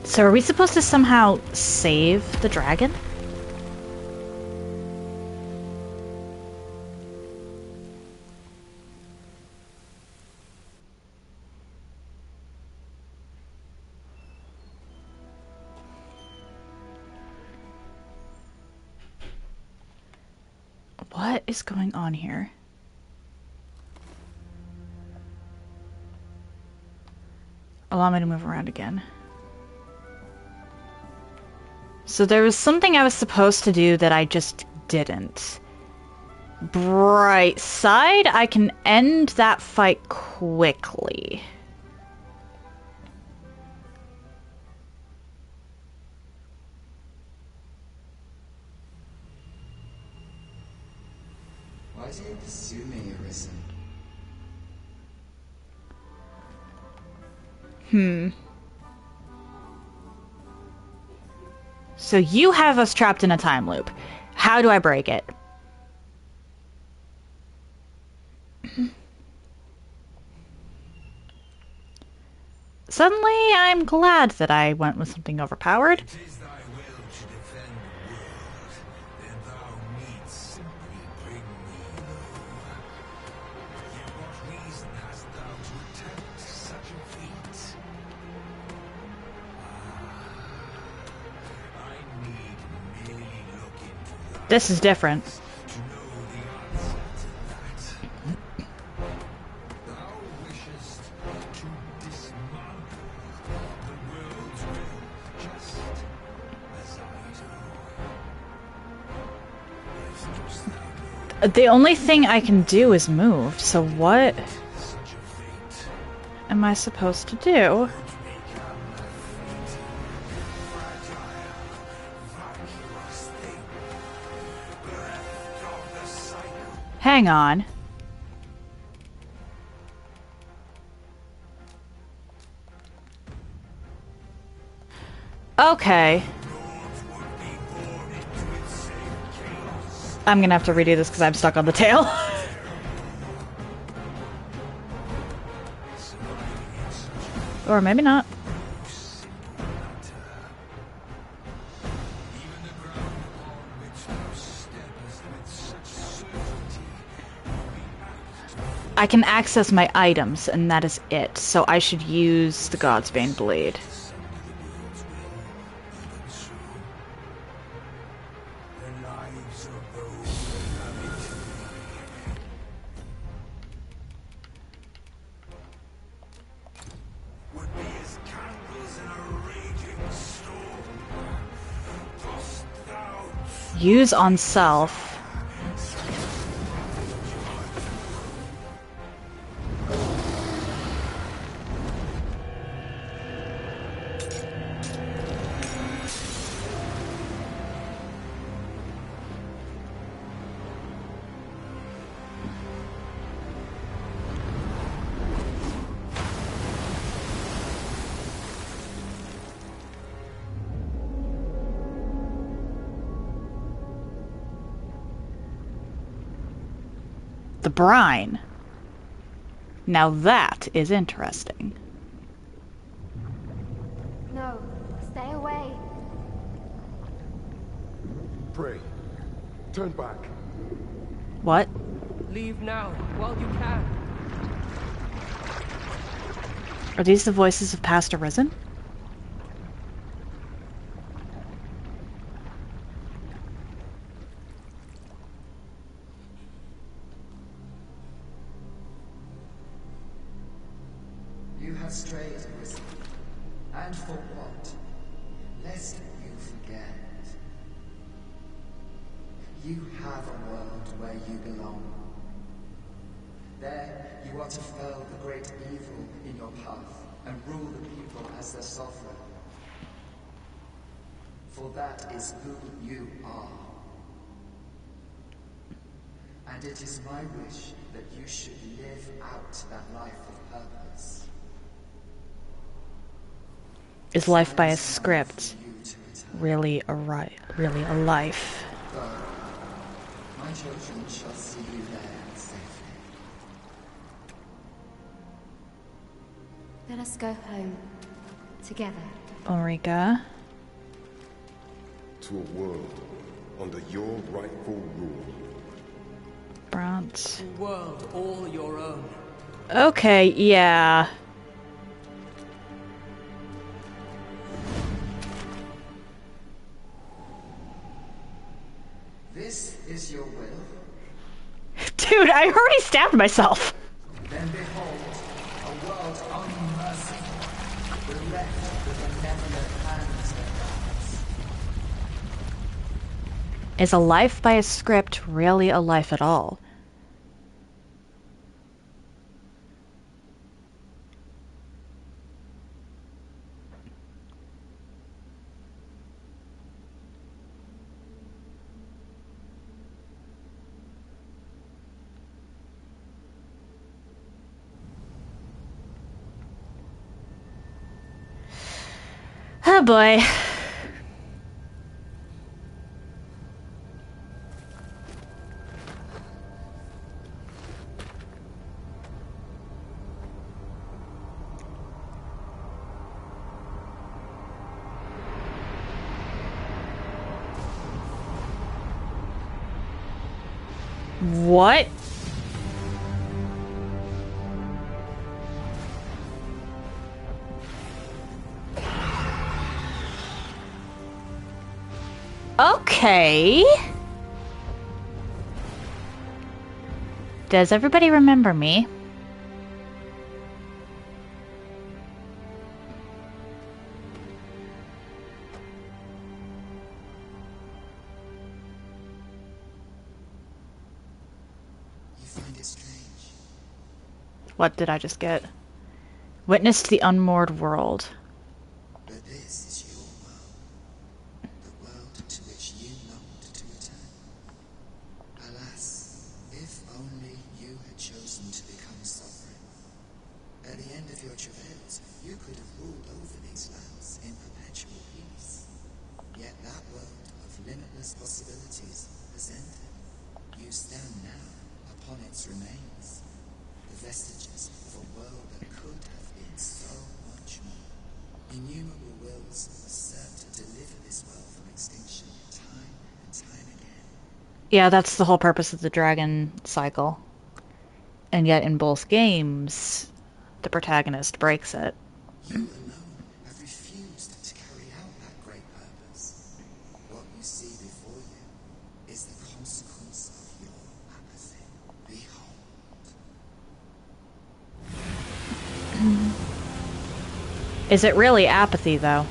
So are we supposed to somehow save the dragon? What is going on here? Allow me to move around again. So there was something I was supposed to do that I just didn't. Bright side, I can end that fight quickly. Why do you pursue me, Arisen? So you have us trapped in a time loop. How do I break it? Suddenly, I'm glad that I went with something overpowered. This is different. The only thing I can do is move, so what am I supposed to do? Hang on. Okay. I'm gonna have to redo this because I'm stuck on the tail. Or maybe not. I can access my items, and that is it. So I should use the Godsbane Blade. Use on self. The brine. Now that is interesting. No, stay away. Pray. Turn back. What? Leave now, while you can. Are these the voices of past Arisen? You have strayed, Arisen. And for what? Lest you forget. You have a world where you belong. There, you are to fell the great evil in your path and rule the people as their sovereign. For that is who you are. And it is my wish that you should live out that life of purpose. Is life by a script really a life? Go. My children shall see you there safely. Let us go home. Together. Ulrika. To a world under your rightful rule. Brant. A world all your own. Okay, yeah. This is your will? Dude, I already stabbed myself. Then behold, a world unmerciful, bereft with benevolent hands and eyes. Is a life by a script really a life at all? Oh boy. What? Okay. Does everybody remember me? You find it strange. What did I just get? Witnessed the unmoored world. But this is your world. The world to which you longed to return. Alas, if only you had chosen to become sovereign. At the end of your travails, you could have ruled over these lands in perpetual peace. Yet that world of limitless possibilities has ended. You stand now upon its remains. The vestiges of a world that could have been so much more. Innumerable wills assert to deliver this world from extinction time and time again. Yeah, that's the whole purpose of the dragon cycle. And yet in both games, the protagonist breaks it. You alone have refused to carry out that great purpose. What you see before you is the consequence of your apathy. Behold. Is it really apathy, though?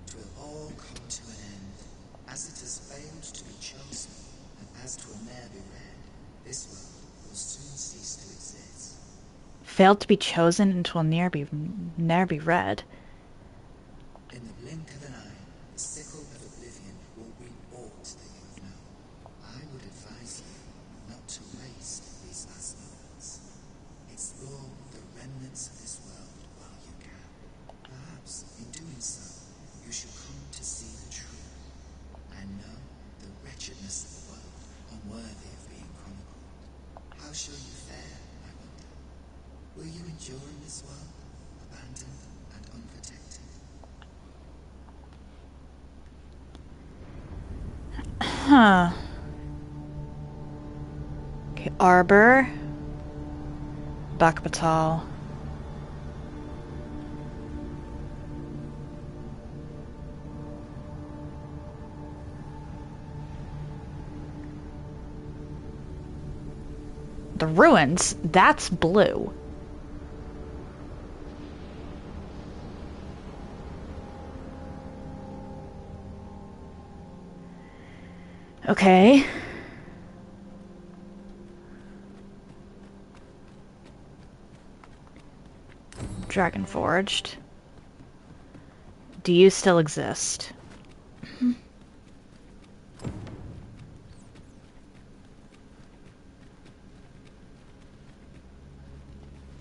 It will all come to an end, as it has failed to be chosen, and as 'twill ne'er be read, this world will soon cease to exist. Failed to be chosen and 'twill ne'er be read. In the blink of an eye, the sickle of oblivion will reap aught that you have known. I would advise you not to waste these last moments. It's shall you fare, I wonder? Will you endure in this world, abandoned and unprotected? Huh. Okay, Arbor. Bakbatal. The ruins, that's blue. Okay. Dragon Forged. Do you still exist?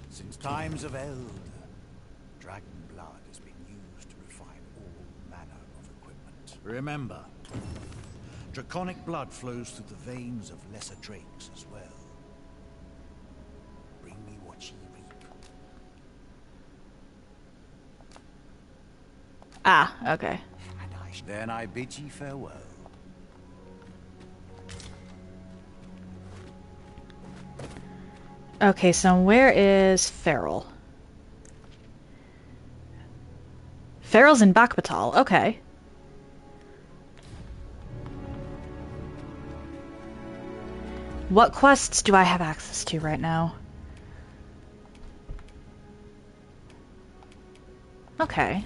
Since times of Elden, dragon blood has been used to refine all manner of equipment. Remember, draconic blood flows through the veins of lesser drakes as well. Bring me what ye reap. Ah, okay. Then I bid ye farewell. Okay, so where is Feral? Feral's in Bakbatal, okay. What quests do I have access to right now? Okay.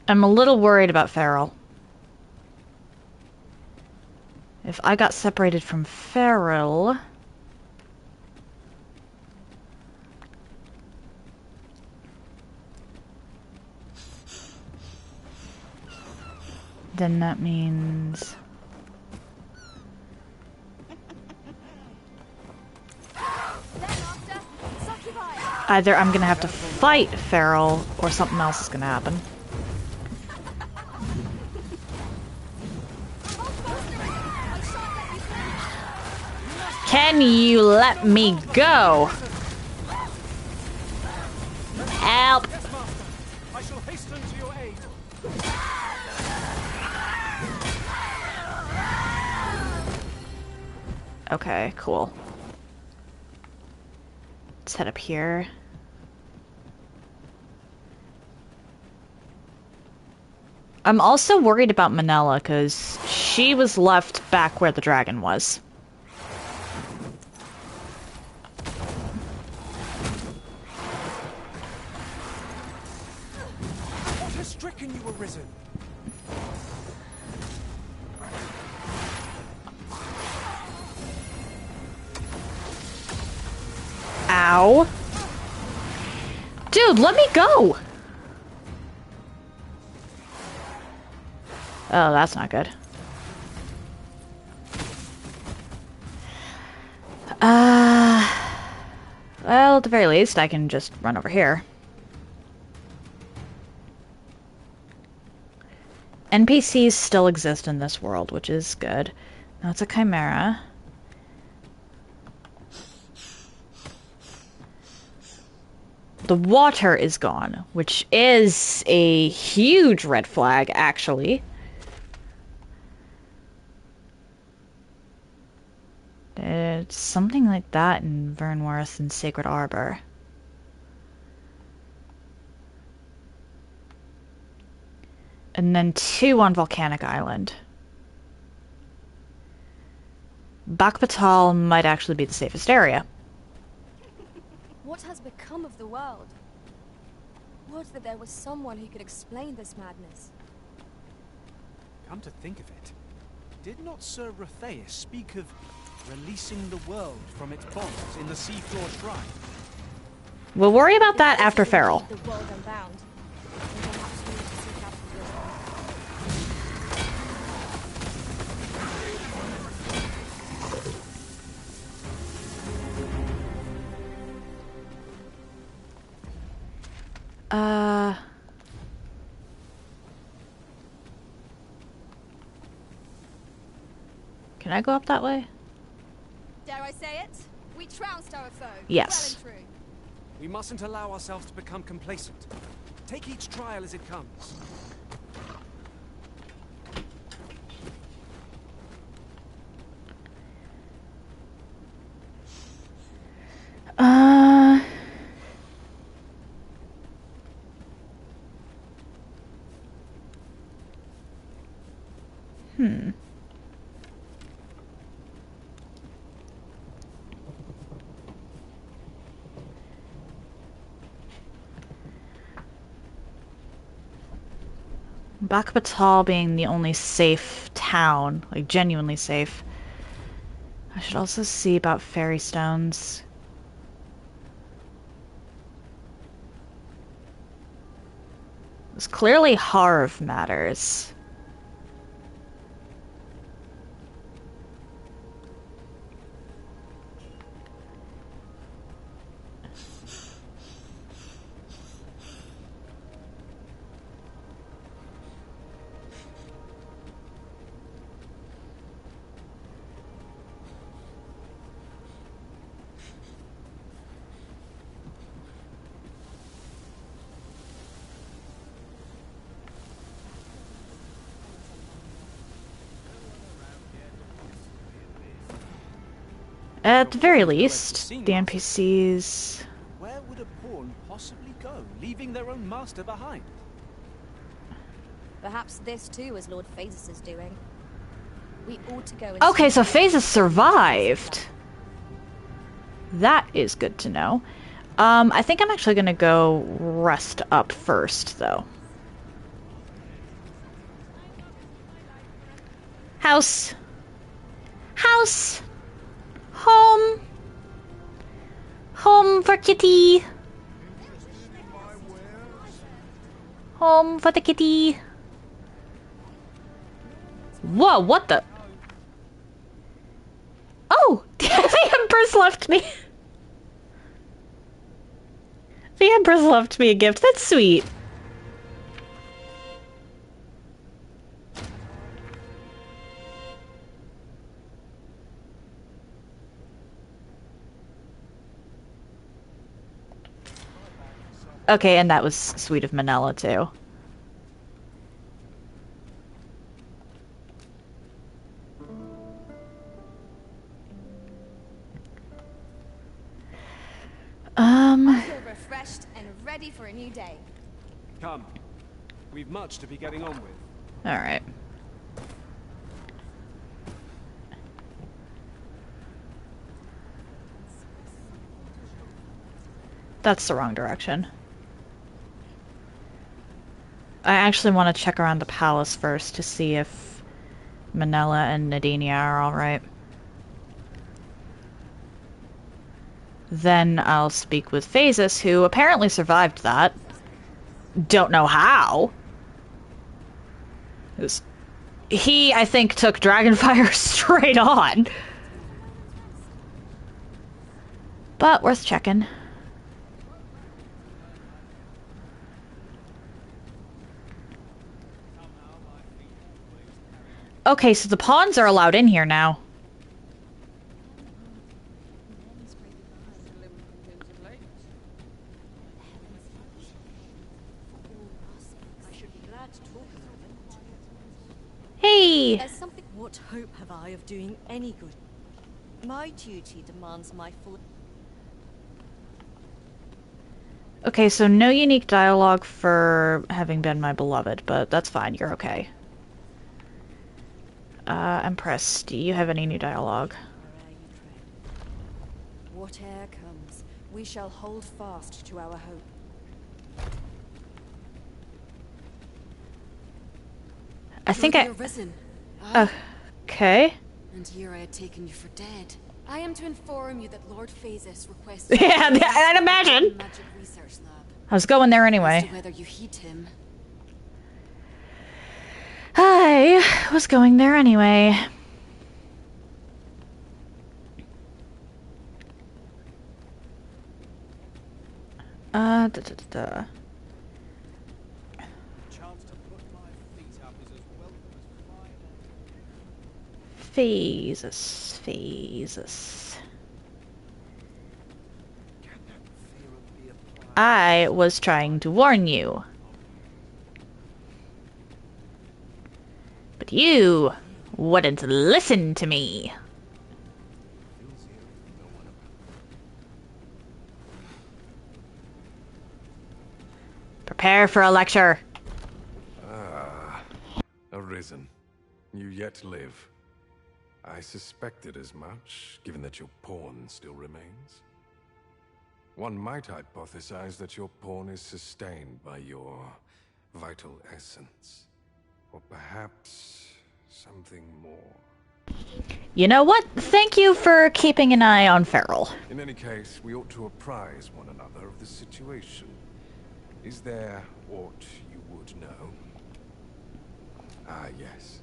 I'm a little worried about Feral. If I got separated from Feral... then that means... either I'm gonna have to fight Feral, or something else is gonna happen. Can you let me go? Help! Yes, Master. I shall hasten to your aid. Okay, cool. Let's head up here. I'm also worried about Manella, because she was left back where the dragon was. What has stricken you, Arisen? Ow. Dude, let me go! Oh, that's not good. Well, at the very least, I can just run over here. NPCs still exist in this world, which is good. Now it's a chimera. The water is gone, which is a huge red flag, actually. It's something like that in Vernworth and Sacred Arbor. And then 2 on Volcanic Island. Bakbatal might actually be the safest area. What has become of the world? Would that there was someone who could explain this madness. Come to think of it, did not Sir Rotheus speak of releasing the world from its bonds in the Seafloor Shrine? We'll worry about that after Feral. The world unbound. And perhaps we need to seek out the wisdom. Can I go up that way? Dare I say it? We trounced our foe. Yes. Well and true. We mustn't allow ourselves to become complacent. Take each trial as it comes. Hmm. Bakbatal being the only safe town, like genuinely safe. I should also see about fairy stones. This clearly Harv matters. At the very least, the NPCs... Where would a pawn possibly go, leaving their own master behind? Perhaps this too is Lord Phases' doing. We ought to go and Okay, so Phases survived. That is good to know. I think I'm actually gonna go rest up first, though. House! House! Home! Home for kitty! Home for the kitty! Whoa, what the? Oh! The Empress left me! The Empress left me a gift. That's sweet. Okay, and that was sweet of Manella, too. I feel refreshed and ready for a new day. Come. We've much to be getting on with. Alright. That's the wrong direction. I actually want to check around the palace first to see if Manella and Nadinia are alright. Then I'll speak with Phases, who apparently survived that. Don't know how. He, I think, took Dragonfire straight on. But worth checking. Okay, so the pawns are allowed in here now. Hey! There's something. What hope have I of doing any good? My duty demands my full. Okay, so no unique dialogue for having been my beloved, but that's fine, you're okay. Empress, do you have any new dialogue? Whate'er comes, we shall hold fast to our hope. I think I... Risen. Okay. And here I had taken you for dead. I am to inform you that Lord Phases requests... Yeah, I'd imagine. Magic research lab. I was going there anyway. As to whether you heed him. I was going there anyway. Phases. I was trying to warn you. But you wouldn't listen to me. Prepare for a lecture. Ah, Arisen. You yet live. I suspected as much, given that your pawn still remains. One might hypothesize that your pawn is sustained by your vital essence. Or perhaps something more. You know what? Thank you for keeping an eye on Feral. In any case, we ought to apprise one another of the situation. Is there aught you would know? Ah, yes.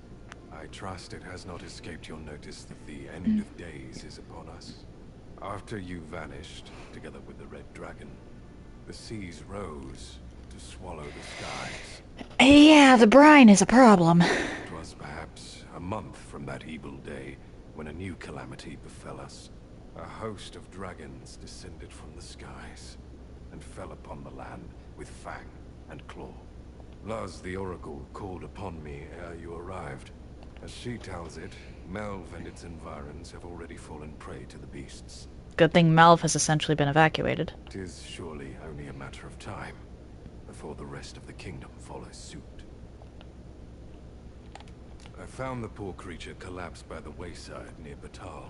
I trust it has not escaped your notice that the end of days is upon us. After you vanished, together with the Red Dragon, the seas rose to swallow the skies. Yeah, the brine is a problem. It was perhaps a month from that evil day when a new calamity befell us. A host of dragons descended from the skies and fell upon the land with fang and claw. Luz the Oracle called upon me ere you arrived. As she tells it, Melv and its environs have already fallen prey to the beasts. Good thing Melv has essentially been evacuated. It is surely only a matter of time before the rest of the kingdom follows suit. I found the poor creature collapsed by the wayside near Batal.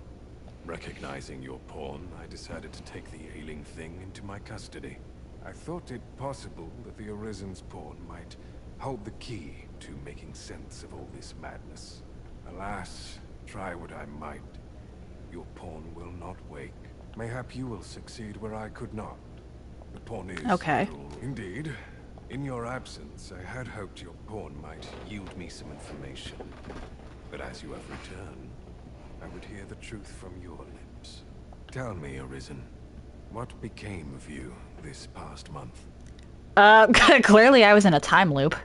Recognizing your pawn, I decided to take the ailing thing into my custody. I thought it possible that the Arisen's pawn might hold the key to making sense of all this madness. Alas, try what I might, your pawn will not wake. Mayhap you will succeed where I could not. The pawn is okay. Indeed. In your absence, I had hoped your pawn might yield me some information. But as you have returned, I would hear the truth from your lips. Tell me, Arisen, what became of you this past month? Clearly I was in a time loop.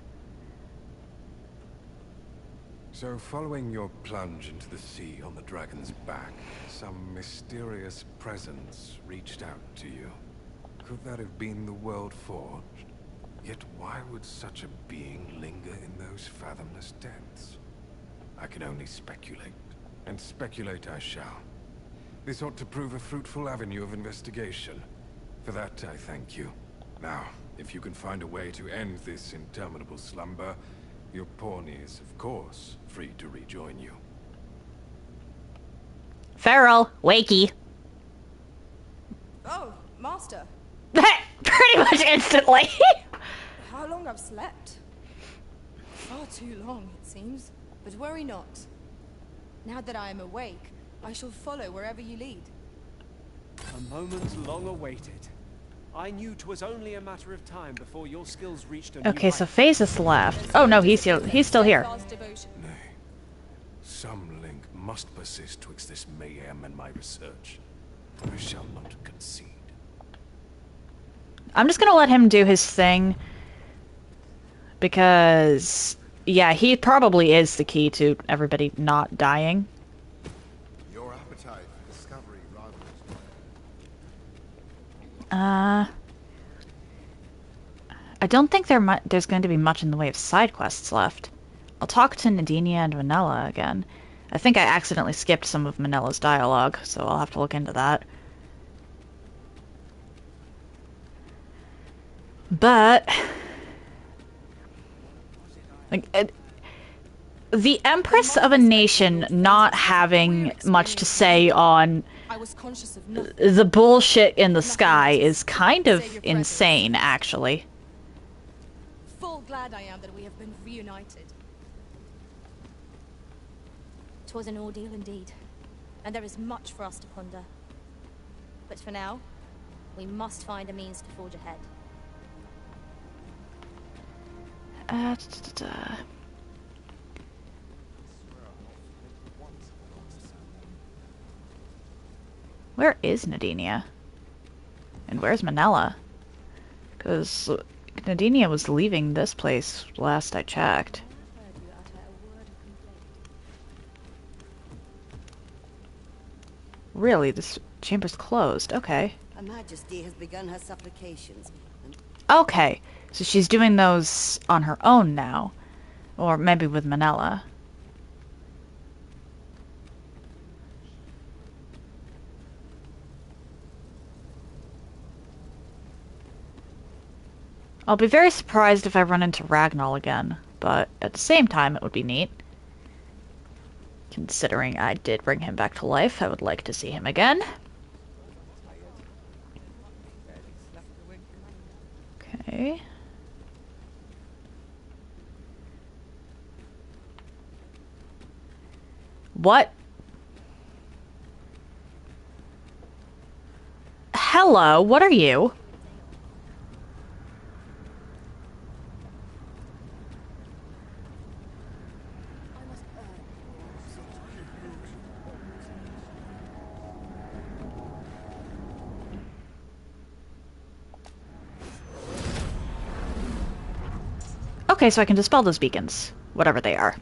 So following your plunge into the sea on the dragon's back, some mysterious presence reached out to you. Could that have been the World Forged? Yet why would such a being linger in those fathomless depths? I can only speculate, and speculate I shall. This ought to prove a fruitful avenue of investigation. For that, I thank you. Now, if you can find a way to end this interminable slumber, your pawn is, of course, free to rejoin you. Feral, wakey. Oh, Master. Pretty much instantly. How long I've slept? Far too long, it seems. But worry not. Now that I am awake, I shall follow wherever you lead. A moment long awaited. I knew 'twas only a matter of time before your skills reached a Okay, new so height. Phases left. Oh no, he's still here. Nay, some link must persist twixt this mayhem and my research. I shall not concede. I'm just gonna let him do his thing. Because, yeah, he probably is the key to everybody not dying. Your appetite for discovery rather I don't think there's going to be much in the way of side quests left. I'll talk to Nadinia and Manella again. I think I accidentally skipped some of Manella's dialogue, so I'll have to look into that. But like, the Empress of a nation not having much to say on the bullshit in the sky is kind of insane, actually. Full glad I am that we have been reunited. 'Twas an ordeal indeed, and there is much for us to ponder. But for now, we must find a means to forge ahead. Where is Nadinia? And where's Manella? Because Nadinia was leaving this place last I checked. Really, this chamber's closed. Okay. Her Majesty has begun her supplications. Okay, so she's doing those on her own now. Or maybe with Manella. I'll be very surprised if I run into Ragnar again, but at the same time it would be neat. Considering I did bring him back to life, I would like to see him again. Okay. What? Hello, what are you? Okay, so I can dispel those beacons, whatever they are.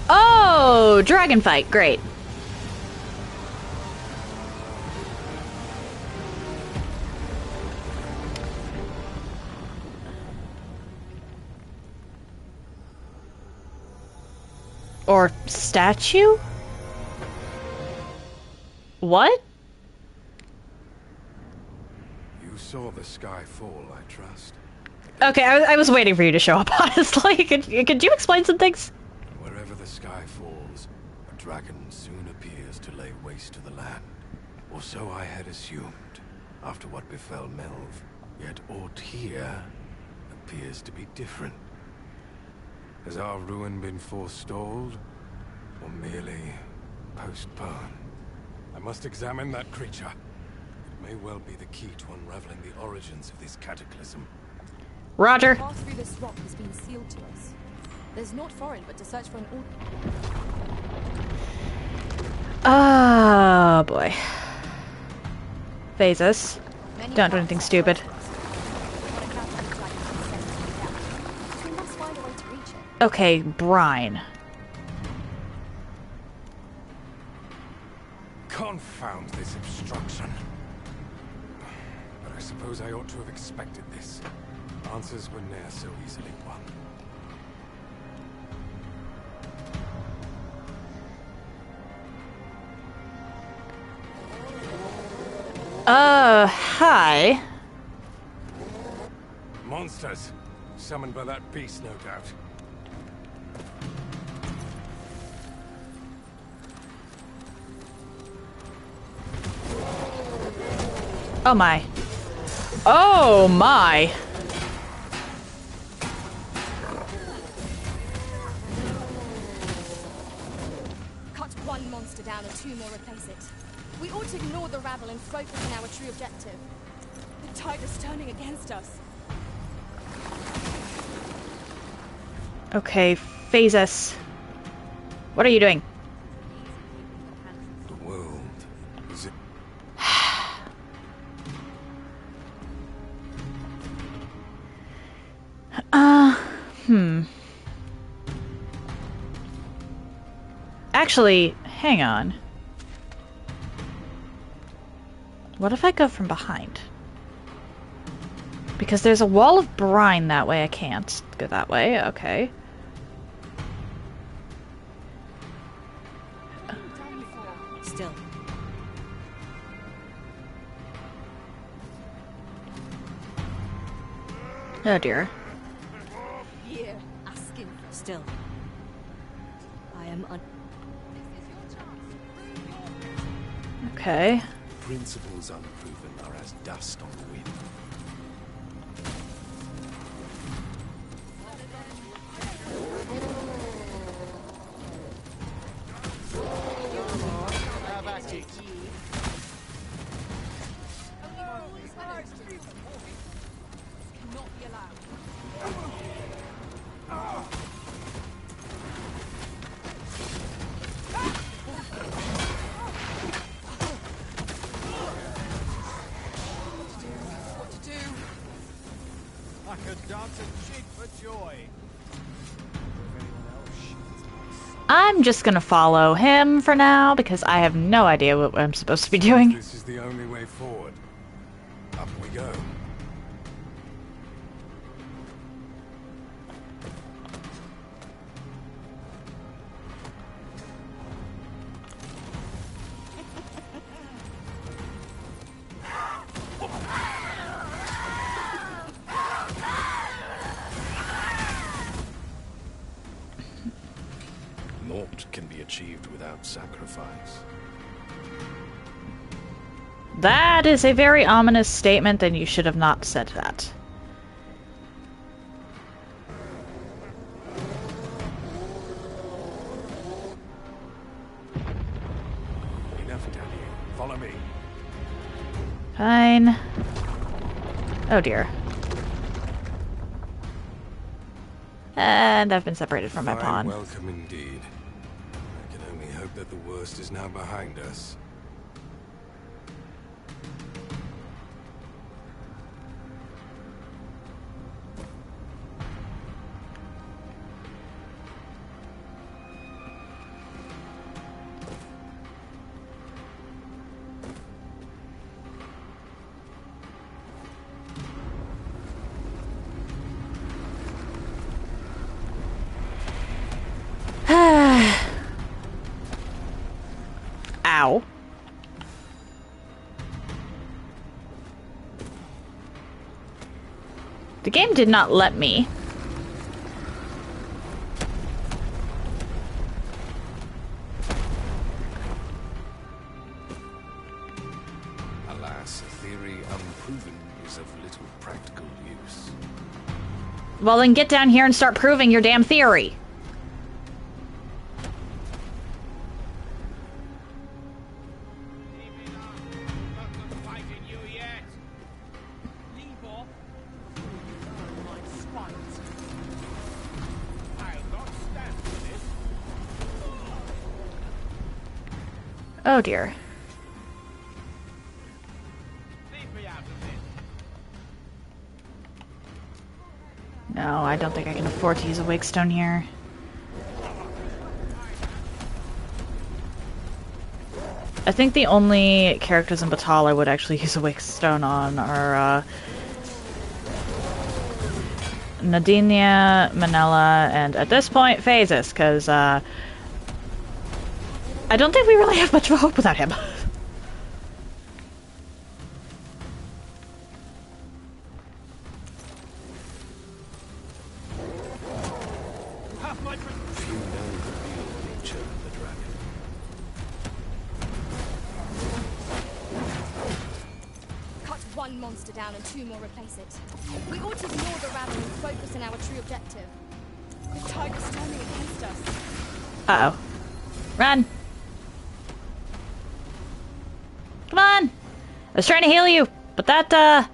Oh, dragon fight, great. Or statue? What? You saw the sky fall, I trust. Okay, I was waiting for you to show up, honestly. Could you explain some things? Wherever the sky falls, a dragon soon appears to lay waste to the land. Or so I had assumed, after what befell Melv. Yet aught here appears to be different. Has our ruin been forestalled, or merely postponed? I must examine that creature. It may well be the key to unraveling the origins of this cataclysm. Roger. The path through this rock has been sealed to us. There's naught foreign but to search for an order. Oh boy. Phases. Don't do anything stupid. We must find a way to reach it. Okay, brine. Confound this obstruction. But I suppose I ought to have expected this. Answers were ne'er so easily won. Hi. Monsters! Summoned by that beast, no doubt. Oh my. Oh my. Cut one monster down and two more replace it. We ought to ignore the rabble and focus on our true objective. The tide is turning against us. Okay, Phases. What are you doing? The world is it? Actually, hang on. What if I go from behind? Because there's a wall of brine that way. I can't go that way. Okay. Still. Oh dear. Here, asking. Still. I am Okay. Principles unproven are as dust on the wind. I could dance and cheat for joy. If anyone else shoots me, I'm just gonna follow him for now because I have no idea what I'm supposed to be doing. This is the only way forward. Up we go. Naught can be achieved without sacrifice. That is a very ominous statement, and you should have not said that. Enough down here. Follow me. Fine. Oh dear. And I've been separated from my pawn. Welcome indeed. I can only hope that the worst is now behind us. Ow. The game did not let me. Alas, theory unproven is of little practical use. Well, then get down here and start proving your damn theory. Oh dear. No, I don't think I can afford to use a wake stone here. I think the only characters in Batal I would actually use a wake stone on are Nadinia, Manella, and at this point, Phases, because I don't think we really have much of a hope without him. Cut one monster down and two more replace it. We ought to ignore the rabble and focus on our true objective. The tide is turning against us. Uh-oh. Run! Come on! I was trying to heal you, but that,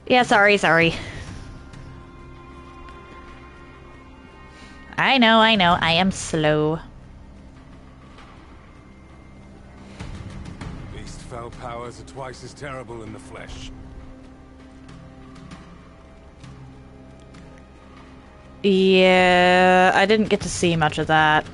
yeah, sorry. I know, I am slow. Beast fell powers are twice as terrible in the flesh. Yeah, I didn't get to see much of that.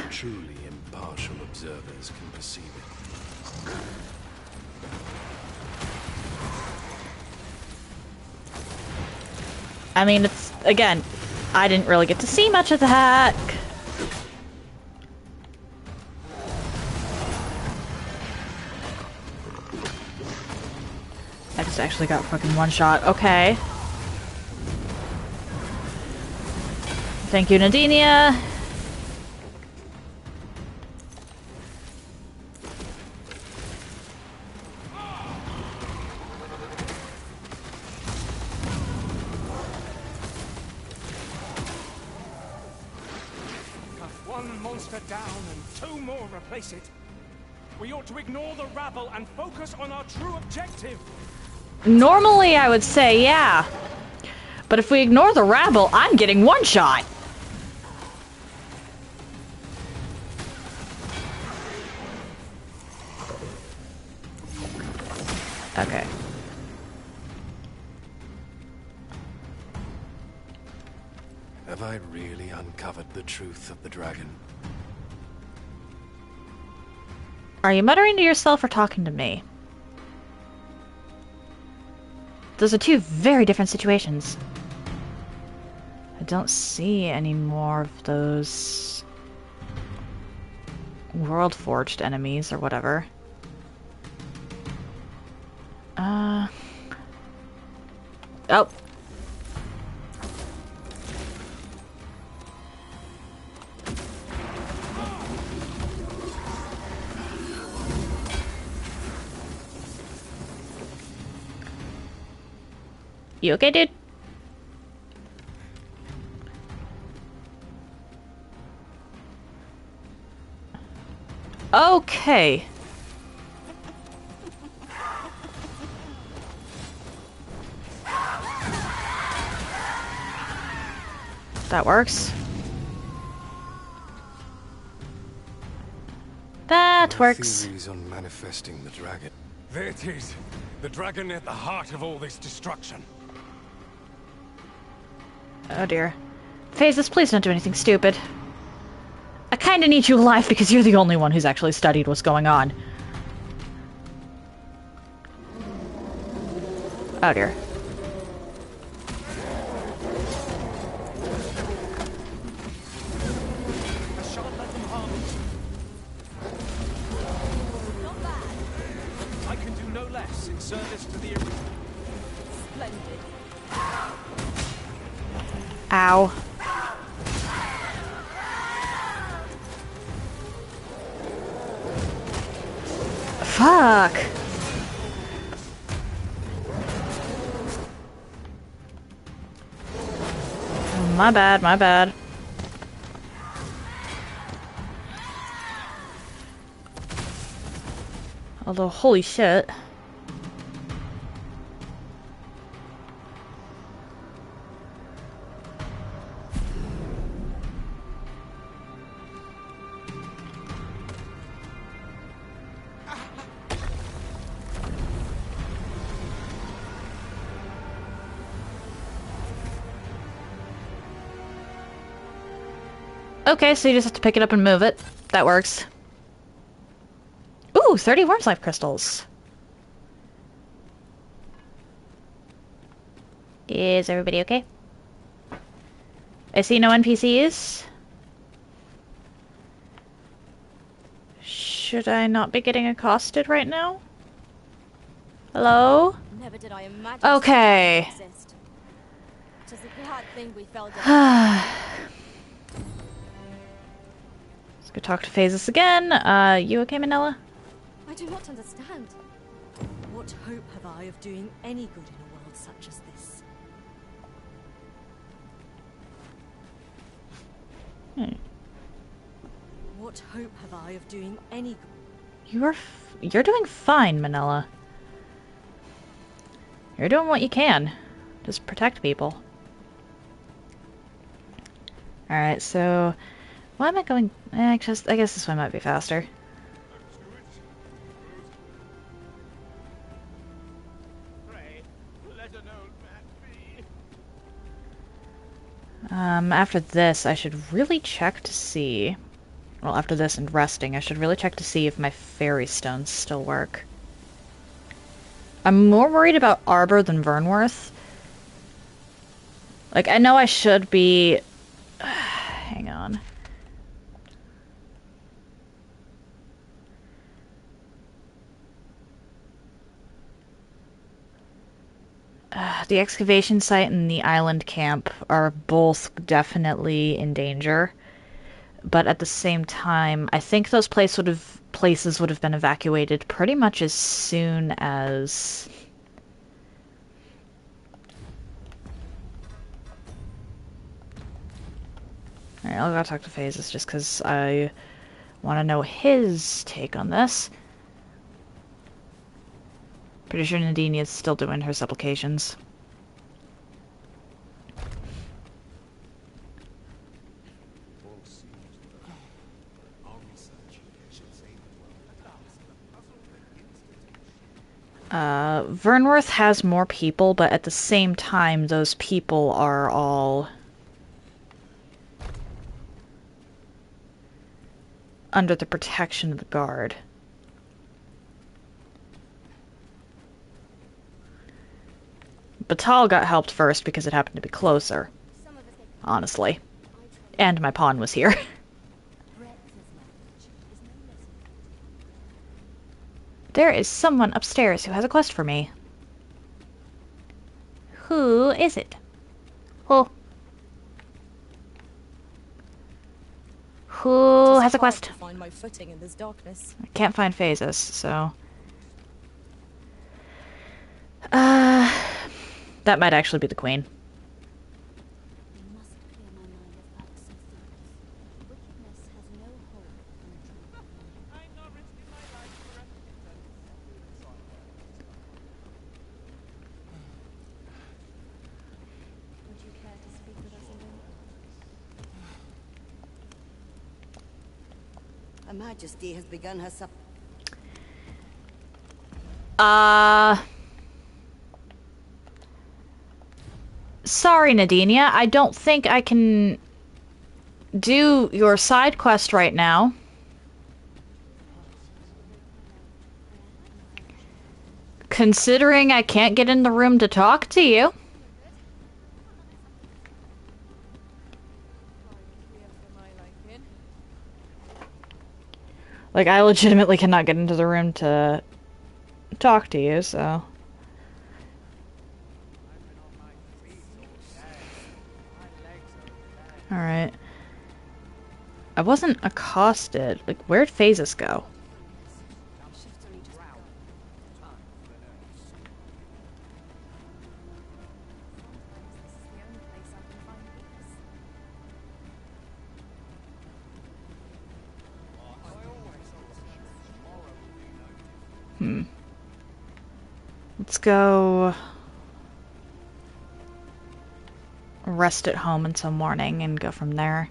Truly impartial observers can perceive it. I mean, it's, again, I didn't really get to see much of that. I just actually got fucking one shot. Okay. Thank you, Nadinia. One monster down and two more replace it. We ought to ignore the rabble and focus on our true objective. Normally, I would say, yeah. But if we ignore the rabble, I'm getting one shot! Okay. Have I really uncovered the truth of the dragon? Are you muttering to yourself or talking to me? Those are two very different situations. I don't see any more of those world-forged enemies or whatever. Oh. You okay, dude? Okay. That works. That works. Theories on manifesting the dragon. There it is. The dragon at the heart of all this destruction. Oh dear. Phases, please don't do anything stupid. I kinda need you alive because you're the only one who's actually studied what's going on. Oh dear. I can do no less in service to the original. Splendid. Ow. Fuck. My bad, my bad. Although, holy shit. Okay, so you just have to pick it up and move it. That works. Ooh, 30 Worm's Life crystals. Is everybody okay? I see no NPCs. Should I not be getting accosted right now? Hello? Never did I imagine Okay. such a thing would exist. Just a glad thing we fell down. Let's go talk to Phases again. You okay, Manila? I do not understand. What hope have I of doing any good in a world such as this? What hope have I of doing any good? You're doing fine, Manila. You're doing what you can. Just protect people. Alright, so... why am I going... I guess this way might be faster. After this, I should really check to see... well, after this and resting, I should really check to see if my fairy stones still work. I'm more worried about Arbor than Vernworth. Like, I know I should be... hang on. The excavation site and the island camp are both definitely in danger. But at the same time, I think those places would have been evacuated pretty much as soon as... Alright, I'll go talk to Phases just because I want to know his take on this. Pretty sure Nadine is still doing her supplications. Vernworth has more people, but at the same time, those people are all under the protection of the guard. Batal got helped first because it happened to be closer, honestly. And my pawn was here. There is someone upstairs who has a quest for me. Who is it? Who? Who has a quest? To find my footing in this darkness. I can't find phases, so... that might actually be the queen. Her Majesty has begun her Sorry, Nadinia. I don't think I can do your side quest right now. Considering I can't get in the room to talk to you. Like, I legitimately cannot get into the room to talk to you, so... Alright. I wasn't accosted. Like, where'd Phases go? Let's go rest at home until morning and go from there.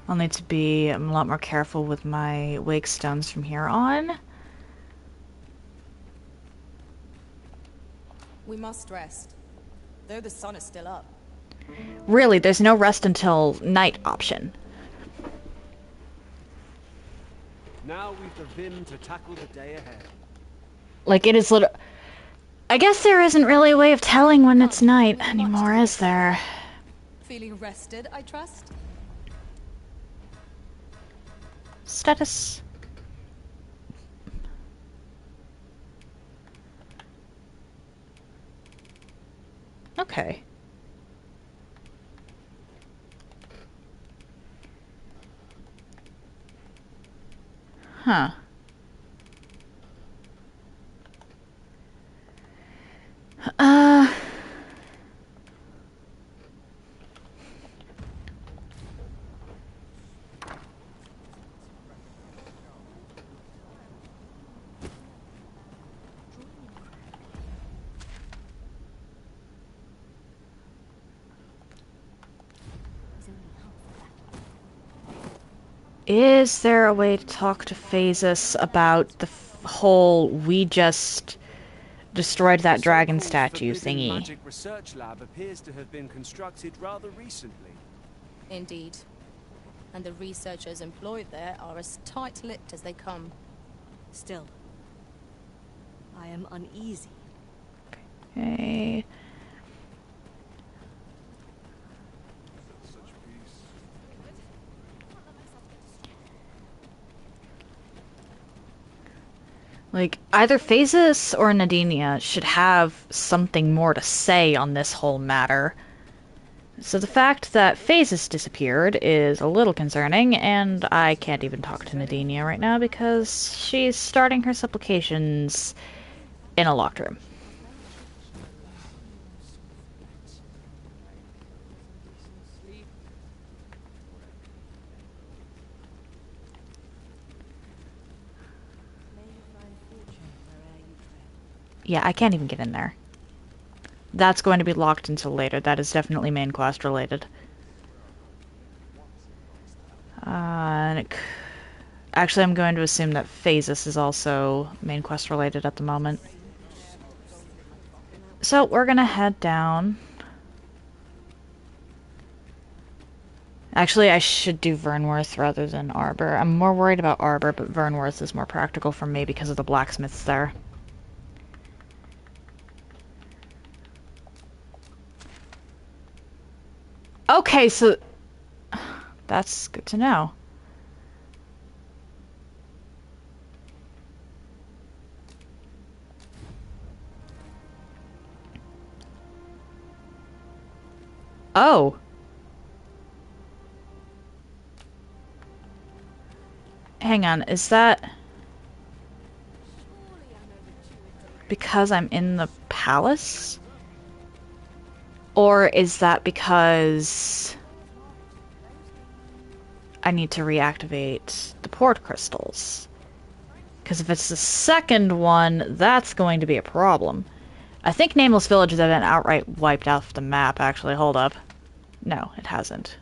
I'll need to be a lot more careful with my wake stones from here on. We must rest, though the sun is still up. Really, there's no rest until night option. Now we've the vim to tackle the day ahead. Like, it is I guess there isn't really a way of telling when it's night anymore, is there? Feeling rested, I trust? Status. Okay. Huh. Is there a way to talk to Phases about the whole we just destroyed that dragon statue thingy? The magic research lab appears to have been constructed rather recently. Indeed. And the researchers employed there are as tight-lipped as they come. Still, I am uneasy. Okay. Like, either Phases or Nadinia should have something more to say on this whole matter. So the fact that Phases disappeared is a little concerning, and I can't even talk to Nadinia right now because she's starting her supplications in a locked room. Yeah, I can't even get in there. That's going to be locked until later. That is definitely main quest related. then actually, I'm going to assume that Phasis is also main quest related at the moment. So we're gonna head down. Actually, I should do Vernworth rather than Arbor. I'm more worried about Arbor, but Vernworth is more practical for me because of the blacksmiths there. Okay, so that's good to know. Oh. Hang on, is that because I'm in the palace? Or is that because I need to reactivate the port crystals? Because if it's the second one, that's going to be a problem. I think Nameless Villages have been outright wiped off the map, actually. Hold up. No, it hasn't.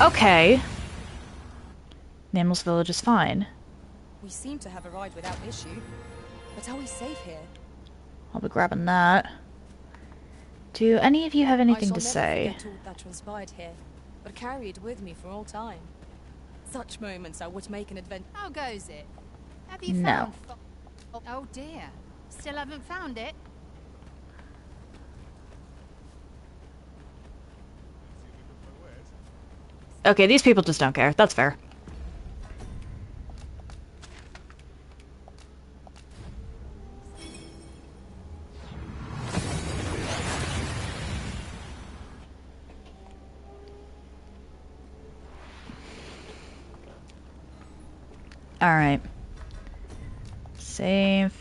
Okay. Nameless Village is fine. We seem to have arrived without issue. But are we safe here? I'll be grabbing that. Do any of you have anything to say? I shall never forget all that transpired here, but carry it with me for all time. Such moments are what make an adventure. How goes it? Have you No. found... Oh dear. Still haven't found it? Okay, these people just don't care. That's fair. Alright. Save.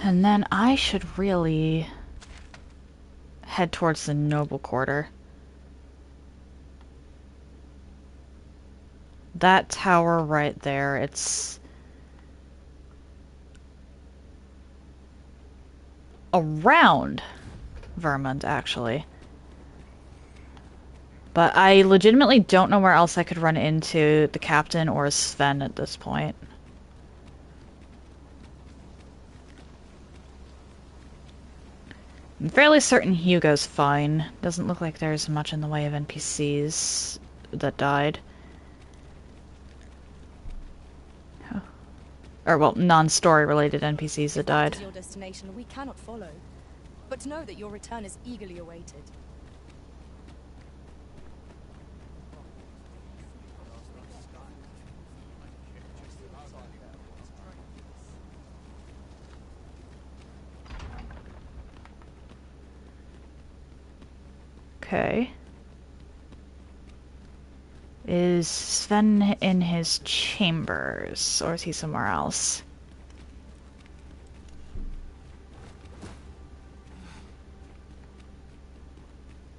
And then I should really head towards the noble quarter. That tower right there, it's around Vermont, actually. But I legitimately don't know where else I could run into the captain or Sven at this point. I'm fairly certain Hugo's fine. Doesn't look like there's much in the way of NPCs that died. Oh. Or, well, non-story related NPCs that died. Your destination we cannot follow. But know that your return is eagerly awaited. Okay. Is Sven in his chambers, or is he somewhere else?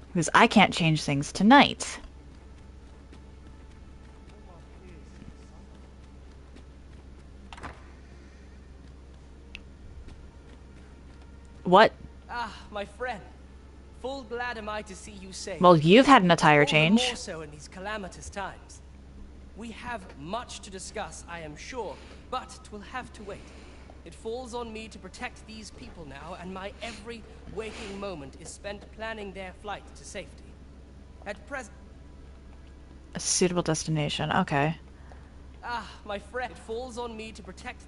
Because I can't change things tonight. What? Ah, my friend. Full glad am I to see you safe. Well, you've had an attire All the change. more so in these calamitous times. We have much to discuss, I am sure, but 'twill have to wait. It falls on me to protect these people now, and my every waking moment is spent planning their flight to safety. At present... A suitable destination, okay. Ah, my friend, it falls on me to protect...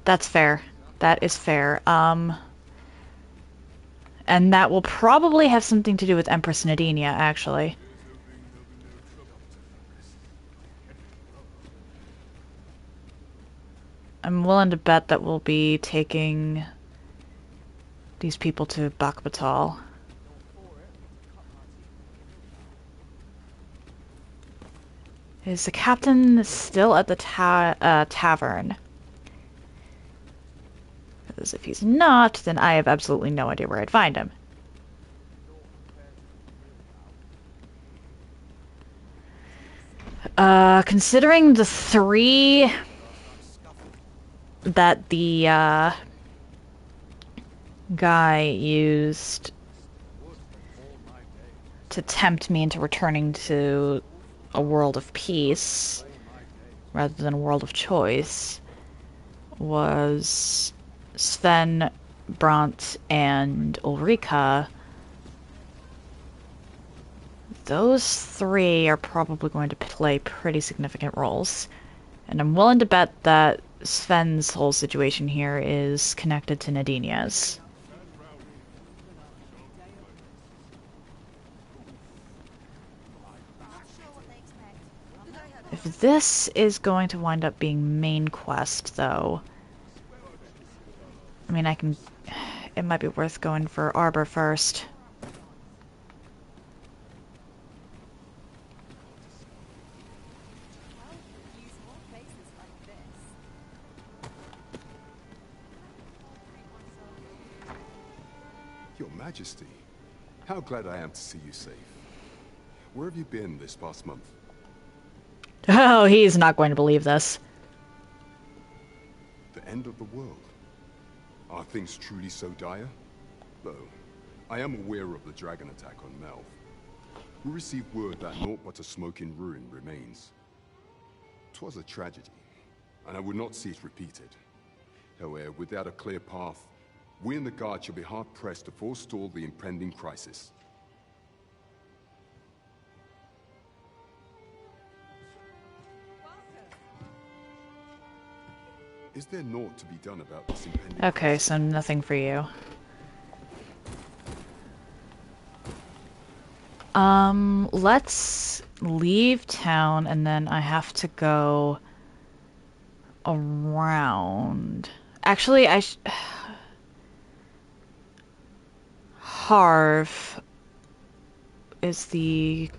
That's fair. That is fair. And that will probably have something to do with Empress Nadinia, actually. I'm willing to bet that we'll be taking these people to Bakbatal. Is the captain still at the tavern? Because if he's not, then I have absolutely no idea where I'd find him. Considering the three that the guy used to tempt me into returning to a world of peace rather than a world of choice was Sven, Brant, and Ulrika. Those three are probably going to play pretty significant roles. And I'm willing to bet that Sven's whole situation here is connected to Nadinia's. If this is going to wind up being main quest, though, I mean, it might be worth going for Arbor first. Your Majesty, how glad I am to see you safe. Where have you been this past month? Oh, he's not going to believe this. The end of the world? Are things truly so dire? Though, I am aware of the dragon attack on Melv. We received word that naught but a smoking ruin remains. 'Twas a tragedy, and I would not see it repeated. However, without a clear path, we in the Guard shall be hard-pressed to forestall the impending crisis. Is there naught to be done about this impending Okay, so nothing for you. Let's leave town, and then I have to go around. Actually, Harv is the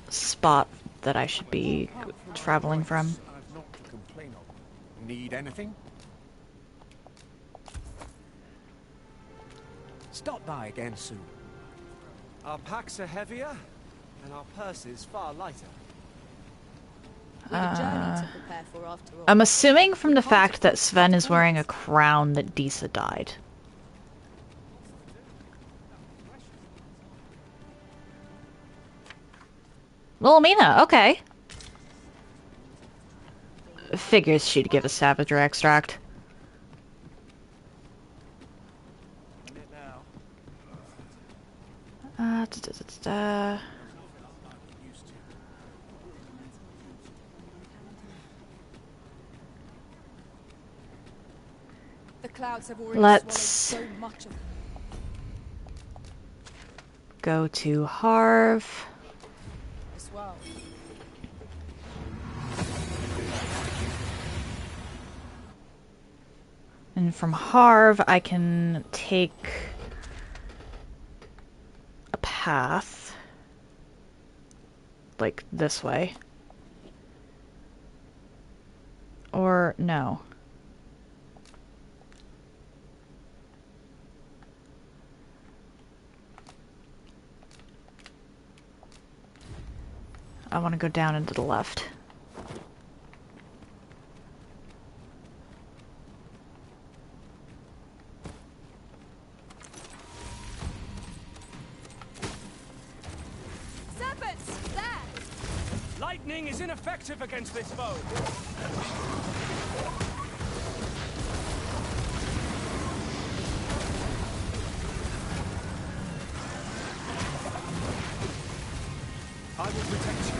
spot that I should be traveling from. I've not to complain of. Need anything? Stop by again soon. Our packs are heavier, and our purses far lighter. I'm assuming from the fact that Sven is wearing a crown that Disa died. Wilhelmina, okay. Figures she'd give a Savager extract. The clouds have already Let's swallowed so much of them. Go to Harv. As well. And from Harv, I can take a path, like this way. Or no. I want to go down and to the left. Serpents! There! Lightning is ineffective against this foe. I will protect you.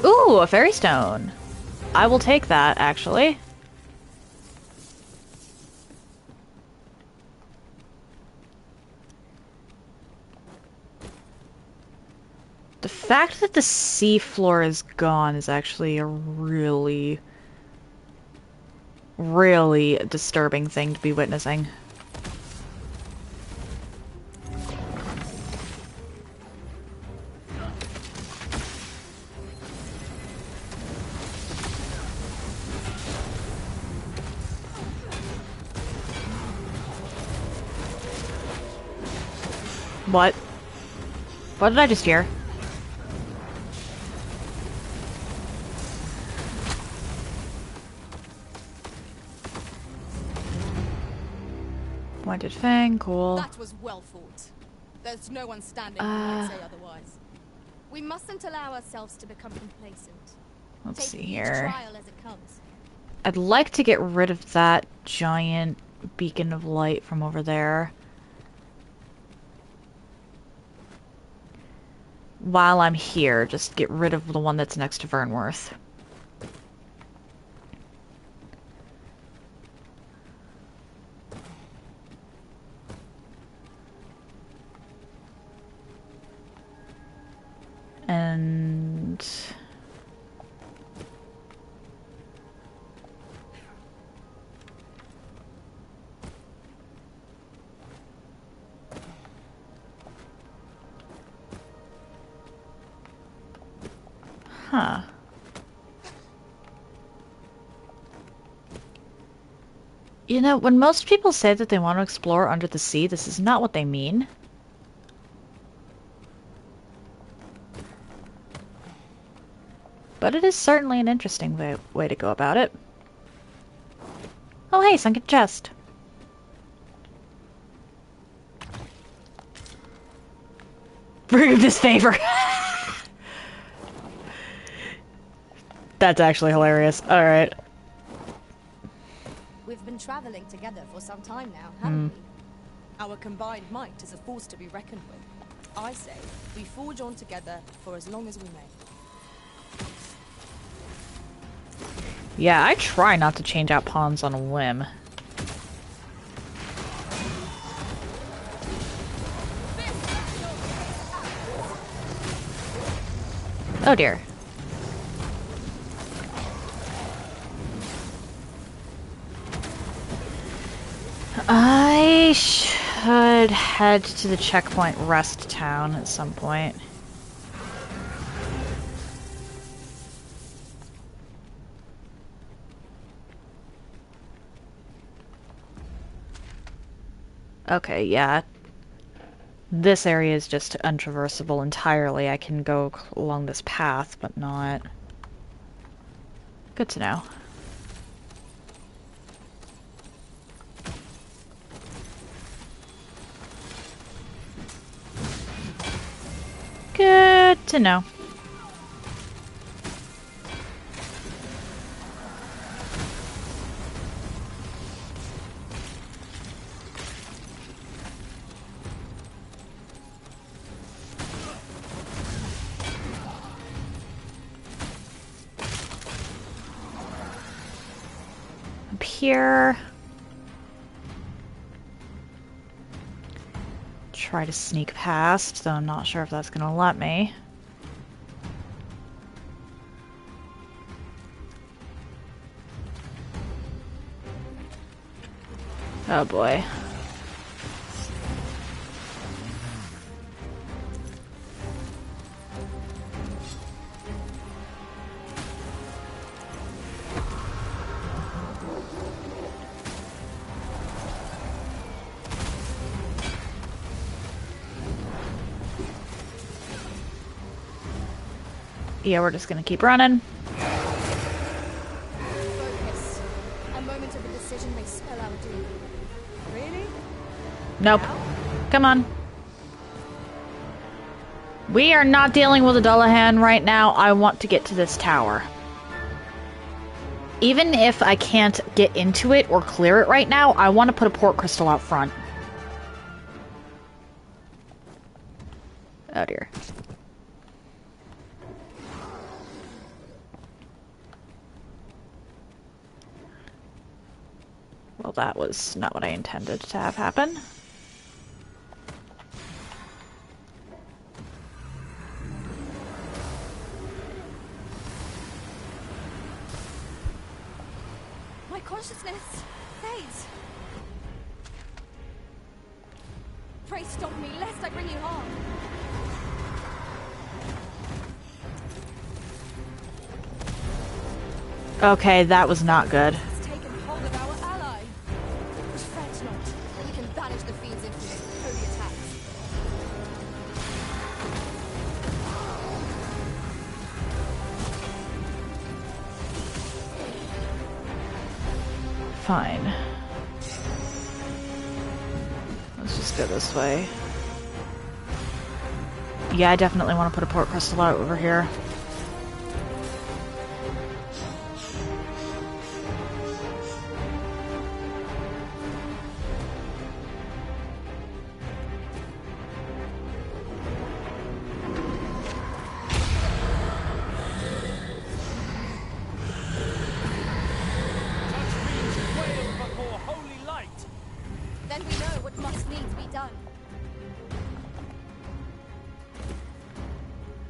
Ooh, a fairy stone. I will take that, actually. The fact that the seafloor is gone is actually a really, really disturbing thing to be witnessing. What? What did I just hear? Pointed fang, cool. That was well fought. There's no one standing who might say otherwise. We mustn't allow ourselves to become complacent. Let's see Take each here. trial as it comes. I'd like to get rid of that giant beacon of light from over there. While I'm here, just get rid of the one that's next to Vernworth. And... Huh. You know, when most people say that they want to explore under the sea, this is not what they mean. But it is certainly an interesting way to go about it. Oh hey, sunken chest. Bring him disfavor. That's actually hilarious. Alright. We've been traveling together for some time now, haven't we? Our combined might is a force to be reckoned with. I say, we forge on together for as long as we may. Yeah, I try not to change out pawns on a whim. Oh dear. I should head to the checkpoint rest town at some point. Okay, yeah. This area is just untraversable entirely. I can go along this path, but not... Good to know. Good to know. Up here. Try to sneak past, though I'm not sure if that's gonna let me. Oh boy. Yeah, we're just gonna keep running. Focus. A moment of indecision may spell our doom. Really? Nope. Come on. We are not dealing with a Dullahan right now. I want to get to this tower. Even if I can't get into it or clear it right now, I want to put a port crystal out front. Oh dear. Well, that was not what I intended to have happen. My consciousness fades. Pray stop me, lest I bring you harm. Okay, that was not good. It's taken hold of our ally. Fret not. We can banish the fiend's influence with holy attacks. fine. Let's just go this way. Yeah, I definitely want to put a port crystal out over here. Then we know what must needs be done.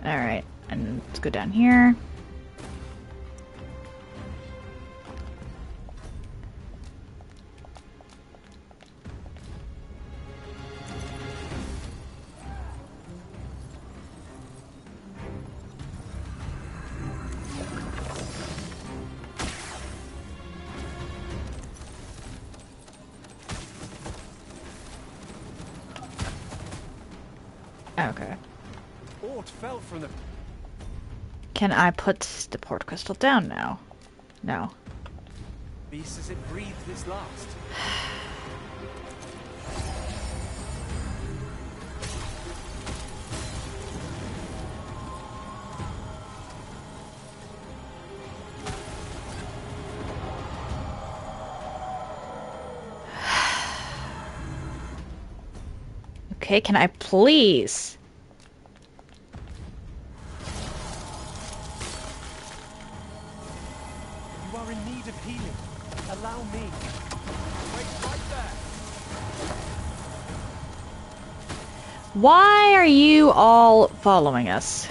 Alright, and let's go down here. Okay. Ort fell from the... Can I put the port crystal down now? No. beast as it breathed its last. Okay, can I please? You are in need of healing. Allow me. Wait right there. Why are you all following us?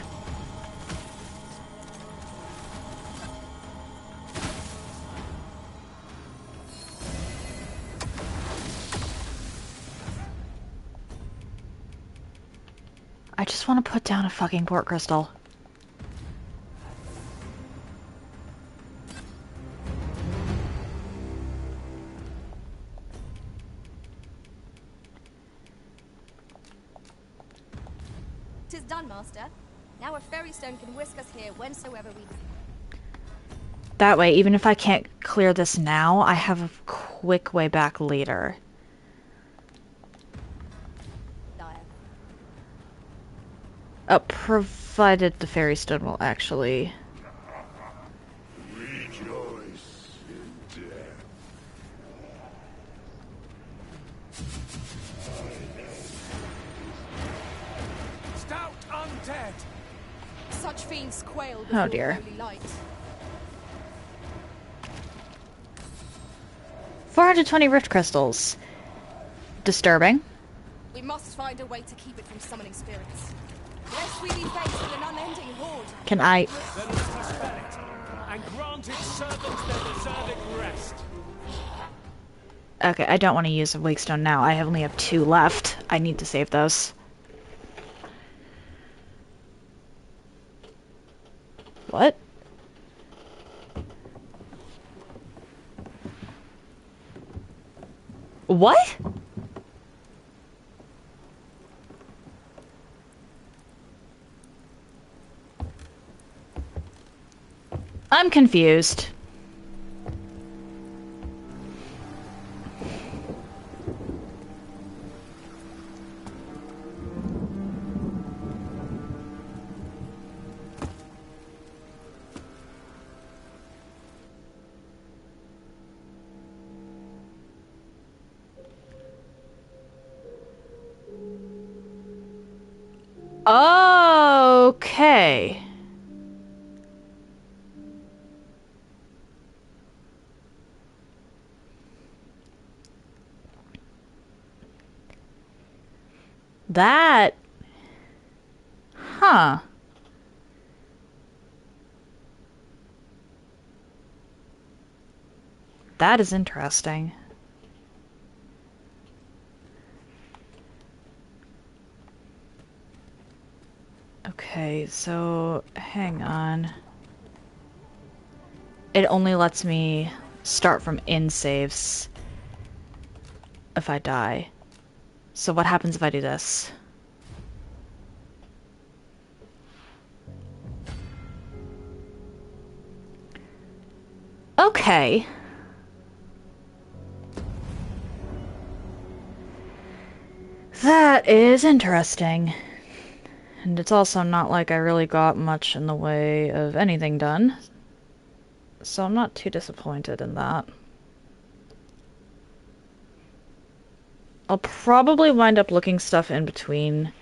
I just want to put down a fucking port crystal. Tis done, Master. Now a fairy stone can whisk us here whensoever we... That way, even if I can't clear this now, I have a quick way back later. Provided the fairy stone will actually... Rejoice in death. Stout undead! Such fiends quail Oh, before dear. holy light. 420 rift crystals. Disturbing. We must find a way to keep it from summoning spirits. Lest we be faced with an unending horde. Can I... Then let us spell it, and grant its servants their deserving rest. Okay, I don't want to use a wakestone now. I only have 2 left. I need to save those. What? What? I'm confused. Okay. That... Huh. That is interesting. Okay, so hang on. It only lets me start from in saves if I die. So what happens if I do this? Okay. That is interesting. And it's also not like I really got much in the way of anything done. So I'm not too disappointed in that. I'll probably wind up looking stuff in between,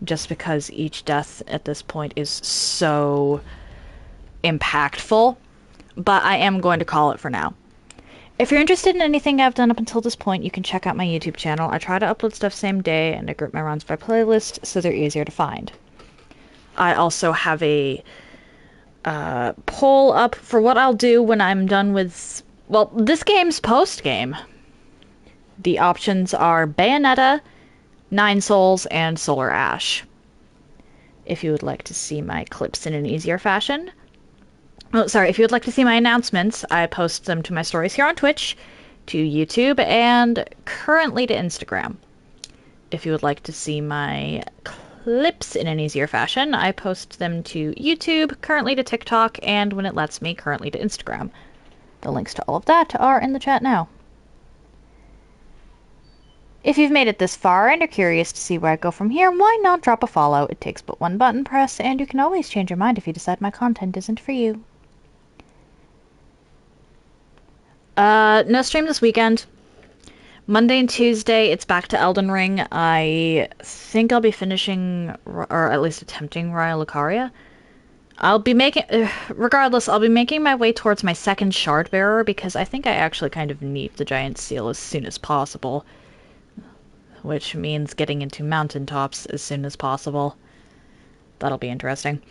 just because each death at this point is so impactful. But I am going to call it for now. If you're interested in anything I've done up until this point, you can check out my YouTube channel. I try to upload stuff same day, and I group my runs by playlist so they're easier to find. I also have a poll up for what I'll do when I'm done with, well, this game's post-game. The options are Bayonetta, Nine Souls, and Solar Ash. If you would like to see my clips in an easier fashion. Oh, sorry, if you would like to see my announcements, I post them to my stories here on Twitch, to YouTube, and currently to Instagram. If you would like to see my clips in an easier fashion, I post them to YouTube, currently to TikTok, and when it lets me, currently to Instagram. The links to all of that are in the chat now. If you've made it this far and are curious to see where I go from here, why not drop a follow? It takes but one button press, and you can always change your mind if you decide my content isn't for you. No stream this weekend. Monday and Tuesday, it's back to Elden Ring. I think I'll be finishing, or at least attempting, Raya Lucaria. I'll be making, regardless, I'll be making my way towards my second Shard Bearer, because I think I actually kind of need the Giant Seal as soon as possible. Which means getting into mountaintops as soon as possible. That'll be interesting.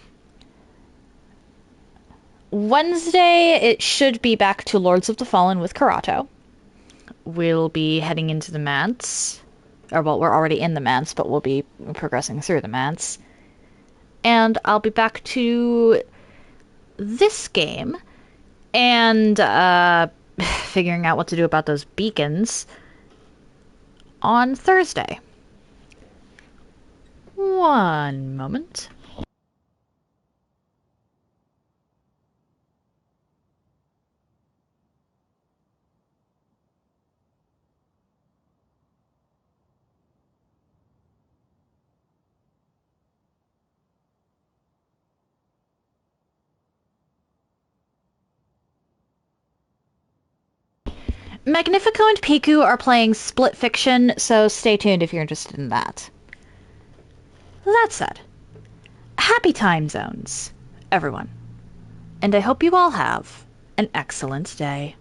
Wednesday, it should be back to Lords of the Fallen with Karato. We'll be heading into the Manse. Or, well, we're already in the Manse, but we'll be progressing through the Manse. And I'll be back to this game and figuring out what to do about those beacons on Thursday. One moment. Magnifico and Piku are playing Split Fiction, so stay tuned if you're interested in that. That said, happy time zones, everyone. And I hope you all have an excellent day.